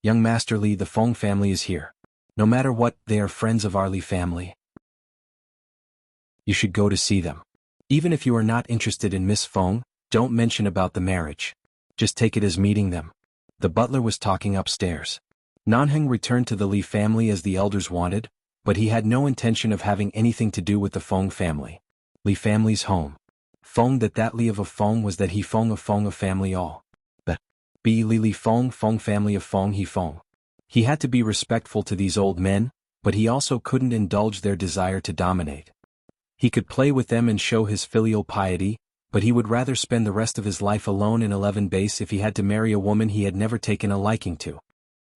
Young Master Li, the Feng family is here. No matter what, they are friends of our Li family. You should go to see them. Even if you are not interested in Miss Feng, don't mention about the marriage. Just take it as meeting them. The butler was talking upstairs. Nanheng returned to the Li family as the elders wanted, but he had no intention of having anything to do with the Feng family. Li family's home. Feng that Li of a Feng was that he Feng of family all. The B Li Feng family of Feng he Feng. He had to be respectful to these old men, but he also couldn't indulge their desire to dominate. He could play with them and show his filial piety, but he would rather spend the rest of his life alone in 11 base if he had to marry a woman he had never taken a liking to.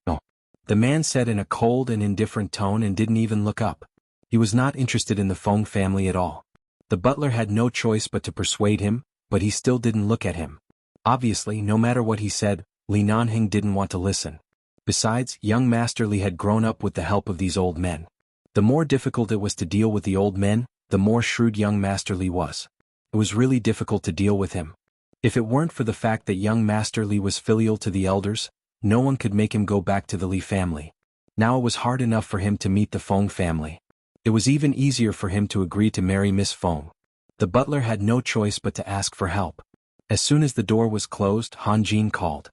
No. The man said in a cold and indifferent tone and didn't even look up. He was not interested in the Feng family at all. The butler had no choice but to persuade him, but he still didn't look at him. Obviously, no matter what he said, Li Nanheng didn't want to listen. Besides, young Master Li had grown up with the help of these old men. The more difficult it was to deal with the old men, the more shrewd young Master Li was. It was really difficult to deal with him. If it weren't for the fact that young Master Li was filial to the elders, no one could make him go back to the Li family. Now it was hard enough for him to meet the Feng family. It was even easier for him to agree to marry Miss Feng. The butler had no choice but to ask for help. As soon as the door was closed, Han Jin called.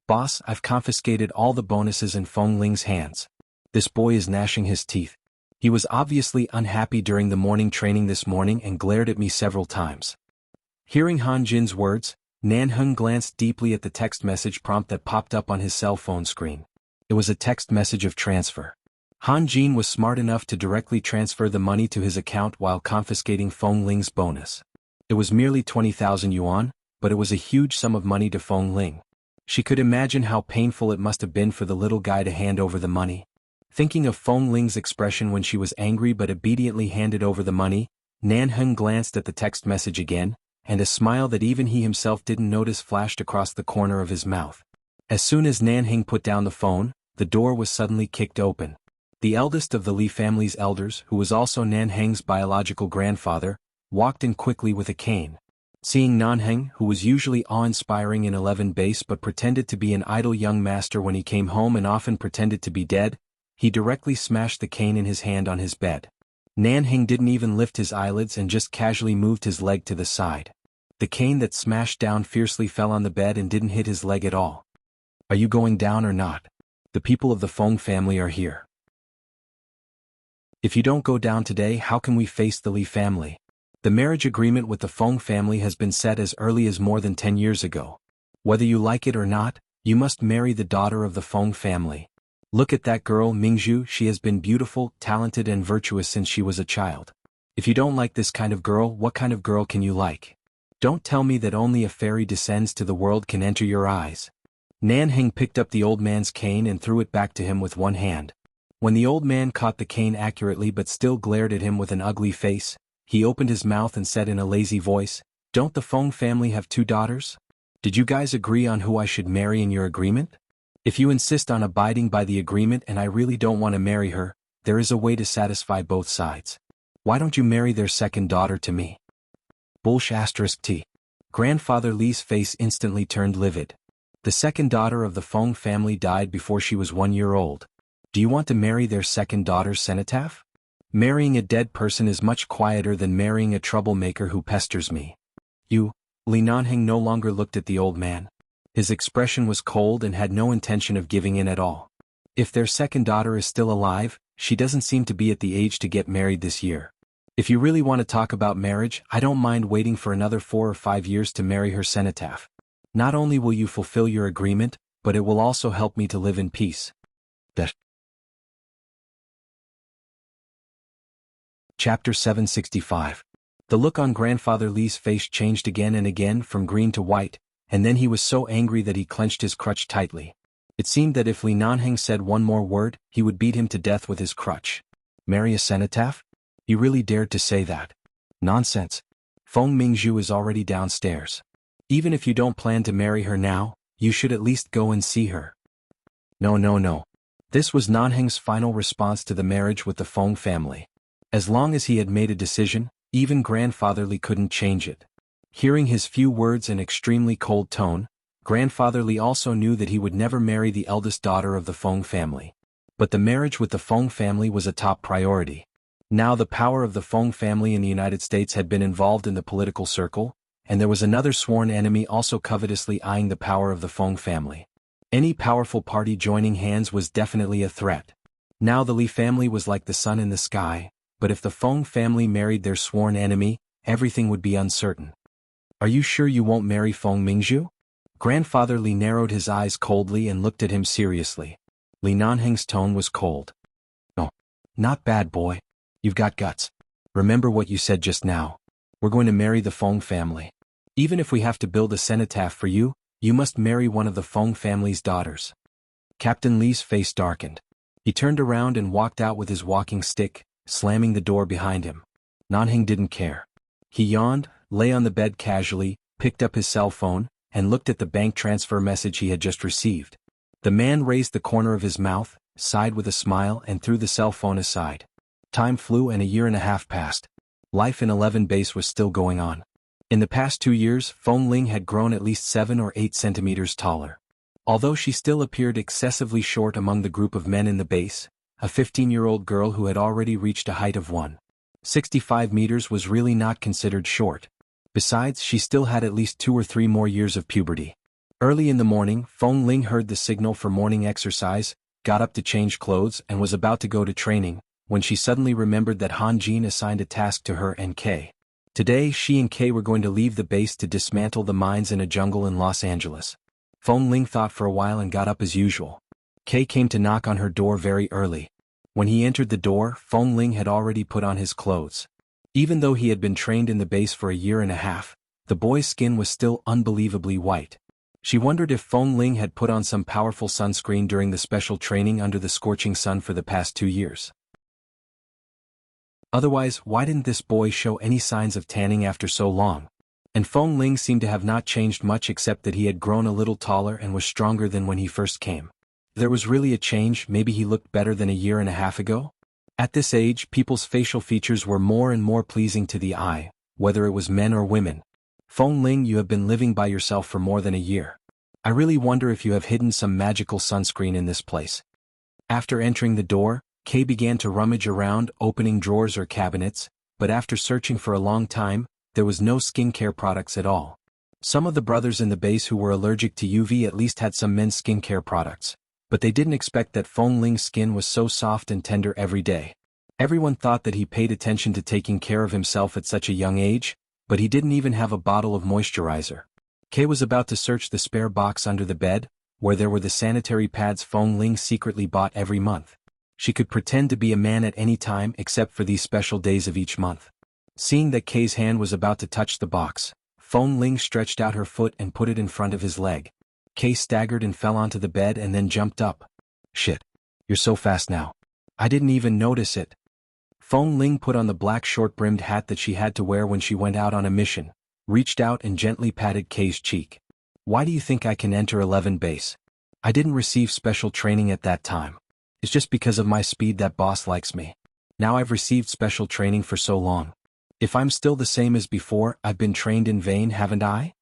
"Boss, I've confiscated all the bonuses in Feng Ling's hands." This boy is gnashing his teeth. He was obviously unhappy during the morning training this morning and glared at me several times. Hearing Han Jin's words, Nanheng glanced deeply at the text message prompt that popped up on his cell phone screen. It was a text message of transfer. Han Jin was smart enough to directly transfer the money to his account while confiscating Feng Ling's bonus. It was merely 20,000 yuan, but it was a huge sum of money to Feng Ling. She could imagine how painful it must have been for the little guy to hand over the money. Thinking of Feng Ling's expression when she was angry but obediently handed over the money, Nanheng glanced at the text message again, and a smile that even he himself didn't notice flashed across the corner of his mouth. As soon as Nanheng put down the phone, the door was suddenly kicked open. The eldest of the Li family's elders, who was also Nanheng's biological grandfather, walked in quickly with a cane. Seeing Nanheng, who was usually awe-inspiring in 11 base but pretended to be an idle young master when he came home and often pretended to be dead, he directly smashed the cane in his hand on his bed. Nanheng didn't even lift his eyelids and just casually moved his leg to the side. The cane that smashed down fiercely fell on the bed and didn't hit his leg at all. "Are you going down or not? The people of the Feng family are here. If you don't go down today, how can we face the Li family? The marriage agreement with the Feng family has been set as early as more than 10 years ago. Whether you like it or not, you must marry the daughter of the Feng family. Look at that girl Mingzhu, she has been beautiful, talented and virtuous since she was a child. If you don't like this kind of girl, what kind of girl can you like? Don't tell me that only a fairy descends to the world can enter your eyes." Nanheng picked up the old man's cane and threw it back to him with one hand. When the old man caught the cane accurately but still glared at him with an ugly face, he opened his mouth and said in a lazy voice, "Don't the Feng family have 2 daughters? Did you guys agree on who I should marry in your agreement? If you insist on abiding by the agreement and I really don't want to marry her, there is a way to satisfy both sides. Why don't you marry their second daughter to me?" T. Grandfather Li's face instantly turned livid. The second daughter of the Feng family died before she was 1 year old. Do you want to marry their second daughter's cenotaph? Marrying a dead person is much quieter than marrying a troublemaker who pesters me. Li Nanheng no longer looked at the old man. His expression was cold and had no intention of giving in at all. If their second daughter is still alive, she doesn't seem to be at the age to get married this year. If you really want to talk about marriage, I don't mind waiting for another 4 or 5 years to marry her cenotaph. Not only will you fulfill your agreement, but it will also help me to live in peace. Chapter 765. The look on Grandfather Li's face changed again and again from green to white, and then he was so angry that he clenched his crutch tightly. It seemed that if Li Nanheng said one more word, he would beat him to death with his crutch. Marry a cenotaph? He really dared to say that. Nonsense. Feng Mingzhu is already downstairs. Even if you don't plan to marry her now, you should at least go and see her. No. This was Nanheng's final response to the marriage with the Feng family. As long as he had made a decision, even Grandfather Li couldn't change it. Hearing his few words and extremely cold tone, Grandfather Li also knew that he would never marry the eldest daughter of the Feng family. But the marriage with the Feng family was a top priority. Now the power of the Feng family in the United States had been involved in the political circle, and there was another sworn enemy also covetously eyeing the power of the Feng family. Any powerful party joining hands was definitely a threat. Now the Li family was like the sun in the sky, but if the Feng family married their sworn enemy, everything would be uncertain. Are you sure you won't marry Feng Mingzhu? Grandfather Li narrowed his eyes coldly and looked at him seriously. Li Nanheng's tone was cold. "Oh, not bad, boy. You've got guts. Remember what you said just now. We're going to marry the Feng family. Even if we have to build a cenotaph for you, you must marry one of the Feng family's daughters." Captain Li's face darkened. He turned around and walked out with his walking stick, slamming the door behind him. Nanheng didn't care. He yawned, lay on the bed casually, picked up his cell phone, and looked at the bank transfer message he had just received. The man raised the corner of his mouth, sighed with a smile and threw the cell phone aside. Time flew and a year and a half passed. Life in 11 Base was still going on. In the past 2 years, Feng Ling had grown at least 7 or 8 centimeters taller. Although she still appeared excessively short among the group of men in the base, a 15-year-old girl who had already reached a height of 1.65 meters was really not considered short. Besides, she still had at least 2 or 3 more years of puberty. Early in the morning, Feng Ling heard the signal for morning exercise, got up to change clothes and was about to go to training, when she suddenly remembered that Han Jin assigned a task to her and Kay. Today she and Kay were going to leave the base to dismantle the mines in a jungle in Los Angeles. Feng Ling thought for a while and got up as usual. Kay came to knock on her door very early. When he entered the door, Feng Ling had already put on his clothes. Even though he had been trained in the base for a year and a half, the boy's skin was still unbelievably white. She wondered if Feng Ling had put on some powerful sunscreen during the special training under the scorching sun for the past 2 years. Otherwise, why didn't this boy show any signs of tanning after so long? And Feng Ling seemed to have not changed much except that he had grown a little taller and was stronger than when he first came. There was really a change. Maybe he looked better than a year and a half ago? At this age, people's facial features were more and more pleasing to the eye, whether it was men or women. Feng Ling, you have been living by yourself for more than a year. I really wonder if you have hidden some magical sunscreen in this place. After entering the door, Kay began to rummage around, opening drawers or cabinets, but after searching for a long time, there was no skincare products at all. Some of the brothers in the base who were allergic to UV at least had some men's skincare products, but they didn't expect that Feng Ling's skin was so soft and tender every day. Everyone thought that he paid attention to taking care of himself at such a young age, but he didn't even have a bottle of moisturizer. Kay was about to search the spare box under the bed, where there were the sanitary pads Feng Ling secretly bought every month. She could pretend to be a man at any time except for these special days of each month. Seeing that Kay's hand was about to touch the box, Feng Ling stretched out her foot and put it in front of his leg. Kay staggered and fell onto the bed and then jumped up. "Shit. You're so fast now." I didn't even notice it. Feng Ling put on the black short-brimmed hat that she had to wear when she went out on a mission, reached out and gently patted Kay's cheek. Why do you think I can enter 11 base? I didn't receive special training at that time. It's just because of my speed that boss likes me. Now I've received special training for so long. If I'm still the same as before, I've been trained in vain, haven't I?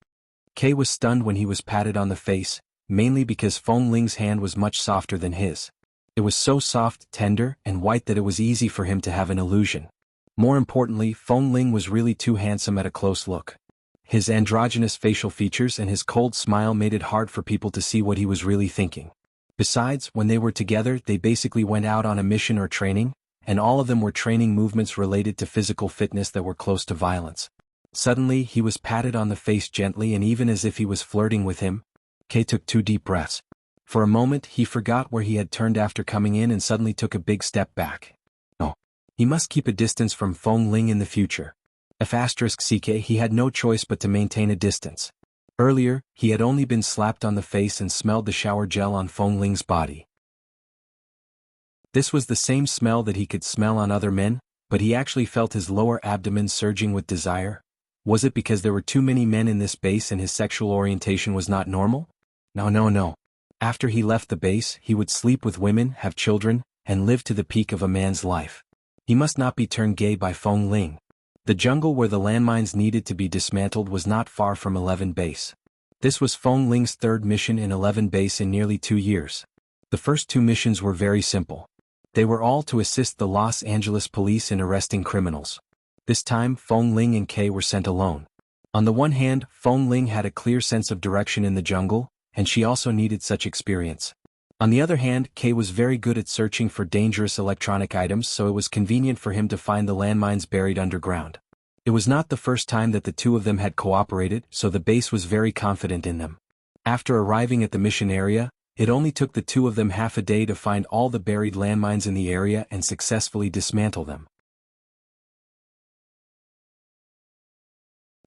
Kay was stunned when he was patted on the face, mainly because Feng Ling's hand was much softer than his. It was so soft, tender, and white that it was easy for him to have an illusion. More importantly, Feng Ling was really too handsome at a close look. His androgynous facial features and his cold smile made it hard for people to see what he was really thinking. Besides, when they were together, they basically went out on a mission or training, and all of them were training movements related to physical fitness that were close to violence. Suddenly, he was patted on the face gently and even as if he was flirting with him. Kay took 2 deep breaths. For a moment, he forgot where he had turned after coming in and suddenly took a big step back. No. He must keep a distance from Feng Ling in the future. F***ck, he had no choice but to maintain a distance. Earlier, he had only been slapped on the face and smelled the shower gel on Feng Ling's body. This was the same smell that he could smell on other men, but he actually felt his lower abdomen surging with desire. Was it because there were too many men in this base and his sexual orientation was not normal? No. After he left the base, he would sleep with women, have children, and live to the peak of a man's life. He must not be turned gay by Feng Ling. The jungle where the landmines needed to be dismantled was not far from 11 base. This was Feng Ling's 3rd mission in 11 base in nearly 2 years. The first 2 missions were very simple. They were all to assist the Los Angeles police in arresting criminals. This time, Feng Ling and Kay were sent alone. On the one hand, Feng Ling had a clear sense of direction in the jungle, and she also needed such experience. On the other hand, Kay was very good at searching for dangerous electronic items, so it was convenient for him to find the landmines buried underground. It was not the first time that the 2 of them had cooperated, so the base was very confident in them. After arriving at the mission area, it only took the 2 of them half a day to find all the buried landmines in the area and successfully dismantle them.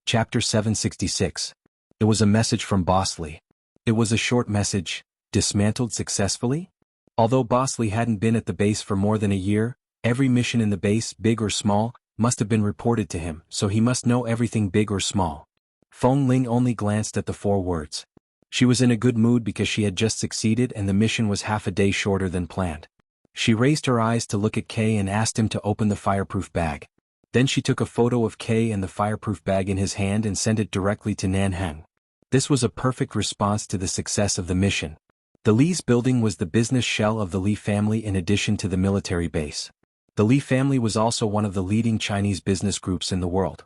Chapter 766. It was a message from Boss Lee. It was a short message, dismantled successfully? Although Boss Lee hadn't been at the base for more than a year, every mission in the base, big or small, must have been reported to him, so he must know everything big or small. Feng Ling only glanced at the 4 words. She was in a good mood because she had just succeeded and the mission was half a day shorter than planned. She raised her eyes to look at Kay and asked him to open the fireproof bag. Then she took a photo of Kay and the fireproof bag in his hand and sent it directly to Nanhang. This was a perfect response to the success of the mission. The Lee's building was the business shell of the Lee family in addition to the military base. The Lee family was also one of the leading Chinese business groups in the world.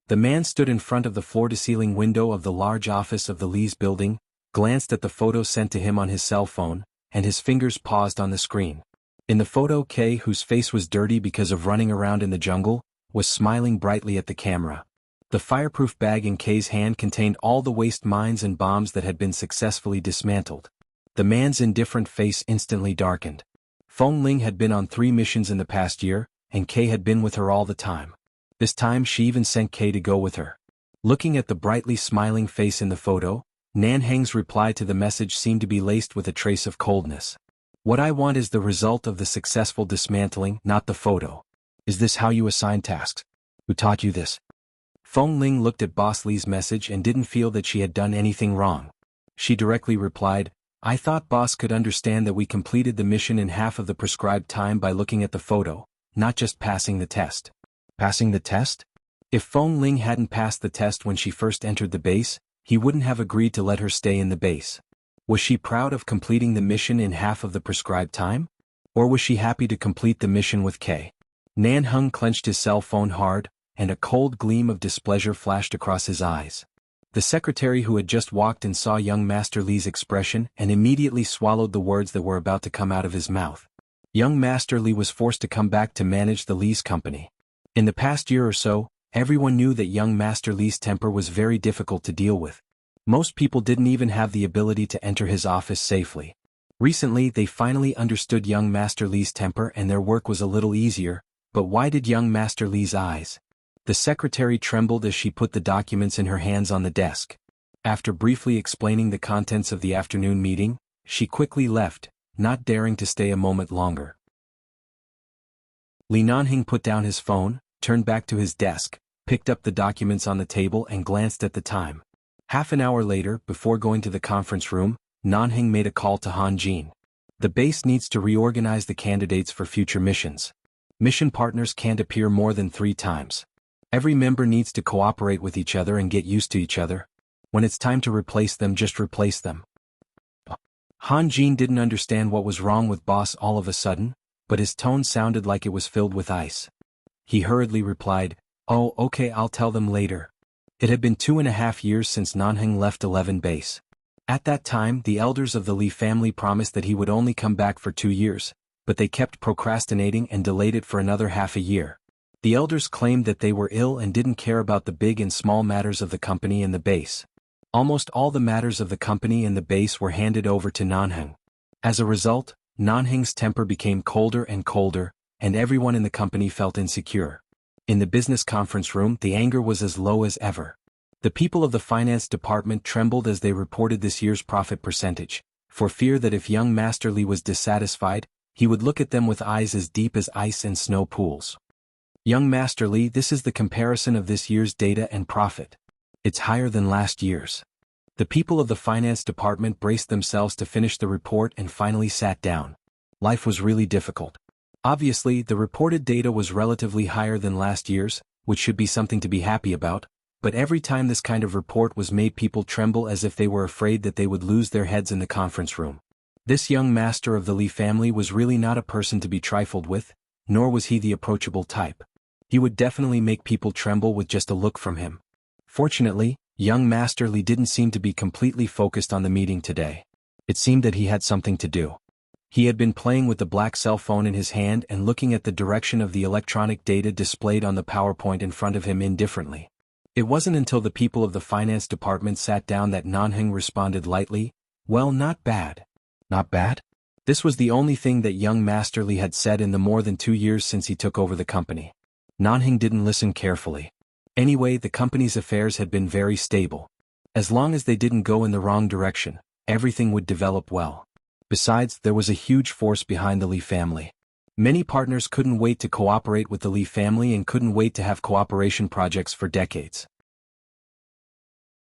The man stood in front of the floor-to-ceiling window of the large office of the Lee's building, glanced at the photo sent to him on his cell phone, and his fingers paused on the screen. In the photo, Kay, whose face was dirty because of running around in the jungle, was smiling brightly at the camera. The fireproof bag in Kay's hand contained all the waste mines and bombs that had been successfully dismantled. The man's indifferent face instantly darkened. Feng Ling had been on 3 missions in the past year, and Kay had been with her all the time. This time she even sent Kay to go with her. Looking at the brightly smiling face in the photo, Nanhang's reply to the message seemed to be laced with a trace of coldness. What I want is the result of the successful dismantling, not the photo. Is this how you assign tasks? Who taught you this? Feng Ling looked at Boss Lee's message and didn't feel that she had done anything wrong. She directly replied, I thought Boss could understand that we completed the mission in half of the prescribed time by looking at the photo, not just passing the test. Passing the test? If Feng Ling hadn't passed the test when she first entered the base, he wouldn't have agreed to let her stay in the base. Was she proud of completing the mission in half of the prescribed time? Or was she happy to complete the mission with Kay? Nanheng clenched his cell phone hard, and a cold gleam of displeasure flashed across his eyes. The secretary who had just walked in saw young Master Lee's expression and immediately swallowed the words that were about to come out of his mouth. Young Master Lee was forced to come back to manage the Lee's company. In the past year or so, everyone knew that young Master Lee's temper was very difficult to deal with. Most people didn't even have the ability to enter his office safely. Recently they finally understood young Master Lee's temper and their work was a little easier, but why did young Master Lee's eyes? The secretary trembled as she put the documents in her hands on the desk. After briefly explaining the contents of the afternoon meeting, she quickly left, not daring to stay a moment longer. Li Nanhing put down his phone, turned back to his desk, picked up the documents on the table and glanced at the time. Half an hour later, before going to the conference room, Nanhing made a call to Han Jin. The base needs to reorganize the candidates for future missions. Mission partners can't appear more than 3 times. Every member needs to cooperate with each other and get used to each other. When it's time to replace them, just replace them. Han Jin didn't understand what was wrong with boss all of a sudden, but his tone sounded like it was filled with ice. He hurriedly replied, "Oh, okay, I'll tell them later." It had been 2.5 years since Nanheng left 11 base. At that time, the elders of the Li family promised that he would only come back for 2 years, but they kept procrastinating and delayed it for another half a year. The elders claimed that they were ill and didn't care about the big and small matters of the company and the base. Almost all the matters of the company and the base were handed over to Nanheng. As a result, Nanheng's temper became colder and colder, and everyone in the company felt insecure. In the business conference room, the anger was as low as ever. The people of the finance department trembled as they reported this year's profit percentage, for fear that if young Master Li was dissatisfied, he would look at them with eyes as deep as ice and snow pools. "Young Master Li, this is the comparison of this year's data and profit. It's higher than last year's." The people of the finance department braced themselves to finish the report and finally sat down. Life was really difficult. Obviously, the reported data was relatively higher than last year's, which should be something to be happy about, but every time this kind of report was made, people tremble as if they were afraid that they would lose their heads in the conference room. This young master of the Li family was really not a person to be trifled with, nor was he the approachable type. He would definitely make people tremble with just a look from him. Fortunately, young Master Li didn't seem to be completely focused on the meeting today. It seemed that he had something to do. He had been playing with the black cell phone in his hand and looking at the direction of the electronic data displayed on the PowerPoint in front of him indifferently. It wasn't until the people of the finance department sat down that Nanheng responded lightly, "Well, not bad." Not bad? This was the only thing that young Master Li had said in the more than 2 years since he took over the company. Nanheng didn't listen carefully. Anyway, the company's affairs had been very stable. As long as they didn't go in the wrong direction, everything would develop well. Besides, there was a huge force behind the Li family. Many partners couldn't wait to cooperate with the Li family and couldn't wait to have cooperation projects for decades.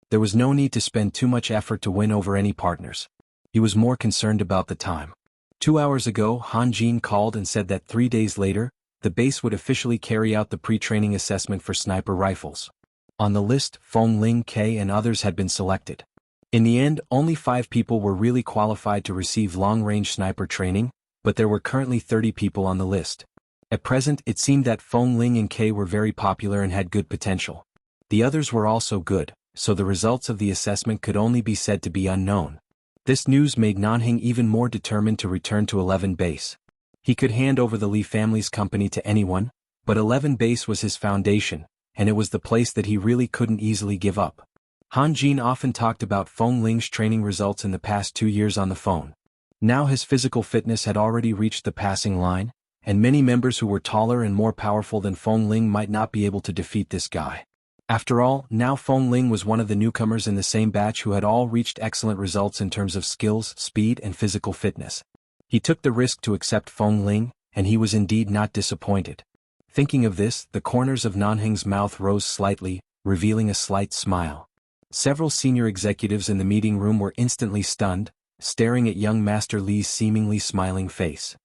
There was no need to spend too much effort to win over any partners. He was more concerned about the time. 2 hours ago, Han Jin called and said that 3 days later, the base would officially carry out the pre-training assessment for sniper rifles. On the list, Feng Ling, K and others had been selected. In the end, only 5 people were really qualified to receive long-range sniper training, but there were currently 30 people on the list. At present, it seemed that Feng Ling and K were very popular and had good potential. The others were also good, so the results of the assessment could only be said to be unknown. This news made Nanheng even more determined to return to 11 base. He could hand over the Li family's company to anyone, but 11 base was his foundation, and it was the place that he really couldn't easily give up. Han Jin often talked about Feng Ling's training results in the past 2 years on the phone. Now his physical fitness had already reached the passing line, and many members who were taller and more powerful than Feng Ling might not be able to defeat this guy. After all, now Feng Ling was one of the newcomers in the same batch who had all reached excellent results in terms of skills, speed and physical fitness. He took the risk to accept Feng Ling, and he was indeed not disappointed. Thinking of this, the corners of Nanheng's mouth rose slightly, revealing a slight smile. Several senior executives in the meeting room were instantly stunned, staring at young Master Li's seemingly smiling face.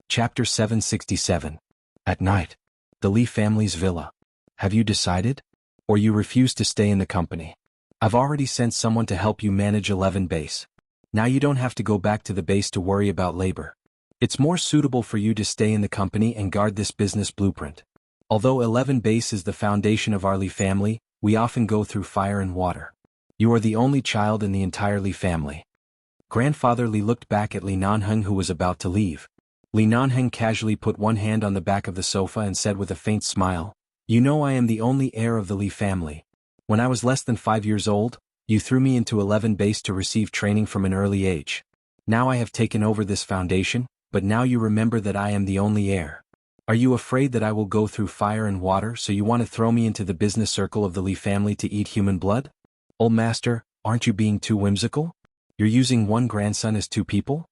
Chapter 767. At night. The Li family's villa. Have you decided? Or you refuse to stay in the company? I've already sent someone to help you manage 11 base. Now you don't have to go back to the base to worry about labor. It's more suitable for you to stay in the company and guard this business blueprint. Although 11 base is the foundation of our Li family, we often go through fire and water. You are the only child in the entire Li family. Grandfather Li looked back at Li Nanheng, who was about to leave. Li Nanheng casually put one hand on the back of the sofa and said with a faint smile, "You know I am the only heir of the Li family. When I was less than 5 years old, you threw me into 11 base to receive training from an early age. Now I have taken over this foundation, but now you remember that I am the only heir. Are you afraid that I will go through fire and water, so you want to throw me into the business circle of the Li family to eat human blood? Old master, aren't you being too whimsical? You're using one grandson as 2 people?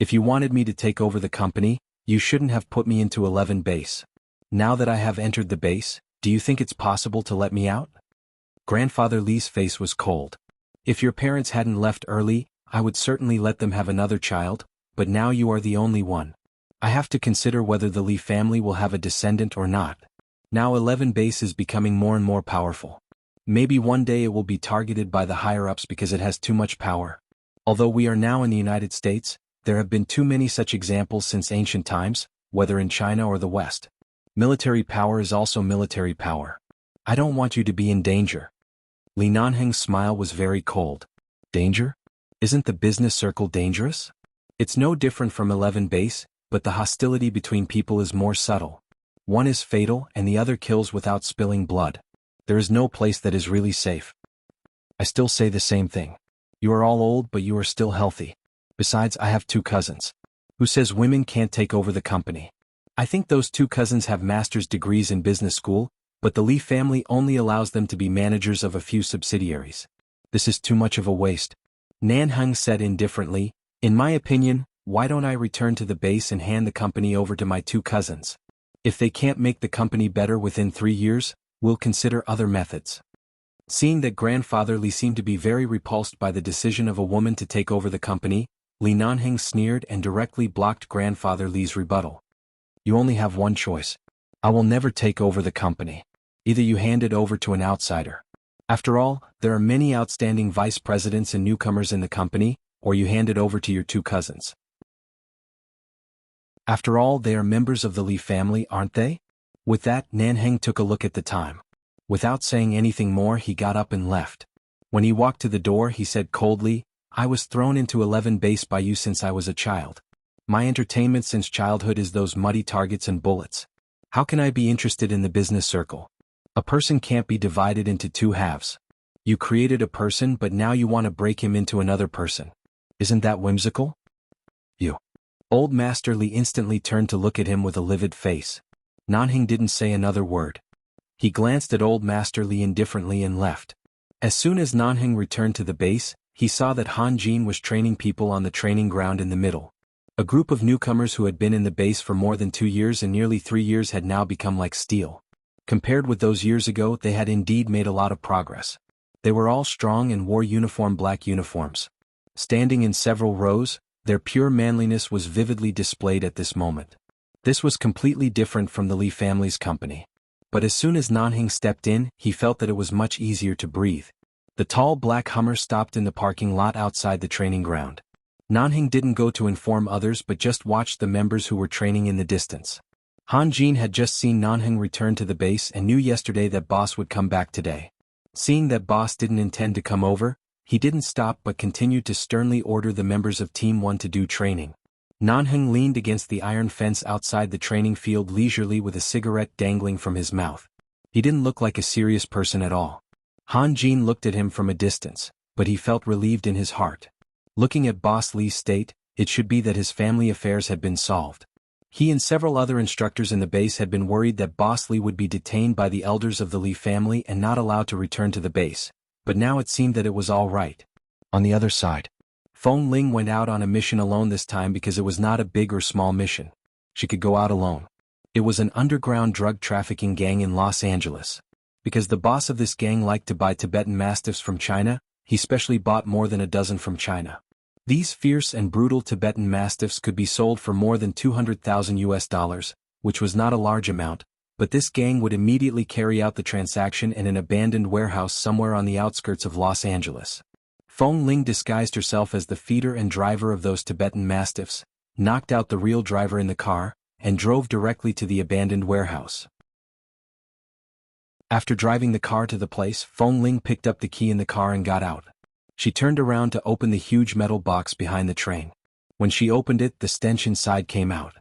If you wanted me to take over the company, you shouldn't have put me into 11 base. Now that I have entered the base, do you think it's possible to let me out? Grandfather Li's face was cold. If your parents hadn't left early, I would certainly let them have another child, but now you are the only one. I have to consider whether the Li family will have a descendant or not. Now 11 base is becoming more and more powerful. Maybe one day it will be targeted by the higher-ups because it has too much power. Although we are now in the United States, there have been too many such examples since ancient times, whether in China or the West. Military power is also military power. I don't want you to be in danger. Li Nanheng's smile was very cold. Danger? Isn't the business circle dangerous? It's no different from 11 base, but the hostility between people is more subtle. One is fatal and the other kills without spilling blood. There is no place that is really safe. I still say the same thing. You are all old but you are still healthy. Besides, I have 2 cousins. Who says women can't take over the company? I think those 2 cousins have master's degrees in business school, but the Li family only allows them to be managers of a few subsidiaries. This is too much of a waste. Nanheng said indifferently, in my opinion, why don't I return to the base and hand the company over to my 2 cousins? If they can't make the company better within 3 years, we'll consider other methods. Seeing that Grandfather Li seemed to be very repulsed by the decision of a woman to take over the company, Li Nanheng sneered and directly blocked Grandfather Li's rebuttal. You only have one choice. I will never take over the company. Either you hand it over to an outsider. After all, there are many outstanding vice presidents and newcomers in the company, or you hand it over to your 2 cousins. After all, they are members of the Li family, aren't they? With that, Nanheng took a look at the time. Without saying anything more, he got up and left. When he walked to the door, he said coldly, I was thrown into 11 base by you since I was a child. My entertainment since childhood is those muddy targets and bullets. How can I be interested in the business circle? A person can't be divided into 2 halves. You created a person but now you want to break him into another person. Isn't that whimsical? You. Old Master Li instantly turned to look at him with a livid face. Nanheng didn't say another word. He glanced at Old Master Li indifferently and left. As soon as Nanheng returned to the base, he saw that Han Jin was training people on the training ground in the middle. A group of newcomers who had been in the base for more than 2 years and nearly 3 years had now become like steel. Compared with those years ago, they had indeed made a lot of progress. They were all strong and wore uniform black uniforms. Standing in several rows, their pure manliness was vividly displayed at this moment. This was completely different from the Li family's company. But as soon as Nanheng stepped in, he felt that it was much easier to breathe. The tall black Hummer stopped in the parking lot outside the training ground. Nanheng didn't go to inform others but just watched the members who were training in the distance. Han Jin had just seen Nanheng return to the base and knew yesterday that boss would come back today. Seeing that boss didn't intend to come over, he didn't stop but continued to sternly order the members of Team 1 to do training. Nanheng leaned against the iron fence outside the training field leisurely with a cigarette dangling from his mouth. He didn't look like a serious person at all. Han Jin looked at him from a distance, but he felt relieved in his heart. Looking at Boss Li's state, it should be that his family affairs had been solved. He and several other instructors in the base had been worried that Boss Li would be detained by the elders of the Li family and not allowed to return to the base, but now it seemed that it was all right. On the other side, Feng Ling went out on a mission alone this time because it was not a big or small mission. She could go out alone. It was an underground drug trafficking gang in Los Angeles. Because the boss of this gang liked to buy Tibetan Mastiffs from China, he specially bought more than a dozen from China. These fierce and brutal Tibetan Mastiffs could be sold for more than $200,000, which was not a large amount, but this gang would immediately carry out the transaction in an abandoned warehouse somewhere on the outskirts of Los Angeles. Feng Ling disguised herself as the feeder and driver of those Tibetan Mastiffs, knocked out the real driver in the car, and drove directly to the abandoned warehouse. After driving the car to the place, Feng Ling picked up the key in the car and got out. She turned around to open the huge metal box behind the train. When she opened it, the stench inside came out.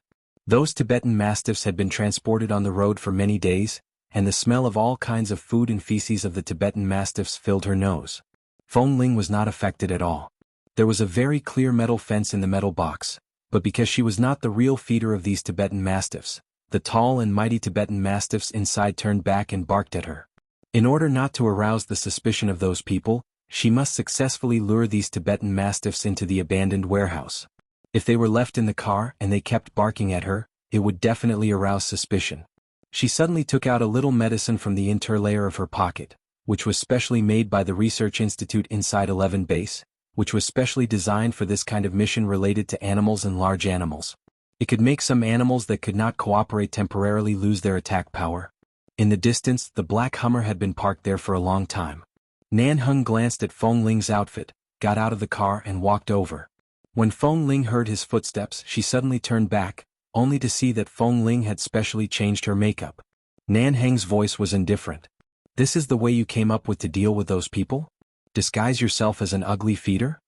Those Tibetan Mastiffs had been transported on the road for many days, and the smell of all kinds of food and feces of the Tibetan Mastiffs filled her nose. Feng Ling was not affected at all. There was a very clear metal fence in the metal box, but because she was not the real feeder of these Tibetan Mastiffs, the tall and mighty Tibetan Mastiffs inside turned back and barked at her. In order not to arouse the suspicion of those people, she must successfully lure these Tibetan Mastiffs into the abandoned warehouse. If they were left in the car and they kept barking at her, it would definitely arouse suspicion. She suddenly took out a little medicine from the interlayer of her pocket, which was specially made by the Research Institute inside 11 Base, which was specially designed for this kind of mission related to animals and large animals. It could make some animals that could not cooperate temporarily lose their attack power. In the distance, the black Hummer had been parked there for a long time. Nan Heng glanced at Feng Ling's outfit, got out of the car and walked over. When Feng Ling heard his footsteps, she suddenly turned back, only to see that Feng Ling had specially changed her makeup. Nan Heng's voice was indifferent. "This is the way you came up with to deal with those people? Disguise yourself as an ugly feeder?"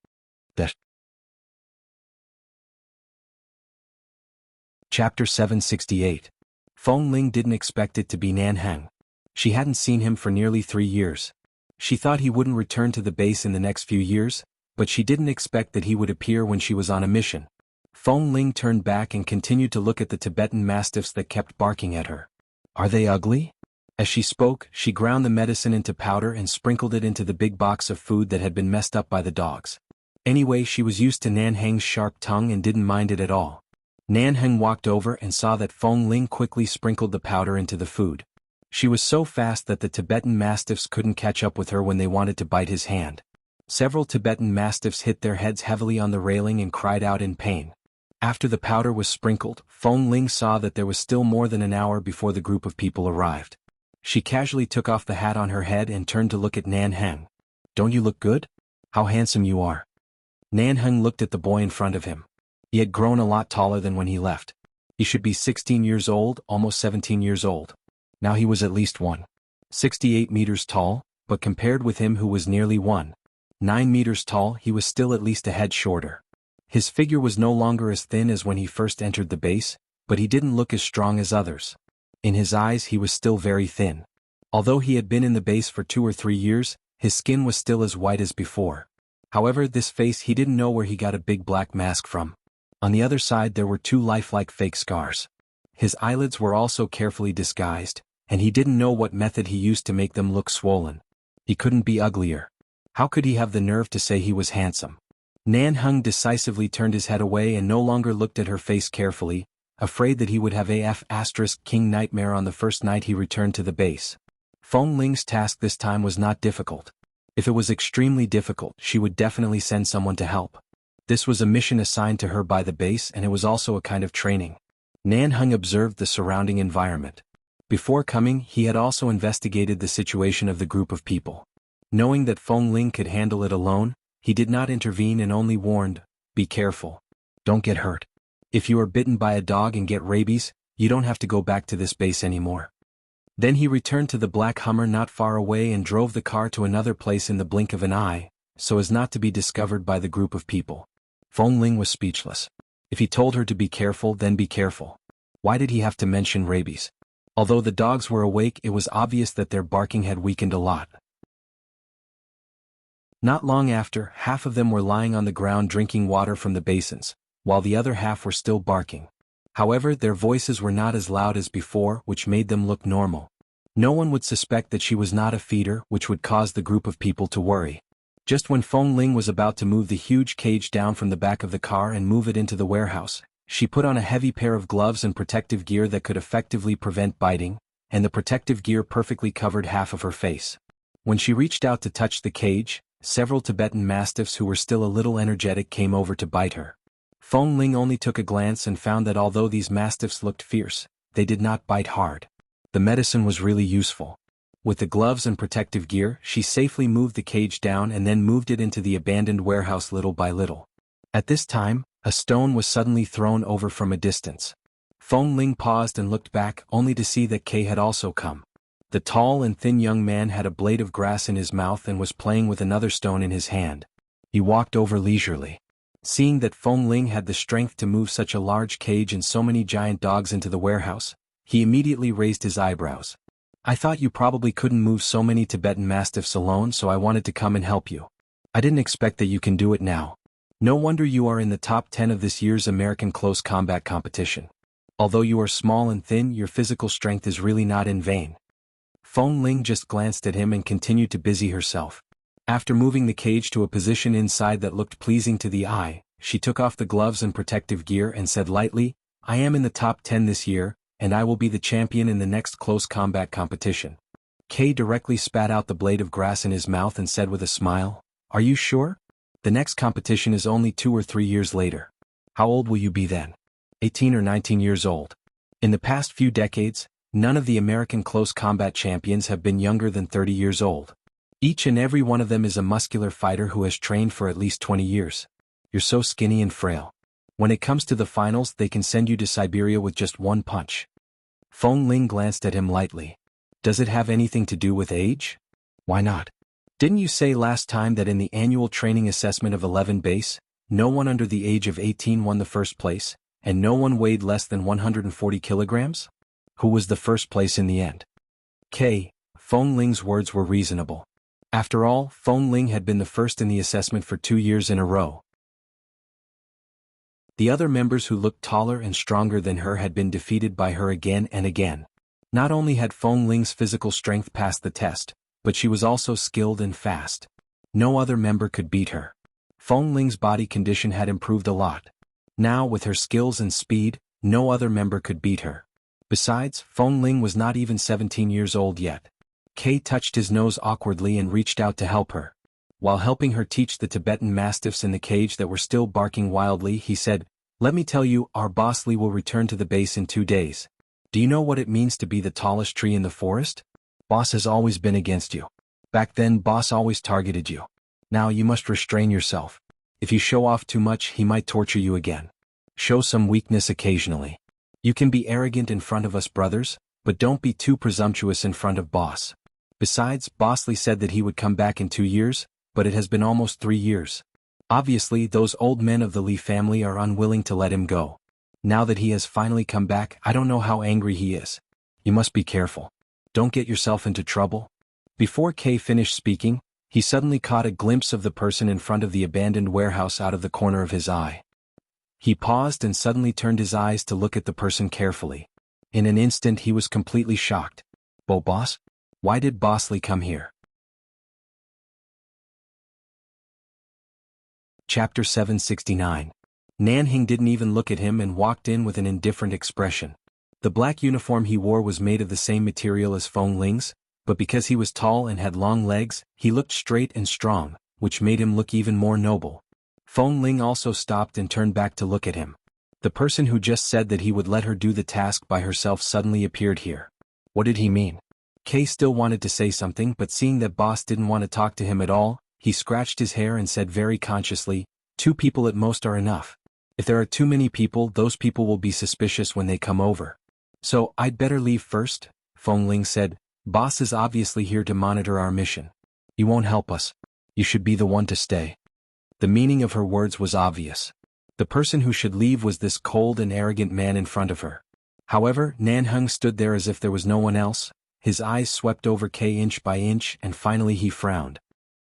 Chapter 768. Feng Ling didn't expect it to be Nan Heng. She hadn't seen him for nearly 3 years. She thought he wouldn't return to the base in the next few years, but she didn't expect that he would appear when she was on a mission. Feng Ling turned back and continued to look at the Tibetan mastiffs that kept barking at her. "Are they ugly?" As she spoke, she ground the medicine into powder and sprinkled it into the big box of food that had been messed up by the dogs. Anyway, she was used to Nan Heng's sharp tongue and didn't mind it at all. Nan Heng walked over and saw that Feng Ling quickly sprinkled the powder into the food. She was so fast that the Tibetan mastiffs couldn't catch up with her when they wanted to bite his hand. Several Tibetan mastiffs hit their heads heavily on the railing and cried out in pain. After the powder was sprinkled, Feng Ling saw that there was still more than an hour before the group of people arrived. She casually took off the hat on her head and turned to look at Nan Heng. "Don't you look good? How handsome you are." Nan Heng looked at the boy in front of him. He had grown a lot taller than when he left. He should be 16 years old, almost 17 years old. Now he was at least 1.68 meters tall, but compared with him who was nearly 1.9 meters tall, he was still at least a head shorter. His figure was no longer as thin as when he first entered the base, but he didn't look as strong as others. In his eyes he was still very thin. Although he had been in the base for 2 or 3 years, his skin was still as white as before. However, this face, he didn't know where he got a big black mask from. On the other side there were 2 lifelike fake scars. His eyelids were also carefully disguised, and he didn't know what method he used to make them look swollen. He couldn't be uglier. How could he have the nerve to say he was handsome? Nan Heng decisively turned his head away and no longer looked at her face carefully, afraid that he would have a King nightmare on the first night he returned to the base. Feng Ling's task this time was not difficult. If it was extremely difficult, she would definitely send someone to help. This was a mission assigned to her by the base, and it was also a kind of training. Nan Heng observed the surrounding environment. Before coming, he had also investigated the situation of the group of people. Knowing that Feng Ling could handle it alone, he did not intervene and only warned, "Be careful. Don't get hurt. If you are bitten by a dog and get rabies, you don't have to go back to this base anymore." Then he returned to the black Hummer not far away and drove the car to another place in the blink of an eye, so as not to be discovered by the group of people. Feng Ling was speechless. If he told her to be careful, then be careful. Why did he have to mention rabies? Although the dogs were awake, it was obvious that their barking had weakened a lot. Not long after, half of them were lying on the ground drinking water from the basins, while the other half were still barking. However, their voices were not as loud as before, which made them look normal. No one would suspect that she was not a feeder, which would cause the group of people to worry. Just when Feng Ling was about to move the huge cage down from the back of the car and move it into the warehouse, she put on a heavy pair of gloves and protective gear that could effectively prevent biting, and the protective gear perfectly covered half of her face. When she reached out to touch the cage, several Tibetan mastiffs who were still a little energetic came over to bite her. Feng Ling only took a glance and found that although these mastiffs looked fierce, they did not bite hard. The medicine was really useful. With the gloves and protective gear, she safely moved the cage down and then moved it into the abandoned warehouse little by little. At this time, a stone was suddenly thrown over from a distance. Feng Ling paused and looked back, only to see that Kay had also come. The tall and thin young man had a blade of grass in his mouth and was playing with another stone in his hand. He walked over leisurely. Seeing that Feng Ling had the strength to move such a large cage and so many giant dogs into the warehouse, he immediately raised his eyebrows. "I thought you probably couldn't move so many Tibetan mastiffs alone, so I wanted to come and help you. I didn't expect that you can do it now. No wonder you are in the top 10 of this year's American Close Combat Competition. Although you are small and thin, your physical strength is really not in vain." Feng Ling just glanced at him and continued to busy herself. After moving the cage to a position inside that looked pleasing to the eye, She took off the gloves and protective gear and said lightly, "I am in the top 10 this year, and I will be the champion in the next close combat competition." Kay directly spat out the blade of grass in his mouth and said with a smile, "Are you sure? The next competition is only 2 or 3 years later. How old will you be then? 18 or 19 years old. In the past few decades, none of the American close combat champions have been younger than 30 years old. Each and every one of them is a muscular fighter who has trained for at least 20 years. You're so skinny and frail. When it comes to the finals, they can send you to Siberia with just one punch." Feng Ling glanced at him lightly. "Does it have anything to do with age? Why not? Didn't you say last time that in the annual training assessment of 11 base, no one under the age of 18 won the first place, and no one weighed less than 140 kilograms? Who was the first place in the end?" Feng Ling's words were reasonable. After all, Feng Ling had been the first in the assessment for 2 years in a row. The other members who looked taller and stronger than her had been defeated by her again and again. Not only had Feng Ling's physical strength passed the test, but she was also skilled and fast. No other member could beat her. Feng Ling's body condition had improved a lot. Now, with her skills and speed, no other member could beat her. Besides, Feng Ling was not even 17 years old yet. Kay touched his nose awkwardly and reached out to help her. While helping her teach the Tibetan mastiffs in the cage that were still barking wildly, he said, "Let me tell you, our boss Lee will return to the base in 2 days. Do you know what it means to be the tallest tree in the forest? Boss has always been against you. Back then, boss always targeted you. Now you must restrain yourself. If you show off too much, he might torture you again. Show some weakness occasionally. You can be arrogant in front of us brothers, but don't be too presumptuous in front of boss." Besides, Boss Lee said that he would come back in 2 years, but it has been almost 3 years. Obviously, those old men of the Lee family are unwilling to let him go. Now that he has finally come back, I don't know how angry he is. You must be careful. Don't get yourself into trouble. Before Kay finished speaking, he suddenly caught a glimpse of the person in front of the abandoned warehouse out of the corner of his eye. He paused and suddenly turned his eyes to look at the person carefully. In an instant he was completely shocked. Boss? Why did Boss Lee come here?" Chapter 769. Nanhing didn't even look at him and walked in with an indifferent expression. The black uniform he wore was made of the same material as Feng Ling's, but because he was tall and had long legs, he looked straight and strong, which made him look even more noble. Feng Ling also stopped and turned back to look at him. The person who just said that he would let her do the task by herself suddenly appeared here. What did he mean? Kay still wanted to say something, but seeing that boss didn't want to talk to him at all, he scratched his hair and said very consciously, 2 people at most are enough. If there are too many people, those people will be suspicious when they come over. So, I'd better leave first, Feng Ling said. Boss is obviously here to monitor our mission. You won't help us. You should be the one to stay. The meaning of her words was obvious. The person who should leave was this cold and arrogant man in front of her. However, Nanheng stood there as if there was no one else. His eyes swept over Kay inch by inch, and finally he frowned.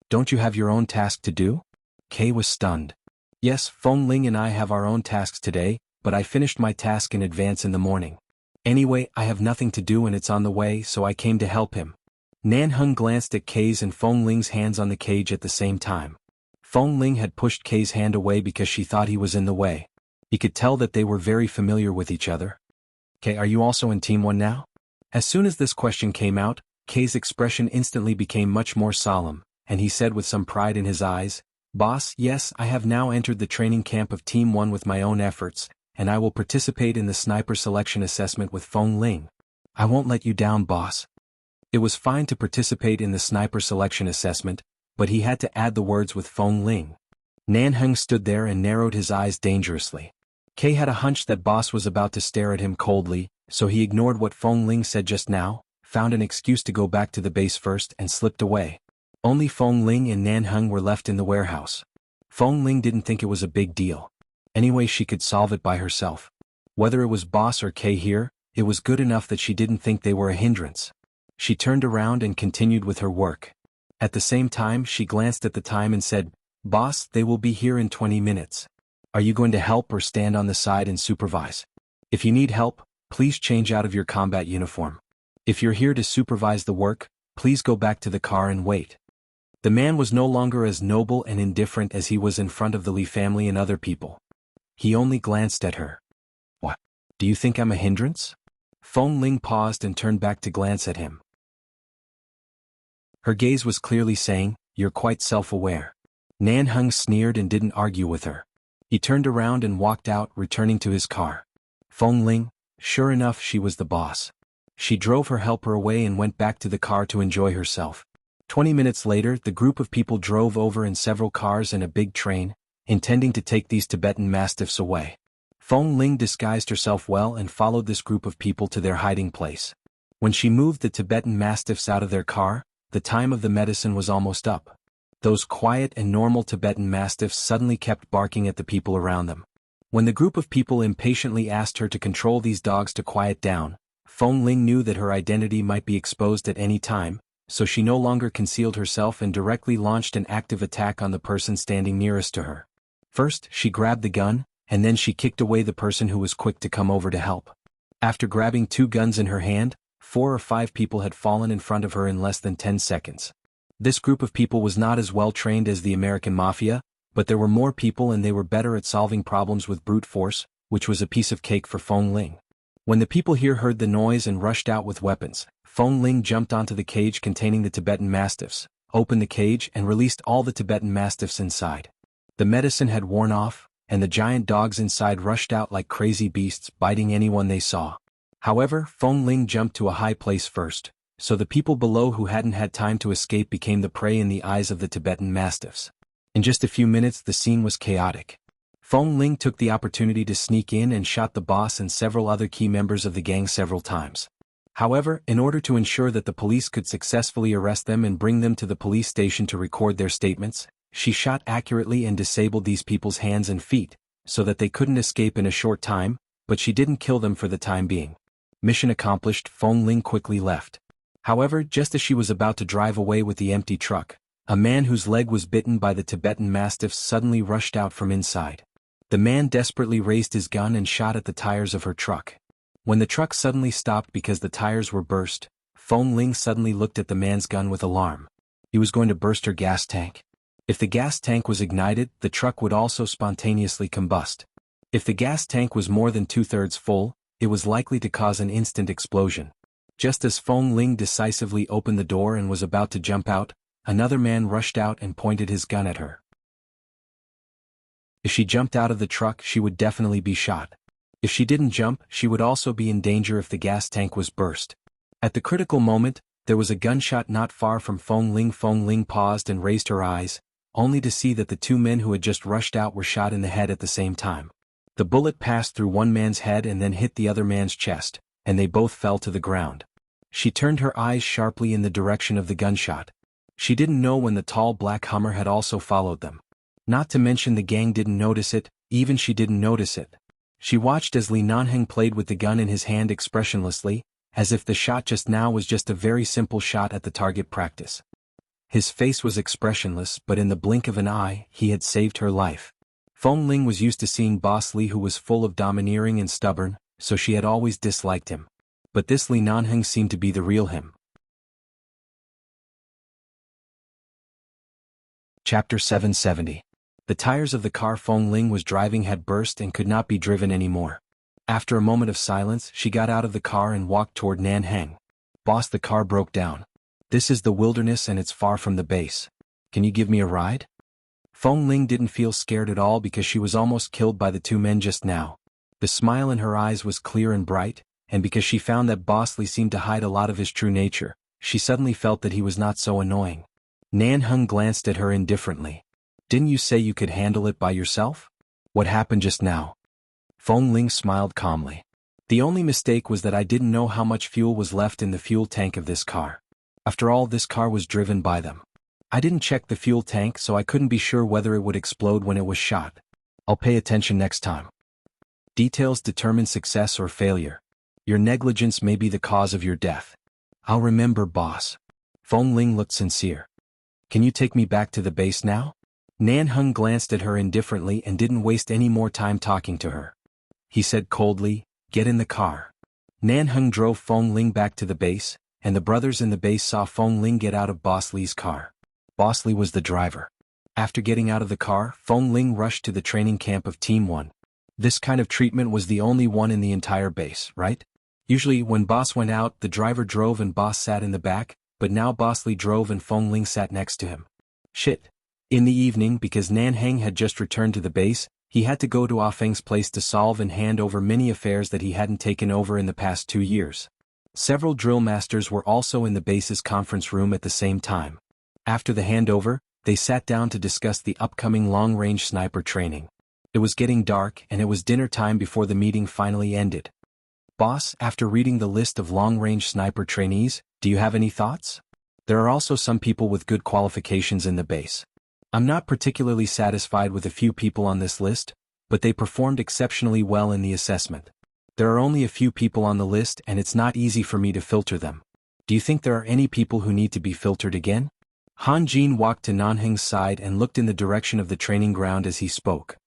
Don't you have your own task to do? Kay was stunned. Yes, Feng Ling and I have our own tasks today, but I finished my task in advance in the morning. Anyway, I have nothing to do and it's on the way, so I came to help him. Nanheng glanced at Kay's and Feng Ling's hands on the cage at the same time. Feng Ling had pushed Kay's hand away because she thought he was in the way. He could tell that they were very familiar with each other. Kay, are you also in Team 1 now? As soon as this question came out, Kay's expression instantly became much more solemn, and he said with some pride in his eyes, Boss, yes, I have now entered the training camp of Team 1 with my own efforts, and I will participate in the sniper selection assessment with Feng Ling. I won't let you down, boss. It was fine to participate in the sniper selection assessment, but he had to add the words with Feng Ling. Nanheng stood there and narrowed his eyes dangerously. Kay had a hunch that boss was about to stare at him coldly, so he ignored what Feng Ling said just now, found an excuse to go back to the base first and slipped away. Only Feng Ling and Nanheng were left in the warehouse. Feng Ling didn't think it was a big deal. Anyway, she could solve it by herself. Whether it was boss or Kay here, it was good enough that she didn't think they were a hindrance. She turned around and continued with her work. At the same time, she glanced at the time and said, Boss, they will be here in 20 minutes. Are you going to help or stand on the side and supervise? If you need help, please change out of your combat uniform. If you're here to supervise the work, please go back to the car and wait. The man was no longer as noble and indifferent as he was in front of the Li family and other people. He only glanced at her. What? Do you think I'm a hindrance? Feng Ling paused and turned back to glance at him. Her gaze was clearly saying, "You're quite self-aware." Nan Heng sneered and didn't argue with her. He turned around and walked out, returning to his car. Feng Ling, sure enough, she was the boss. She drove her helper away and went back to the car to enjoy herself. 20 minutes later, the group of people drove over in several cars and a big train, intending to take these Tibetan Mastiffs away. Feng Ling disguised herself well and followed this group of people to their hiding place. When she moved the Tibetan Mastiffs out of their car, the time of the medicine was almost up. Those quiet and normal Tibetan Mastiffs suddenly kept barking at the people around them. When the group of people impatiently asked her to control these dogs to quiet down, Feng Ling knew that her identity might be exposed at any time, so she no longer concealed herself and directly launched an active attack on the person standing nearest to her. First, she grabbed the gun, and then she kicked away the person who was quick to come over to help. After grabbing 2 guns in her hand, 4 or 5 people had fallen in front of her in less than 10 seconds. This group of people was not as well trained as the American Mafia, but there were more people and they were better at solving problems with brute force, which was a piece of cake for Feng Ling. When the people here heard the noise and rushed out with weapons, Feng Ling jumped onto the cage containing the Tibetan Mastiffs, opened the cage and released all the Tibetan Mastiffs inside. The medicine had worn off, and the giant dogs inside rushed out like crazy beasts, biting anyone they saw. However, Feng Ling jumped to a high place first, so the people below who hadn't had time to escape became the prey in the eyes of the Tibetan Mastiffs. In just a few minutes the scene was chaotic. Feng Ling took the opportunity to sneak in and shot the boss and several other key members of the gang several times. However, in order to ensure that the police could successfully arrest them and bring them to the police station to record their statements, she shot accurately and disabled these people's hands and feet, so that they couldn't escape in a short time, but she didn't kill them for the time being. Mission accomplished. Feng Ling quickly left. However, just as she was about to drive away with the empty truck, a man whose leg was bitten by the Tibetan Mastiffs suddenly rushed out from inside. The man desperately raised his gun and shot at the tires of her truck. When the truck suddenly stopped because the tires were burst, Feng Ling suddenly looked at the man's gun with alarm. He was going to burst her gas tank. If the gas tank was ignited, the truck would also spontaneously combust. If the gas tank was more than 2/3 full, it was likely to cause an instant explosion. Just as Feng Ling decisively opened the door and was about to jump out, another man rushed out and pointed his gun at her. If she jumped out of the truck, she would definitely be shot. If she didn't jump, she would also be in danger if the gas tank was burst. At the critical moment, there was a gunshot not far from Feng Ling. Feng Ling paused and raised her eyes, only to see that the 2 men who had just rushed out were shot in the head at the same time. The bullet passed through one man's head and then hit the other man's chest, and they both fell to the ground. She turned her eyes sharply in the direction of the gunshot. She didn't know when the tall black Hummer had also followed them. Not to mention the gang didn't notice it, even she didn't notice it. She watched as Li Nanheng played with the gun in his hand expressionlessly, as if the shot just now was just a very simple shot at the target practice. His face was expressionless, but in the blink of an eye, he had saved her life. Feng Ling was used to seeing Boss Li, who was full of domineering and stubborn, so she had always disliked him. But this Li Nanheng seemed to be the real him. Chapter 770. The tires of the car Feng Ling was driving had burst and could not be driven anymore. After a moment of silence, she got out of the car and walked toward Nanheng. "Boss, the car broke down. This is the wilderness and it's far from the base. Can you give me a ride?" Feng Ling didn't feel scared at all because she was almost killed by the 2 men just now. The smile in her eyes was clear and bright, and because she found that Boss Li seemed to hide a lot of his true nature, she suddenly felt that he was not so annoying. Nanheng glanced at her indifferently. "Didn't you say you could handle it by yourself? What happened just now?" Feng Ling smiled calmly. "The only mistake was that I didn't know how much fuel was left in the fuel tank of this car. After all, this car was driven by them. I didn't check the fuel tank, so I couldn't be sure whether it would explode when it was shot. I'll pay attention next time. Details determine success or failure. Your negligence may be the cause of your death. I'll remember, boss." Feng Ling looked sincere. "Can you take me back to the base now?" Nanheng glanced at her indifferently and didn't waste any more time talking to her. He said coldly, "Get in the car." Nanheng drove Feng Ling back to the base, and the brothers in the base saw Feng Ling get out of Boss Li's car. Boss Lee was the driver. After getting out of the car, Feng Ling rushed to the training camp of Team 1. This kind of treatment was the only one in the entire base, right? Usually when Boss went out, the driver drove and Boss sat in the back, but now Boss Lee drove and Feng Ling sat next to him. Shit. In the evening, because Nan Heng had just returned to the base, he had to go to Ah Feng's place to solve and hand over many affairs that he hadn't taken over in the past 2 years. Several drill masters were also in the base's conference room at the same time. After the handover, they sat down to discuss the upcoming long-range sniper training. It was getting dark and it was dinner time before the meeting finally ended. Boss, after reading the list of long-range sniper trainees, do you have any thoughts? There are also some people with good qualifications in the base. I'm not particularly satisfied with a few people on this list, but they performed exceptionally well in the assessment. There are only a few people on the list and it's not easy for me to filter them. Do you think there are any people who need to be filtered again? Han Jin walked to Nanheng's side and looked in the direction of the training ground as he spoke.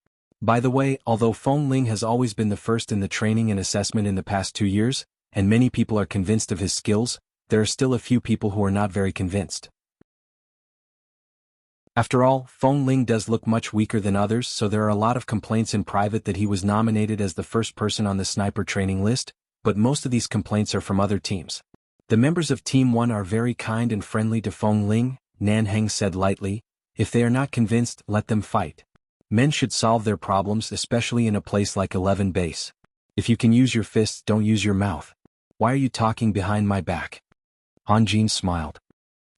By the way, although Feng Ling has always been the first in the training and assessment in the past 2 years, and many people are convinced of his skills, there are still a few people who are not very convinced. After all, Feng Ling does look much weaker than others, so there are a lot of complaints in private that he was nominated as the first person on the sniper training list, but most of these complaints are from other teams. The members of Team 1 are very kind and friendly to Feng Ling, Nan Heng said lightly. If they are not convinced, let them fight. Men should solve their problems, especially in a place like 11 Base. If you can use your fists, don't use your mouth. Why are you talking behind my back? Han Jin smiled.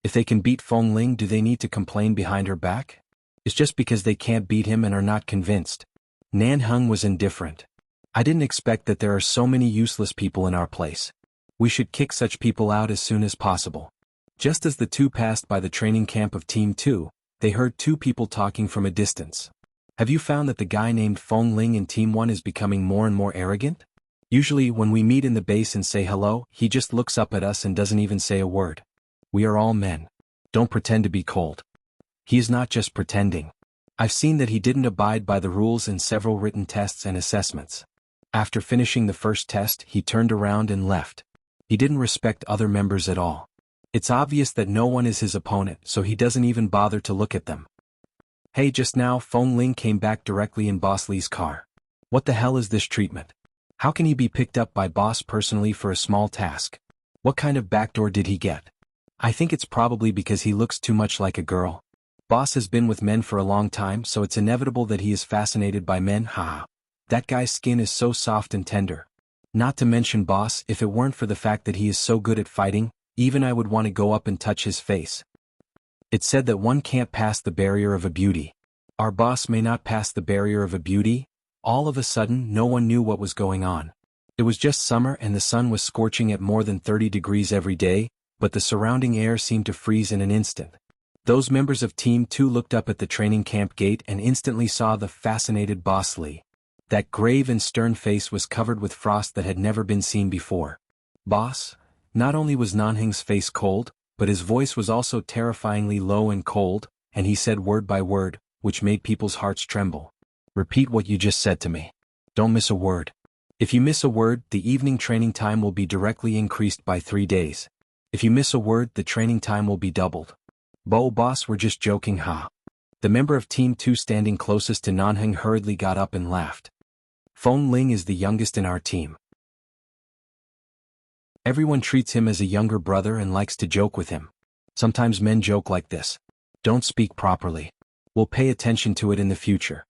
If they can beat Feng Ling, do they need to complain behind her back? It's just because they can't beat him and are not convinced. Nan Heng was indifferent. I didn't expect that there are so many useless people in our place. We should kick such people out as soon as possible. Just as the two passed by the training camp of Team 2, they heard two people talking from a distance. Have you found that the guy named Feng Ling in Team 1 is becoming more and more arrogant? Usually when we meet in the base and say hello, he just looks up at us and doesn't even say a word. We are all men. Don't pretend to be cold. He is not just pretending. I've seen that he didn't abide by the rules in several written tests and assessments. After finishing the first test, he turned around and left. He didn't respect other members at all. It's obvious that no one is his opponent, so he doesn't even bother to look at them. Hey, just now Feng Ling came back directly in Boss Lee's car. What the hell is this treatment? How can he be picked up by Boss personally for a small task? What kind of backdoor did he get? I think it's probably because he looks too much like a girl. Boss has been with men for a long time, so it's inevitable that he is fascinated by men. Haha. That guy's skin is so soft and tender. Not to mention Boss, if it weren't for the fact that he is so good at fighting, even I would want to go up and touch his face. It's said that one can't pass the barrier of a beauty. Our boss may not pass the barrier of a beauty. All of a sudden, no one knew what was going on. It was just summer and the sun was scorching at more than 30 degrees every day, but the surrounding air seemed to freeze in an instant. Those members of Team 2 looked up at the training camp gate and instantly saw the fascinated Boss Lee. That grave and stern face was covered with frost that had never been seen before. Boss? Not only was Nanheng's face cold, but his voice was also terrifyingly low and cold, and he said word by word, which made people's hearts tremble. Repeat what you just said to me. Don't miss a word. If you miss a word, the evening training time will be directly increased by 3 days. If you miss a word, the training time will be doubled. Boss, we're just joking, huh? The member of Team 2 standing closest to Nanheng hurriedly got up and laughed. Feng Ling is the youngest in our team. Everyone treats him as a younger brother and likes to joke with him. Sometimes men joke like this. Don't speak properly. We'll pay attention to it in the future.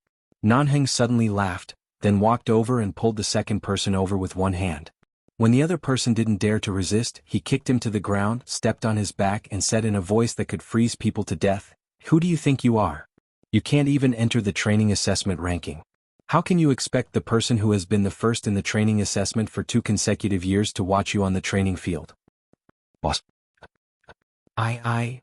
Nanheng suddenly laughed, then walked over and pulled the second person over with one hand. When the other person didn't dare to resist, he kicked him to the ground, stepped on his back and said in a voice that could freeze people to death, "Who do you think you are? You can't even enter the training assessment ranking. How can you expect the person who has been the first in the training assessment for 2 consecutive years to watch you on the training field?" Boss. The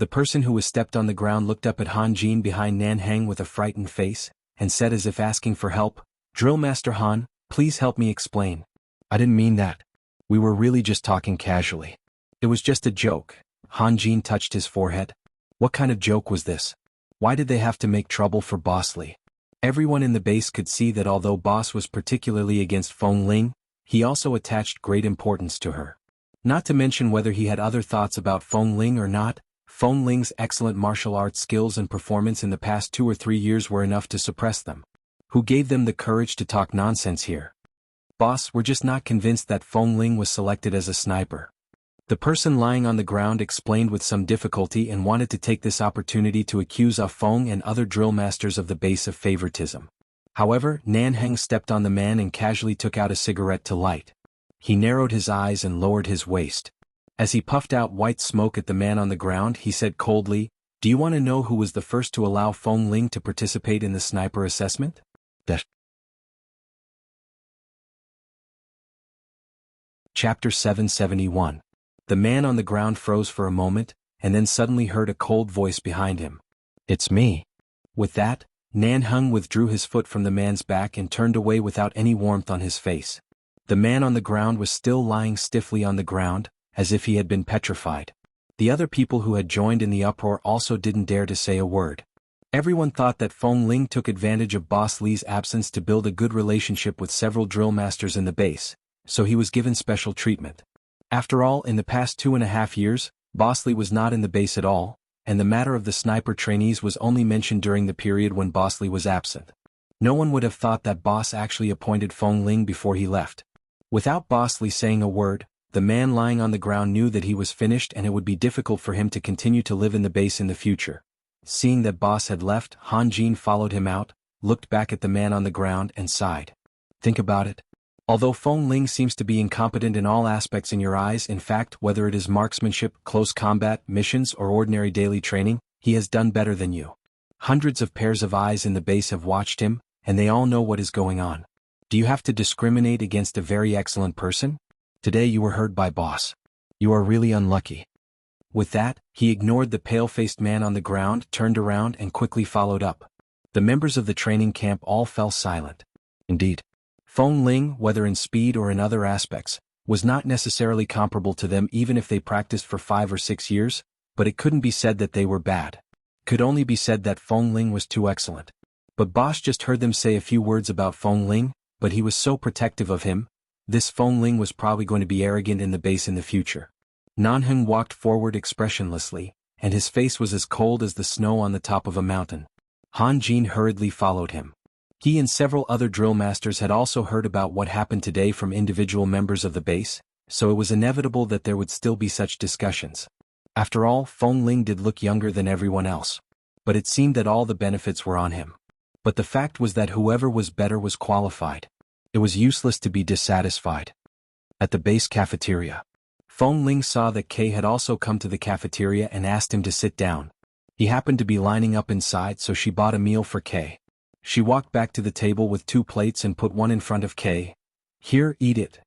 person who was stepped on the ground looked up at Han Jin behind Nanheng with a frightened face, and said as if asking for help, "Drill Master Han, please help me explain. I didn't mean that. We were really just talking casually. It was just a joke." Han Jin touched his forehead. What kind of joke was this? Why did they have to make trouble for Boss Lee? Everyone in the base could see that although Boss was particularly against Feng Ling, he also attached great importance to her. Not to mention whether he had other thoughts about Feng Ling or not, Feng Ling's excellent martial arts skills and performance in the past 2 or 3 years were enough to suppress them. Who gave them the courage to talk nonsense here? Boss, we're just not convinced that Feng Ling was selected as a sniper. The person lying on the ground explained with some difficulty and wanted to take this opportunity to accuse Ah Feng and other drill masters of the base of favoritism. However, Nan Heng stepped on the man and casually took out a cigarette to light. He narrowed his eyes and lowered his waist. As he puffed out white smoke at the man on the ground, he said coldly, "Do you want to know who was the first to allow Feng Ling to participate in the sniper assessment?" Chapter 771. The man on the ground froze for a moment, and then suddenly heard a cold voice behind him. "It's me." With that, Nan Heng withdrew his foot from the man's back and turned away without any warmth on his face. The man on the ground was still lying stiffly on the ground, as if he had been petrified. The other people who had joined in the uproar also didn't dare to say a word. Everyone thought that Feng Ling took advantage of Boss Li's absence to build a good relationship with several drill masters in the base, so he was given special treatment. After all, in the past 2.5 years, Boss Li was not in the base at all, and the matter of the sniper trainees was only mentioned during the period when Boss Li was absent. No one would have thought that Boss actually appointed Feng Ling before he left. Without Boss Li saying a word, the man lying on the ground knew that he was finished and it would be difficult for him to continue to live in the base in the future. Seeing that Boss had left, Han Jin followed him out, looked back at the man on the ground and sighed. "Think about it. Although Feng Ling seems to be incompetent in all aspects in your eyes, in fact, whether it is marksmanship, close combat, missions or ordinary daily training, he has done better than you. Hundreds of pairs of eyes in the base have watched him, and they all know what is going on. Do you have to discriminate against a very excellent person? Today you were heard by Boss. You are really unlucky." With that, he ignored the pale-faced man on the ground, turned around and quickly followed up. The members of the training camp all fell silent. Indeed, Feng Ling, whether in speed or in other aspects, was not necessarily comparable to them even if they practiced for 5 or 6 years, but it couldn't be said that they were bad. Could only be said that Feng Ling was too excellent. But Boss just heard them say a few words about Feng Ling, but he was so protective of him. This Feng Ling was probably going to be arrogant in the base in the future. Nan Heng walked forward expressionlessly, and his face was as cold as the snow on the top of a mountain. Han Jin hurriedly followed him. He and several other drill masters had also heard about what happened today from individual members of the base, so it was inevitable that there would still be such discussions. After all, Feng Ling did look younger than everyone else. But it seemed that all the benefits were on him. But the fact was that whoever was better was qualified. It was useless to be dissatisfied. At the base cafeteria, Feng Ling saw that Kay had also come to the cafeteria and asked him to sit down. He happened to be lining up inside, so she bought a meal for Kay. She walked back to the table with 2 plates and put one in front of Kay. "Here, eat it."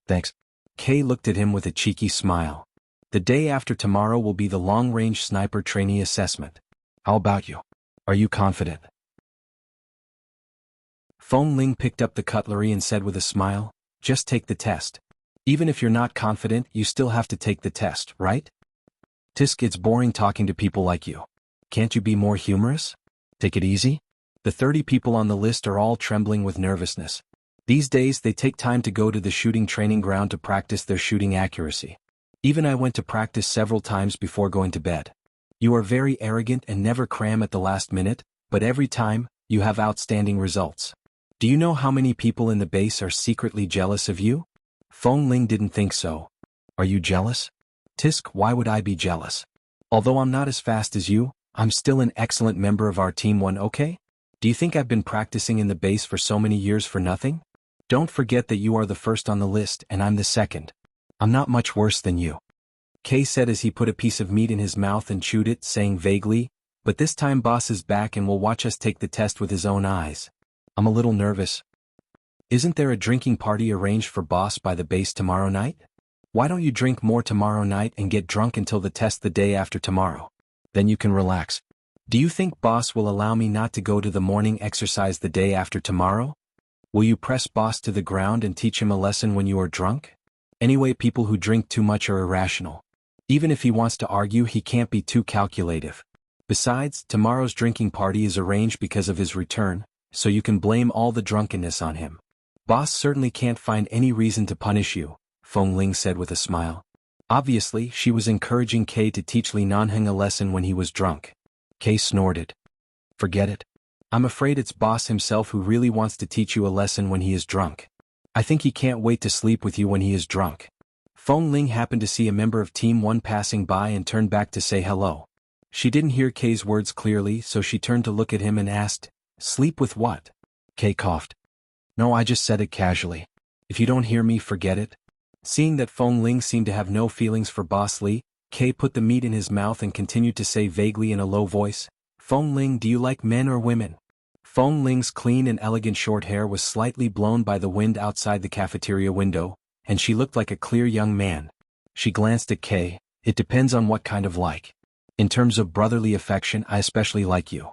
"Thanks." Kay looked at him with a cheeky smile. "The day after tomorrow will be the long-range sniper trainee assessment. How about you? Are you confident?" Feng Ling picked up the cutlery and said with a smile, "Just take the test. Even if you're not confident, you still have to take the test, right? Tisk, it's boring talking to people like you. Can't you be more humorous? Take it easy." The 30 people on the list are all trembling with nervousness. These days they take time to go to the shooting training ground to practice their shooting accuracy. Even I went to practice several times before going to bed. You are very arrogant and never cram at the last minute, but every time, you have outstanding results. Do you know how many people in the base are secretly jealous of you? Feng Ling didn't think so. Are you jealous? Tisk, why would I be jealous? Although I'm not as fast as you, I'm still an excellent member of our team one, okay? Do you think I've been practicing in the base for so many years for nothing? Don't forget that you are the first on the list and I'm the second. I'm not much worse than you. Kay said as he put a piece of meat in his mouth and chewed it, saying vaguely, but this time Boss is back and will watch us take the test with his own eyes. I'm a little nervous. Isn't there a drinking party arranged for Boss by the base tomorrow night? Why don't you drink more tomorrow night and get drunk until the test the day after tomorrow? Then you can relax. Do you think Boss will allow me not to go to the morning exercise the day after tomorrow? Will you press Boss to the ground and teach him a lesson when you are drunk? Anyway, people who drink too much are irrational. Even if he wants to argue, he can't be too calculative. Besides, tomorrow's drinking party is arranged because of his return, so you can blame all the drunkenness on him. Boss certainly can't find any reason to punish you, Feng Ling said with a smile. Obviously, she was encouraging Kay to teach Li Nanheng a lesson when he was drunk. Kay snorted. Forget it. I'm afraid it's boss himself who really wants to teach you a lesson when he is drunk. I think he can't wait to sleep with you when he is drunk. Feng Ling happened to see a member of Team 1 passing by and turned back to say hello. She didn't hear Kay's words clearly, so she turned to look at him and asked, "Sleep with what?" Kay coughed. "No, I just said it casually. If you don't hear me, forget it." Seeing that Feng Ling seemed to have no feelings for Boss Li, Kay put the meat in his mouth and continued to say vaguely in a low voice, "Feng Ling, do you like men or women?" Feng Ling's clean and elegant short hair was slightly blown by the wind outside the cafeteria window, and she looked like a clear young man. She glanced at Kay. "It depends on what kind of like. In terms of brotherly affection, I especially like you."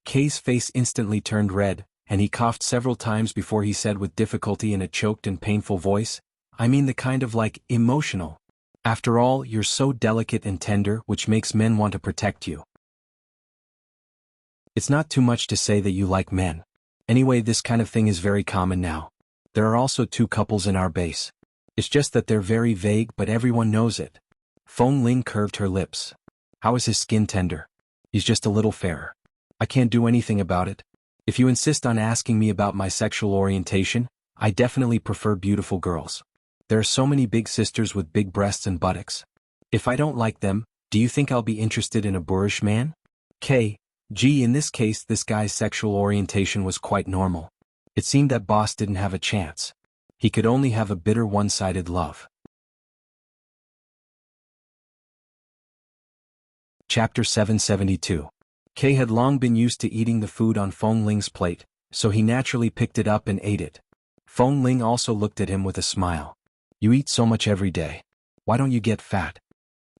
Kay's face instantly turned red, and he coughed several times before he said with difficulty in a choked and painful voice, "I mean the kind of like emotional. After all, you're so delicate and tender, which makes men want to protect you. It's not too much to say that you like men. Anyway, this kind of thing is very common now. There are also 2 couples in our base. It's just that they're very vague, but everyone knows it." Feng Ling curved her lips. "How is his skin tender?" "He's just a little fairer. I can't do anything about it. If you insist on asking me about my sexual orientation, I definitely prefer beautiful girls. There are so many big sisters with big breasts and buttocks. If I don't like them, do you think I'll be interested in a boorish man?" Gee, in this case, this guy's sexual orientation was quite normal. It seemed that Boss didn't have a chance. He could only have a bitter one-sided love. Chapter 772. Kay had long been used to eating the food on Feng Ling's plate, so he naturally picked it up and ate it. Feng Ling also looked at him with a smile. "You eat so much every day. Why don't you get fat?"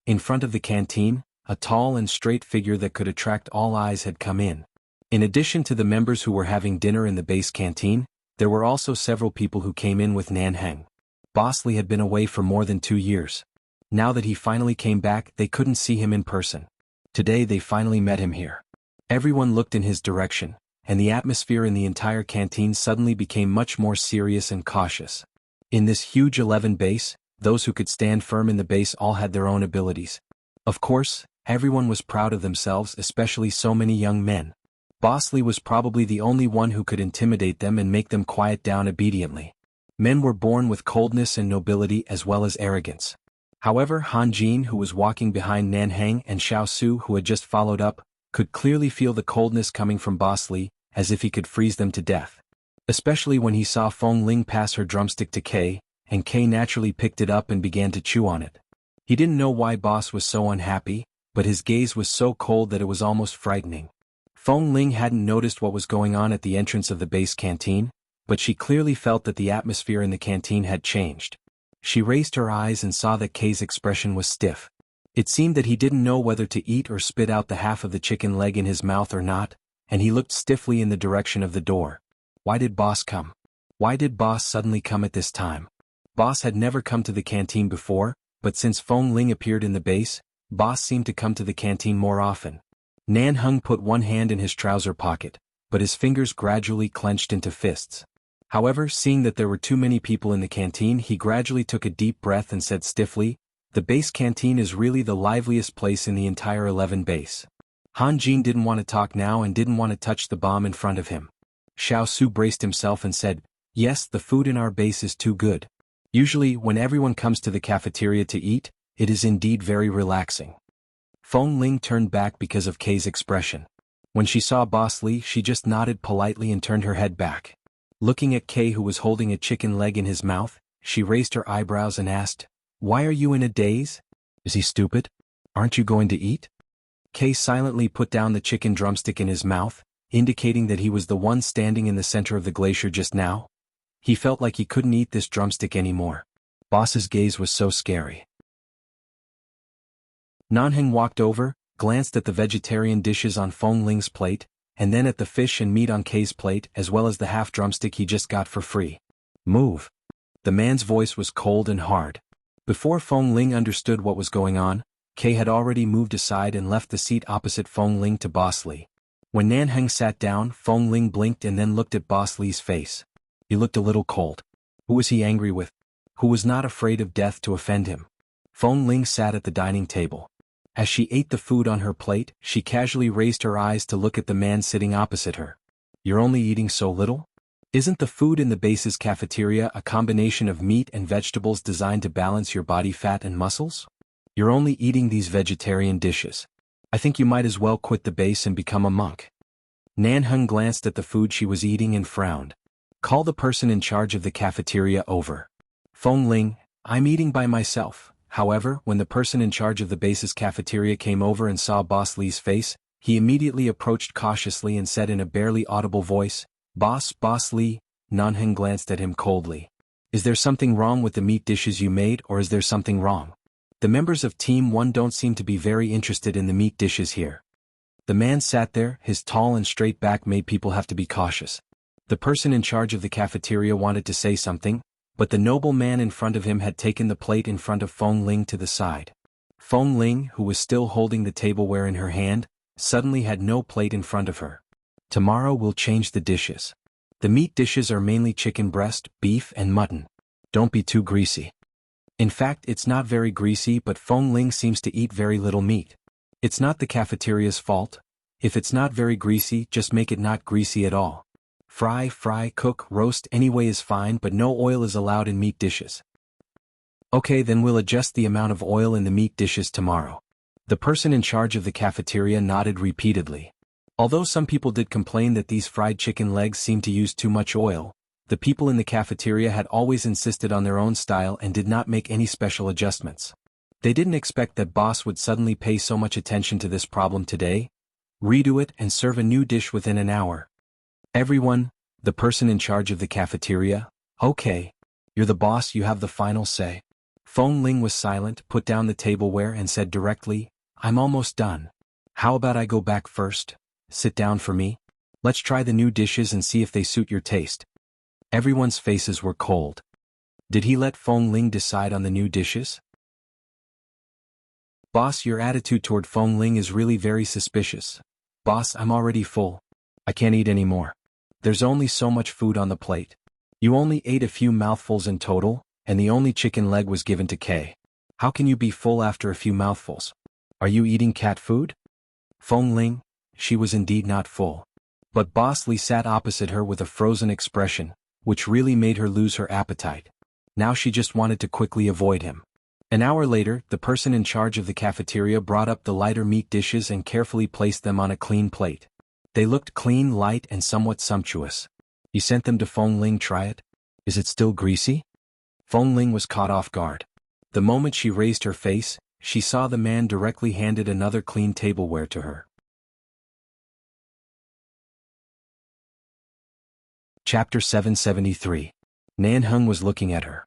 In front of the canteen, a tall and straight figure that could attract all eyes had come in. In addition to the members who were having dinner in the base canteen, there were also several people who came in with Nanheng. Boss Li had been away for more than 2 years. Now that he finally came back, they couldn't see him in person. Today they finally met him here. Everyone looked in his direction, and the atmosphere in the entire canteen suddenly became much more serious and cautious. In this huge 11 base, those who could stand firm in the base all had their own abilities. Of course, everyone was proud of themselves, especially so many young men. Boss Li was probably the only one who could intimidate them and make them quiet down obediently. Men were born with coldness and nobility as well as arrogance. However, Han Jin, who was walking behind Nanheng, and Xiao Su, who had just followed up, could clearly feel the coldness coming from Boss Li, as if he could freeze them to death. Especially when he saw Feng Ling pass her drumstick to Kay, and Kay naturally picked it up and began to chew on it. He didn't know why Boss was so unhappy, but his gaze was so cold that it was almost frightening. Feng Ling hadn't noticed what was going on at the entrance of the base canteen, but she clearly felt that the atmosphere in the canteen had changed. She raised her eyes and saw that Kay's expression was stiff. It seemed that he didn't know whether to eat or spit out the half of the chicken leg in his mouth or not, and he looked stiffly in the direction of the door. Why did Boss come? Why did Boss suddenly come at this time? Boss had never come to the canteen before, but since Feng Ling appeared in the base, Boss seemed to come to the canteen more often. Nanheng put one hand in his trouser pocket, but his fingers gradually clenched into fists. However, seeing that there were too many people in the canteen, he gradually took a deep breath and said stiffly, "The base canteen is really the liveliest place in the entire 11 base." Han Jin didn't want to talk now and didn't want to touch the bomb in front of him. Xiao Su braced himself and said, "Yes, the food in our base is too good. Usually, when everyone comes to the cafeteria to eat, it is indeed very relaxing." Feng Ling turned back because of Kay's expression. When she saw Boss Li, she just nodded politely and turned her head back. Looking at Kay, who was holding a chicken leg in his mouth, she raised her eyebrows and asked, "Why are you in a daze? Is he stupid? Aren't you going to eat?" Kay silently put down the chicken drumstick in his mouth, indicating that he was the one standing in the center of the glacier just now. He felt like he couldn't eat this drumstick anymore. Boss's gaze was so scary. Nanheng walked over, glanced at the vegetarian dishes on Feng Ling's plate, and then at the fish and meat on Kay's plate as well as the half drumstick he just got for free. "Move." The man's voice was cold and hard. Before Feng Ling understood what was going on, Kay had already moved aside and left the seat opposite Feng Ling to Boss Li. When Nanheng sat down, Feng Ling blinked and then looked at Boss Li's face. He looked a little cold. Who was he angry with? Who was not afraid of death to offend him? Feng Ling sat at the dining table. As she ate the food on her plate, she casually raised her eyes to look at the man sitting opposite her. "You're only eating so little? Isn't the food in the base's cafeteria a combination of meat and vegetables designed to balance your body fat and muscles? You're only eating these vegetarian dishes. I think you might as well quit the base and become a monk." Nanheng glanced at the food she was eating and frowned. "Call the person in charge of the cafeteria over." "Feng Ling, I'm eating by myself." However, when the person in charge of the base's cafeteria came over and saw Boss Li's face, he immediately approached cautiously and said in a barely audible voice, Boss Li." Nanheng glanced at him coldly. "Is there something wrong with the meat dishes you made, or is there something wrong? The members of Team 1 don't seem to be very interested in the meat dishes here." The man sat there, his tall and straight back made people have to be cautious. The person in charge of the cafeteria wanted to say something, but the noble man in front of him had taken the plate in front of Feng Ling to the side. Feng Ling, who was still holding the tableware in her hand, suddenly had no plate in front of her. "Tomorrow we'll change the dishes. The meat dishes are mainly chicken breast, beef and mutton. Don't be too greasy." In fact, it's not very greasy, but Feng Ling seems to eat very little meat. It's not the cafeteria's fault. If it's not very greasy, just make it not greasy at all. Fry, cook, roast anyway is fine, but no oil is allowed in meat dishes. "Okay, then we'll adjust the amount of oil in the meat dishes tomorrow." The person in charge of the cafeteria nodded repeatedly. Although some people did complain that these fried chicken legs seemed to use too much oil, the people in the cafeteria had always insisted on their own style and did not make any special adjustments. They didn't expect that Boss would suddenly pay so much attention to this problem today, redo it and serve a new dish within an hour. "Everyone," the person in charge of the cafeteria, "Okay. You're the boss, you have the final say." Feng Ling was silent, put down the tableware and said directly, "I'm almost done. How about I go back first? Sit down for me. Let's try the new dishes and see if they suit your taste." Everyone's faces were cold. Did he let Feng Ling decide on the new dishes? "Boss, your attitude toward Feng Ling is really very suspicious." "Boss, I'm already full. I can't eat any more. There's only so much food on the plate. You only ate a few mouthfuls in total, and the only chicken leg was given to Kay. How can you be full after a few mouthfuls? Are you eating cat food?" Feng Ling, she was indeed not full. But Boss Li sat opposite her with a frozen expression, which really made her lose her appetite. Now she just wanted to quickly avoid him. An hour later, the person in charge of the cafeteria brought up the lighter meat dishes and carefully placed them on a clean plate. They looked clean, light and somewhat sumptuous. "You sent them to Feng Ling, try it? Is it still greasy?" Feng Ling was caught off guard. The moment she raised her face, she saw the man directly handed another clean tableware to her. Chapter 773. Nanheng was looking at her.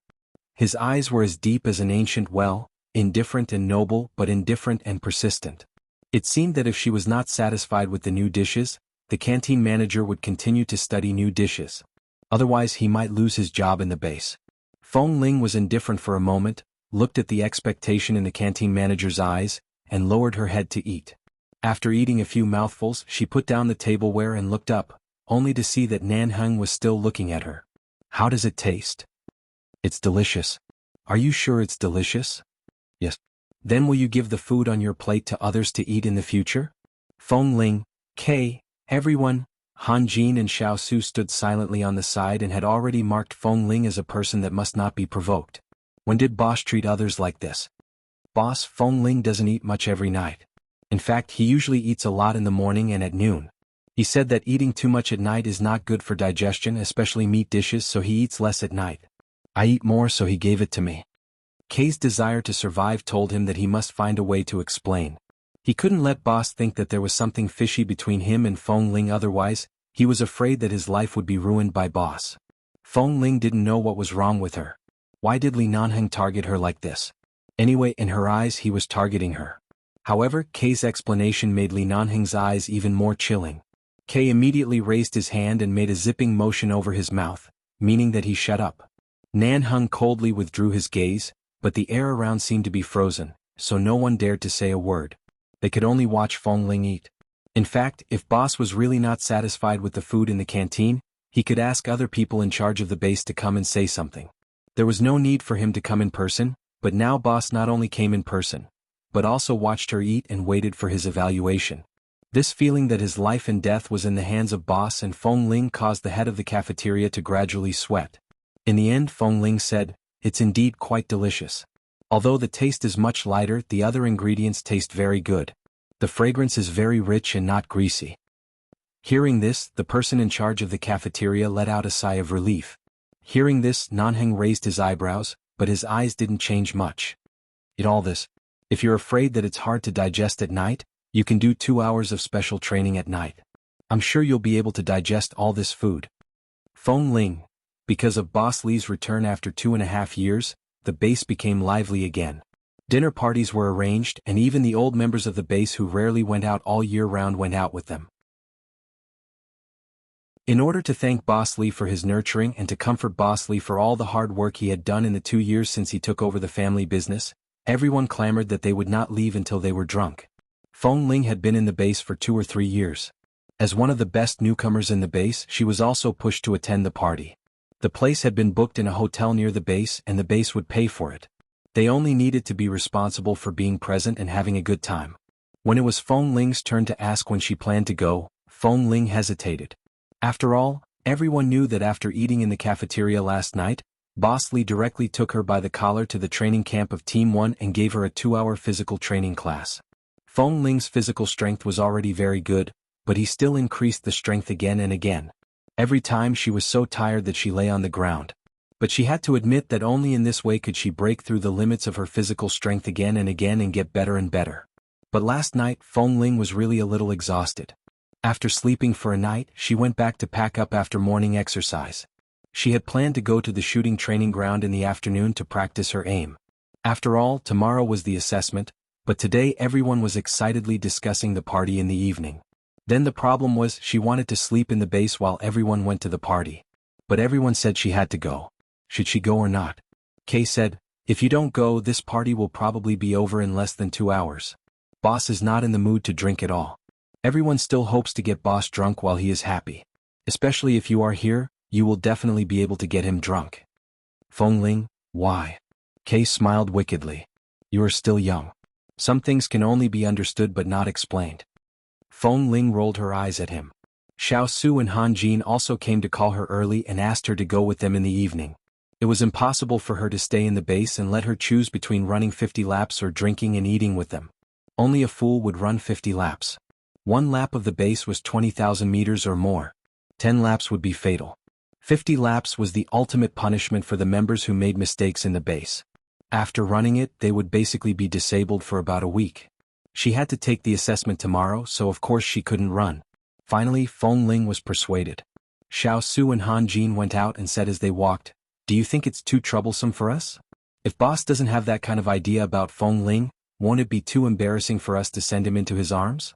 His eyes were as deep as an ancient well, indifferent and noble but indifferent and persistent. It seemed that if she was not satisfied with the new dishes, the canteen manager would continue to study new dishes. Otherwise he might lose his job in the base. Feng Ling was indifferent for a moment, looked at the expectation in the canteen manager's eyes, and lowered her head to eat. After eating a few mouthfuls, she put down the tableware and looked up, only to see that Nanheng was still looking at her. "How does it taste?" "It's delicious." "Are you sure it's delicious?" "Yes." "Then will you give the food on your plate to others to eat in the future?" Feng Ling, Kay, everyone, Han Jin and Xiao Su stood silently on the side and had already marked Feng Ling as a person that must not be provoked. When did Boss treat others like this? "Boss, Feng Ling doesn't eat much every night. In fact, he usually eats a lot in the morning and at noon. He said that eating too much at night is not good for digestion, especially meat dishes, so he eats less at night. I eat more, so he gave it to me." Kay's desire to survive told him that he must find a way to explain. He couldn't let Boss think that there was something fishy between him and Feng Ling, otherwise, he was afraid that his life would be ruined by Boss. Feng Ling didn't know what was wrong with her. Why did Li Nanheng target her like this? Anyway, in her eyes he was targeting her. However, Kay's explanation made Li Nanheng's eyes even more chilling. Kay immediately raised his hand and made a zipping motion over his mouth, meaning that he shut up. Nanheng coldly withdrew his gaze, but the air around seemed to be frozen, so no one dared to say a word. They could only watch Feng Ling eat. In fact, if Boss was really not satisfied with the food in the canteen, he could ask other people in charge of the base to come and say something. There was no need for him to come in person, But now boss not only came in person, but also watched her eat and waited for his evaluation. This feeling that his life and death was in the hands of boss and Feng Ling caused the head of the cafeteria to gradually sweat. In the end Feng Ling said, "It's indeed quite delicious. Although the taste is much lighter, the other ingredients taste very good. The fragrance is very rich and not greasy." Hearing this, the person in charge of the cafeteria let out a sigh of relief. Hearing this, Nanheng raised his eyebrows, but his eyes didn't change much. "Eat all this. If you're afraid that it's hard to digest at night, you can do 2 hours of special training at night. I'm sure you'll be able to digest all this food." Feng Ling. Because of Boss Li's return after 2.5 years, the base became lively again. Dinner parties were arranged and even the old members of the base who rarely went out all year round went out with them. In order to thank Boss Li for his nurturing and to comfort Boss Li for all the hard work he had done in the 2 years since he took over the family business, everyone clamored that they would not leave until they were drunk. Feng Ling had been in the base for 2 or 3 years. As one of the best newcomers in the base, she was also pushed to attend the party. The place had been booked in a hotel near the base and the base would pay for it. They only needed to be responsible for being present and having a good time. When it was Feng Ling's turn to ask when she planned to go, Feng Ling hesitated. After all, everyone knew that after eating in the cafeteria last night, Boss Li directly took her by the collar to the training camp of Team 1 and gave her a 2-hour physical training class. Feng Ling's physical strength was already very good, but he still increased the strength again and again. Every time she was so tired that she lay on the ground. But she had to admit that only in this way could she break through the limits of her physical strength again and again and get better and better. But last night Feng Ling was really a little exhausted. After sleeping for a night, she went back to pack up after morning exercise. She had planned to go to the shooting training ground in the afternoon to practice her aim. After all, tomorrow was the assessment, but today everyone was excitedly discussing the party in the evening. Then the problem was she wanted to sleep in the base while everyone went to the party. But everyone said she had to go. Should she go or not? Kay said, "If you don't go, this party will probably be over in less than 2 hours. Boss is not in the mood to drink at all. Everyone still hopes to get boss drunk while he is happy. Especially if you are here, you will definitely be able to get him drunk." Feng Ling, why? Kay smiled wickedly. "You are still young. Some things can only be understood but not explained." Feng Ling rolled her eyes at him. Xiao Su and Han Jin also came to call her early and asked her to go with them in the evening. It was impossible for her to stay in the base and let her choose between running 50 laps or drinking and eating with them. Only a fool would run 50 laps. 1 lap of the base was 20,000 meters or more. 10 laps would be fatal. 50 laps was the ultimate punishment for the members who made mistakes in the base. After running it, they would basically be disabled for about a week. She had to take the assessment tomorrow, so of course she couldn't run. Finally, Feng Ling was persuaded. Xiao Su and Han Jin went out and said as they walked, "Do you think it's too troublesome for us? If boss doesn't have that kind of idea about Feng Ling, won't it be too embarrassing for us to send him into his arms?"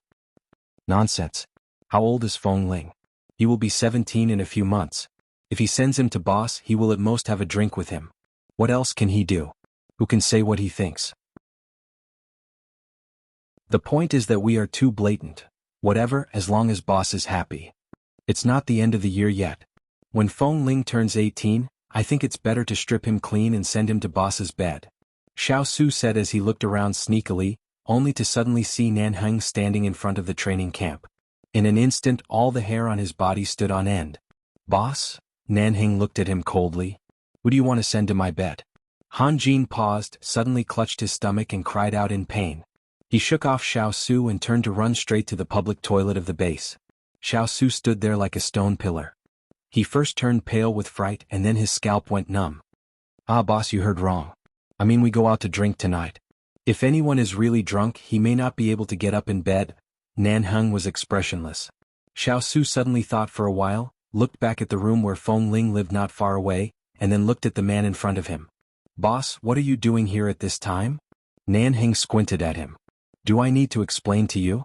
Nonsense. How old is Feng Ling? He will be 17 in a few months. If he sends him to boss, he will at most have a drink with him. What else can he do? Who can say what he thinks? The point is that we are too blatant. Whatever, as long as boss is happy. It's not the end of the year yet. When Feng Ling turns 18, I think it's better to strip him clean and send him to boss's bed. Xiao Su said as he looked around sneakily, only to suddenly see Nanheng standing in front of the training camp. In an instant all the hair on his body stood on end. "Boss?" Nanheng looked at him coldly. "Who do you want to send to my bed?" Han Jin paused, suddenly clutched his stomach and cried out in pain. He shook off Xiao Su and turned to run straight to the public toilet of the base. Xiao Su stood there like a stone pillar. He first turned pale with fright and then his scalp went numb. "Ah boss, you heard wrong. I mean we go out to drink tonight. If anyone is really drunk he may not be able to get up in bed." Nanheng was expressionless. Xiao Su suddenly thought for a while, looked back at the room where Feng Ling lived not far away, and then looked at the man in front of him. "Boss, what are you doing here at this time?" Nanheng squinted at him. "Do I need to explain to you?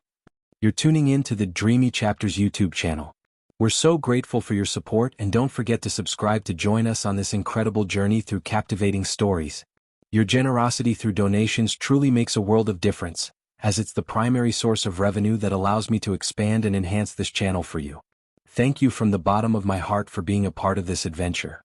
You're tuning in to the Dreamy Chapters YouTube channel. We're so grateful for your support and don't forget to subscribe to join us on this incredible journey through captivating stories. Your generosity through donations truly makes a world of difference, as it's the primary source of revenue that allows me to expand and enhance this channel for you. Thank you from the bottom of my heart for being a part of this adventure.